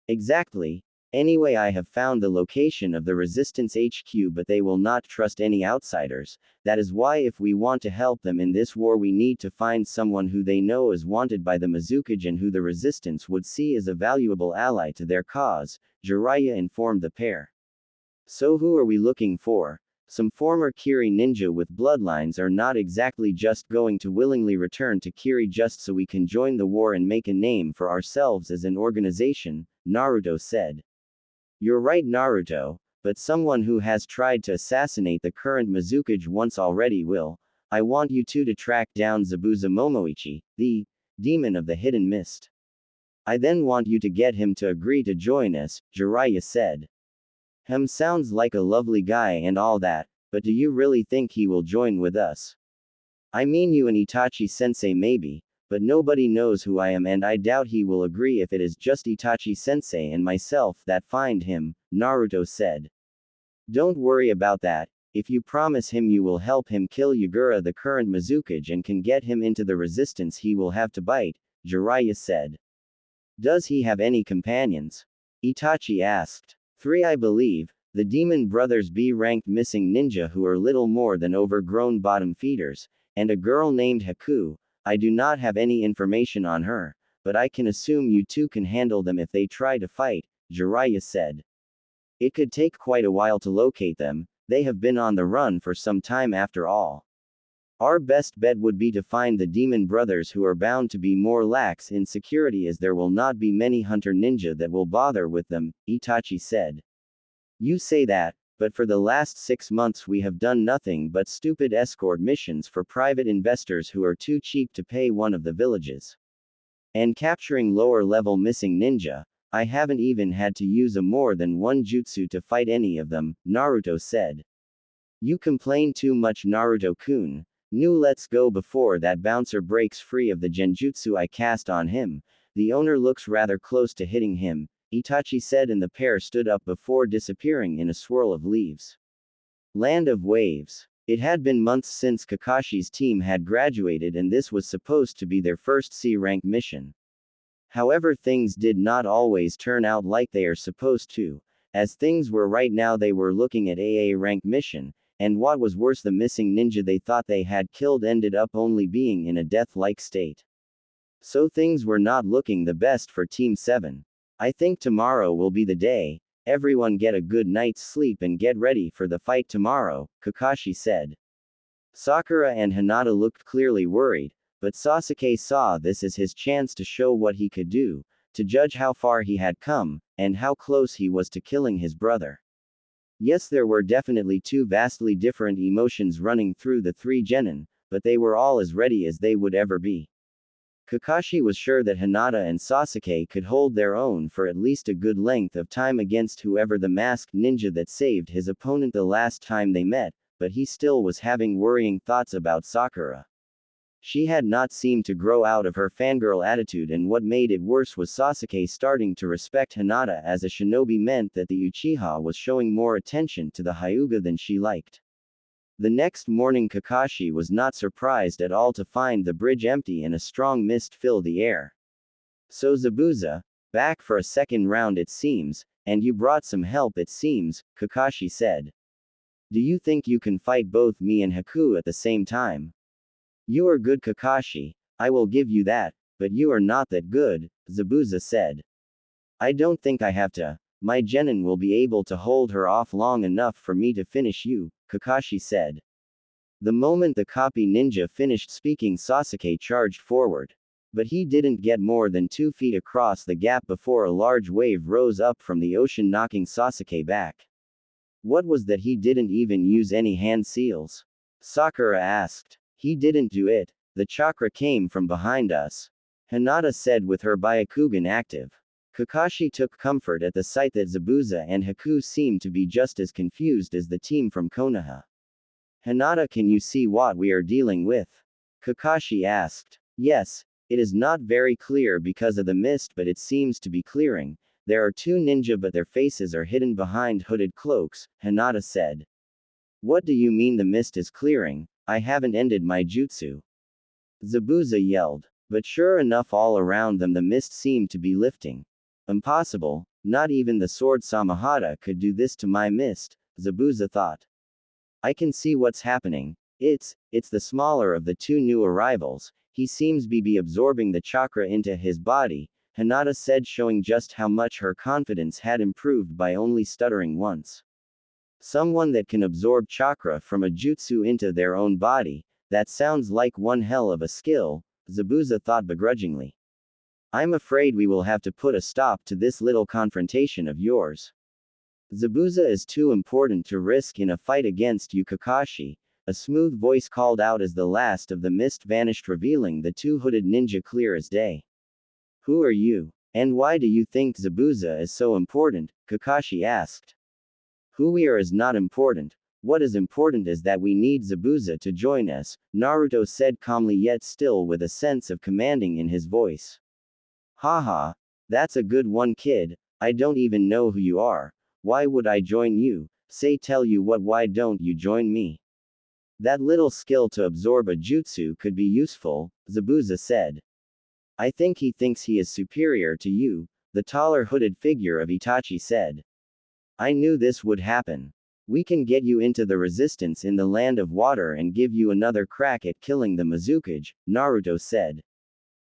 Exactly. Anyway, I have found the location of the Resistance HQ, but they will not trust any outsiders. That is why if we want to help them in this war, we need to find someone who they know is wanted by the Mizukage and who the Resistance would see as a valuable ally to their cause, Jiraiya informed the pair. So who are we looking for? Some former Kiri ninja with bloodlines are not exactly just going to willingly return to Kiri just so we can join the war and make a name for ourselves as an organization, Naruto said. You're right, Naruto, but someone who has tried to assassinate the current Mizukage once already will. I want you two to track down Zabuza Momoichi, the demon of the hidden mist. I then want you to get him to agree to join us, Jiraiya said. Sounds like a lovely guy and all that, but do you really think he will join with us? I mean, you and Itachi-sensei maybe, but nobody knows who I am and I doubt he will agree if it is just Itachi-sensei and myself that find him, Naruto said. Don't worry about that, if you promise him you will help him kill Yagura, the current Mizukage, and can get him into the resistance, he will have to bite, Jiraiya said. Does he have any companions? Itachi asked. 3, I believe, the Demon Brothers B-ranked missing ninja who are little more than overgrown bottom feeders, and a girl named Haku. I do not have any information on her, but I can assume you two can handle them if they try to fight, Jiraiya said. It could take quite a while to locate them, they have been on the run for some time after all. Our best bet would be to find the Demon Brothers, who are bound to be more lax in security as there will not be many hunter ninja that will bother with them, Itachi said. You say that, but for the last 6 months we have done nothing but stupid escort missions for private investors who are too cheap to pay one of the villages. And capturing lower level missing ninja, I haven't even had to use a more than one jutsu to fight any of them, Naruto said. You complain too much, Naruto-kun. Let's go before that bouncer breaks free of the genjutsu I cast on him. The owner looks rather close to hitting him, Itachi said, and the pair stood up before disappearing in a swirl of leaves. Land of Waves. It had been months since Kakashi's team had graduated and this was supposed to be their first C-rank mission. However, things did not always turn out like they are supposed to, As things were right now, they were looking at AA rank mission, and what was worse, the missing ninja they thought they had killed ended up only being in a death-like state. So things were not looking the best for Team 7. I think tomorrow will be the day. Everyone get a good night's sleep and get ready for the fight tomorrow, Kakashi said. Sakura and Hinata looked clearly worried, but Sasuke saw this as his chance to show what he could do, to judge how far he had come, and how close he was to killing his brother. Yes, there were definitely two vastly different emotions running through the three genin, but they were all as ready as they would ever be. Kakashi was sure that Hinata and Sasuke could hold their own for at least a good length of time against whoever the masked ninja that saved his opponent the last time they met, but he still was having worrying thoughts about Sakura. She had not seemed to grow out of her fangirl attitude, and what made it worse was Sasuke starting to respect Hinata as a shinobi meant that the Uchiha was showing more attention to the Hyuga than she liked. The next morning, Kakashi was not surprised at all to find the bridge empty and a strong mist fill the air. So Zabuza, back for a second round it seems, and you brought some help it seems, Kakashi said. Do you think you can fight both me and Haku at the same time? You are good, Kakashi, I will give you that, but you are not that good, Zabuza said. I don't think I have to. My genin will be able to hold her off long enough for me to finish you, Kakashi said. The moment the copy ninja finished speaking, Sasuke charged forward. But he didn't get more than 2 feet across the gap before a large wave rose up from the ocean, knocking Sasuke back. What was that? He didn't even use any hand seals? Sakura asked. He didn't do it. The chakra came from behind us, Hinata said with her Byakugan active. Kakashi took comfort at the sight that Zabuza and Haku seemed to be just as confused as the team from Konoha. Hinata, can you see what we are dealing with? Kakashi asked. Yes, it is not very clear because of the mist, but it seems to be clearing. There are 2 ninja, but their faces are hidden behind hooded cloaks, Hinata said. What do you mean the mist is clearing? I haven't ended my jutsu. Zabuza yelled. But sure enough, all around them the mist seemed to be lifting. Impossible, not even the sword Samahata could do this to my mist, Zabuza thought. I can see what's happening. It's the smaller of the 2 new arrivals. He seems to be absorbing the chakra into his body, Hinata said, showing just how much her confidence had improved by only stuttering once. Someone that can absorb chakra from a jutsu into their own body, that sounds like one hell of a skill, Zabuza thought begrudgingly. I'm afraid we will have to put a stop to this little confrontation of yours. Zabuza is too important to risk in a fight against you, Kakashi, a smooth voice called out as the last of the mist vanished, revealing the 2 hooded ninja clear as day. Who are you? And why do you think Zabuza is so important? Kakashi asked. Who we are is not important. What is important is that we need Zabuza to join us, Naruto said calmly, yet still with a sense of commanding in his voice. Haha, that's a good one, kid. I don't even know who you are. Why would I join you? Tell you what, why don't you join me? That little skill to absorb a jutsu could be useful, Zabuza said. I think he thinks he is superior to you, the taller hooded figure of Itachi said. I knew this would happen. We can get you into the resistance in the land of water and give you another crack at killing the Mizukage, Naruto said.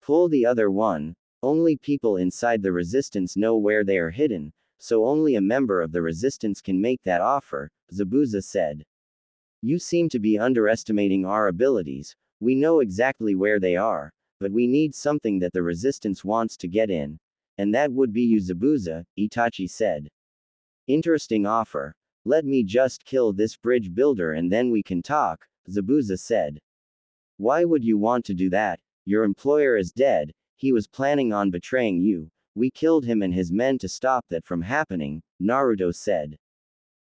Pull the other one. Only people inside the resistance know where they are hidden, so only a member of the resistance can make that offer, Zabuza said. You seem to be underestimating our abilities. We know exactly where they are, but we need something that the resistance wants to get in. And that would be you, Zabuza, Itachi said. Interesting offer. Let me just kill this bridge builder and then we can talk, Zabuza said. Why would you want to do that? Your employer is dead. He was planning on betraying you. We killed him and his men to stop that from happening, Naruto said.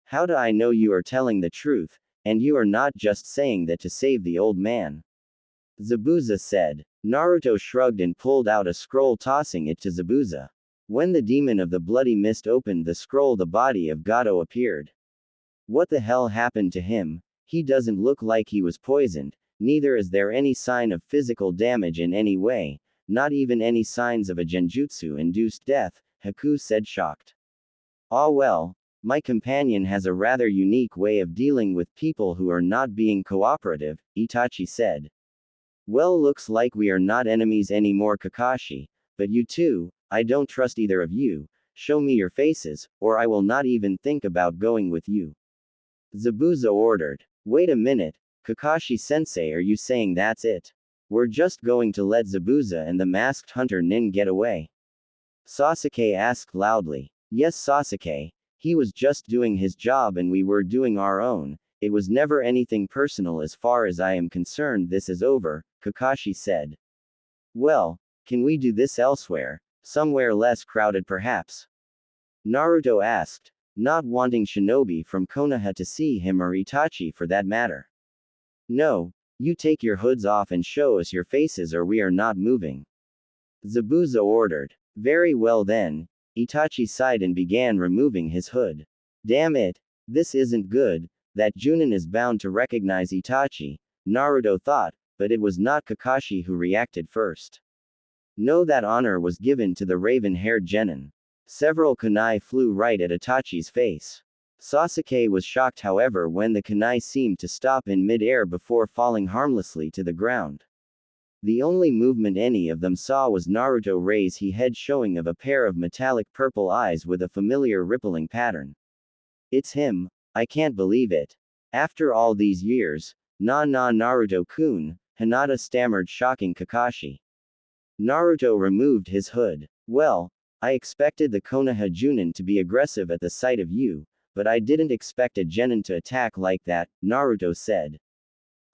How do I know you are telling the truth, and you are not just saying that to save the old man? Zabuza said. Naruto shrugged and pulled out a scroll, tossing it to Zabuza. When the demon of the bloody mist opened the scroll, the body of Gato appeared. What the hell happened to him? He doesn't look like he was poisoned, neither is there any sign of physical damage in any way, not even any signs of a genjutsu-induced death, Haku said, shocked. Ah well, my companion has a rather unique way of dealing with people who are not being cooperative, Itachi said. Well, looks like we are not enemies anymore, Kakashi, but you two, I don't trust either of you. Show me your faces, or I will not even think about going with you. Zabuza ordered. Wait a minute, Kakashi-sensei, are you saying that's it? We're just going to let Zabuza and the masked hunter Nin get away? Sasuke asked loudly. Yes, Sasuke. He was just doing his job and we were doing our own. It was never anything personal as far as I am concerned. This is over, Kakashi said. Well, can we do this elsewhere? Somewhere less crowded perhaps? Naruto asked, not wanting Shinobi from Konoha to see him or Itachi for that matter. No, you take your hoods off and show us your faces or we are not moving. Zabuza ordered. Very well then. Itachi sighed and began removing his hood. Damn it, this isn't good. That Junin is bound to recognize Itachi, Naruto thought, but it was not Kakashi who reacted first. No, that honor was given to the raven-haired genin. Several kunai flew right at Itachi's face. Sasuke was shocked, however, when the kunai seemed to stop in mid-air before falling harmlessly to the ground. The only movement any of them saw was Naruto raise his head, showing of a pair of metallic purple eyes with a familiar rippling pattern. It's him, I can't believe it. After all these years, Naruto-kun, Hinata stammered, shocking Kakashi. Naruto removed his hood. Well, I expected the Konoha Junin to be aggressive at the sight of you, but I didn't expect a genin to attack like that, Naruto said.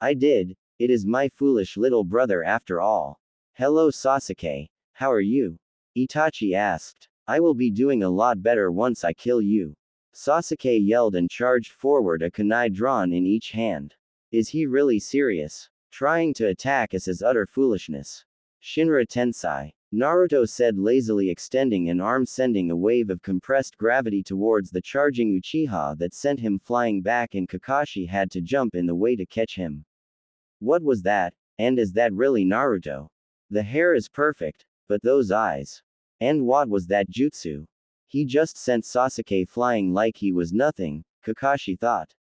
I did, it is my foolish little brother after all. Hello Sasuke, how are you? Itachi asked. I will be doing a lot better once I kill you. Sasuke yelled and charged forward, a kunai drawn in each hand. Is he really serious? Trying to attack us is utter foolishness. Shinra Tensei. Naruto said lazily, extending an arm, sending a wave of compressed gravity towards the charging Uchiha that sent him flying back, and Kakashi had to jump in the way to catch him. What was that? And is that really Naruto? The hair is perfect, but those eyes. And what was that jutsu? He just sent Sasuke flying like he was nothing, Kakashi thought.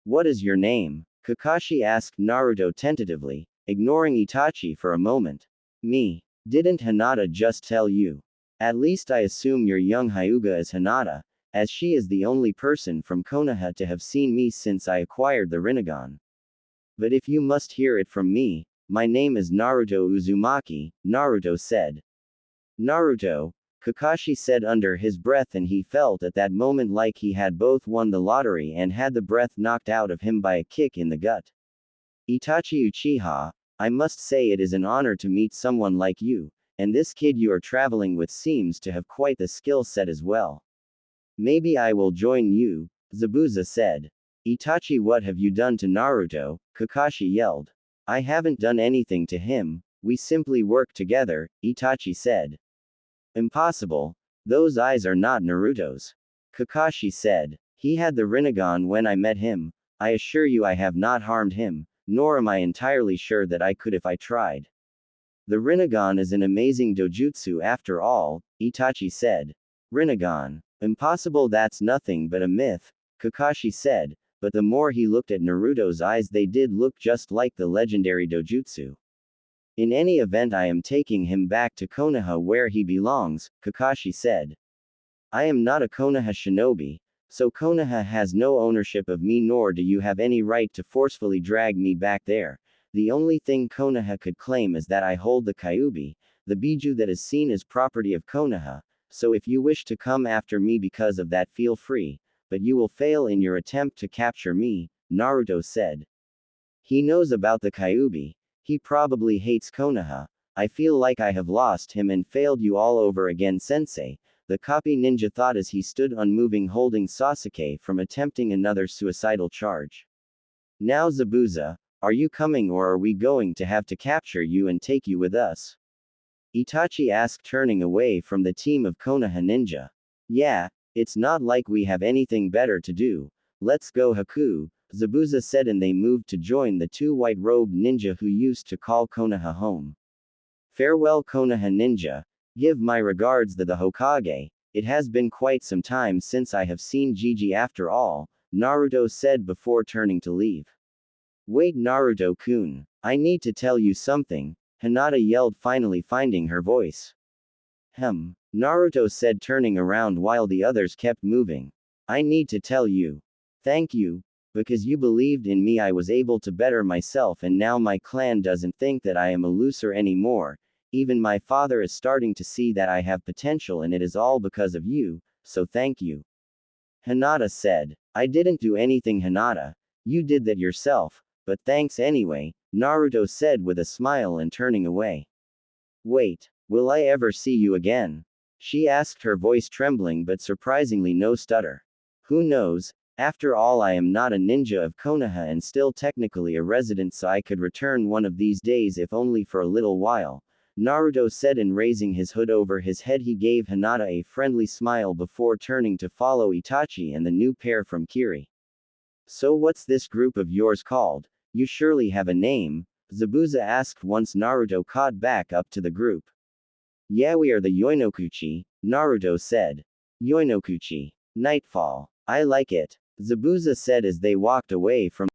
What is your name? Kakashi asked Naruto tentatively, ignoring Itachi for a moment. Me. Didn't Hinata just tell you? At least I assume your young Hyuga is Hinata, as she is the only person from Konoha to have seen me since I acquired the Rinnegan. But if you must hear it from me, my name is Naruto Uzumaki, Naruto said. Naruto, Kakashi said under his breath, and he felt at that moment like he had both won the lottery and had the breath knocked out of him by a kick in the gut. Itachi Uchiha, I must say it is an honor to meet someone like you, and this kid you are traveling with seems to have quite the skill set as well. Maybe I will join you, Zabuza said. Itachi, what have you done to Naruto? Kakashi yelled. I haven't done anything to him, we simply work together, Itachi said. Impossible, those eyes are not Naruto's. Kakashi said. He had the Rinnegan when I met him, I assure you I have not harmed him, nor am I entirely sure that I could if I tried. The Rinnegan is an amazing dojutsu after all, Itachi said. Rinnegan. Impossible, that's nothing but a myth, Kakashi said, but the more he looked at Naruto's eyes, they did look just like the legendary dojutsu. In any event, I am taking him back to Konoha where he belongs, Kakashi said. I am not a Konoha shinobi, so Konoha has no ownership of me, nor do you have any right to forcefully drag me back there. The only thing Konoha could claim is that I hold the Kyuubi, the Biju that is seen as property of Konoha, so if you wish to come after me because of that, feel free, but you will fail in your attempt to capture me, Naruto said. He knows about the Kyuubi. He probably hates Konoha. I feel like I have lost him and failed you all over again, sensei, the copy ninja thought as he stood unmoving, holding Sasuke from attempting another suicidal charge. Now Zabuza, are you coming, or are we going to have to capture you and take you with us? Itachi asked, turning away from the team of Konoha ninja. Yeah, it's not like we have anything better to do. Let's go, Haku, Zabuza said, and they moved to join the two white-robed ninja who used to call Konoha home. Farewell, Konoha ninja. Give my regards to the Hokage. It has been quite some time since I have seen Gigi after all, Naruto said before turning to leave. Wait, Naruto-kun. I need to tell you something, Hinata yelled, finally finding her voice. Naruto said, turning around while the others kept moving. I need to tell you. Thank you, because you believed in me. I was able to better myself, and now my clan doesn't think that I am a loser anymore. Even my father is starting to see that I have potential, and it is all because of you, so thank you. Hinata said. I didn't do anything, Hinata. You did that yourself, but thanks anyway, Naruto said with a smile and turning away. Wait, will I ever see you again? She asked, her voice trembling but surprisingly no stutter. Who knows? After all, I am not a ninja of Konoha and still technically a resident, so I could return one of these days, if only for a little while, Naruto said, and raising his hood over his head he gave Hinata a friendly smile before turning to follow Itachi and the new pair from Kiri. So what's this group of yours called? You surely have a name, Zabuza asked once Naruto caught back up to the group. Yeah, we are the Yoinokuchi, Naruto said. Yoinokuchi. Nightfall. I like it, Zabuza said as they walked away from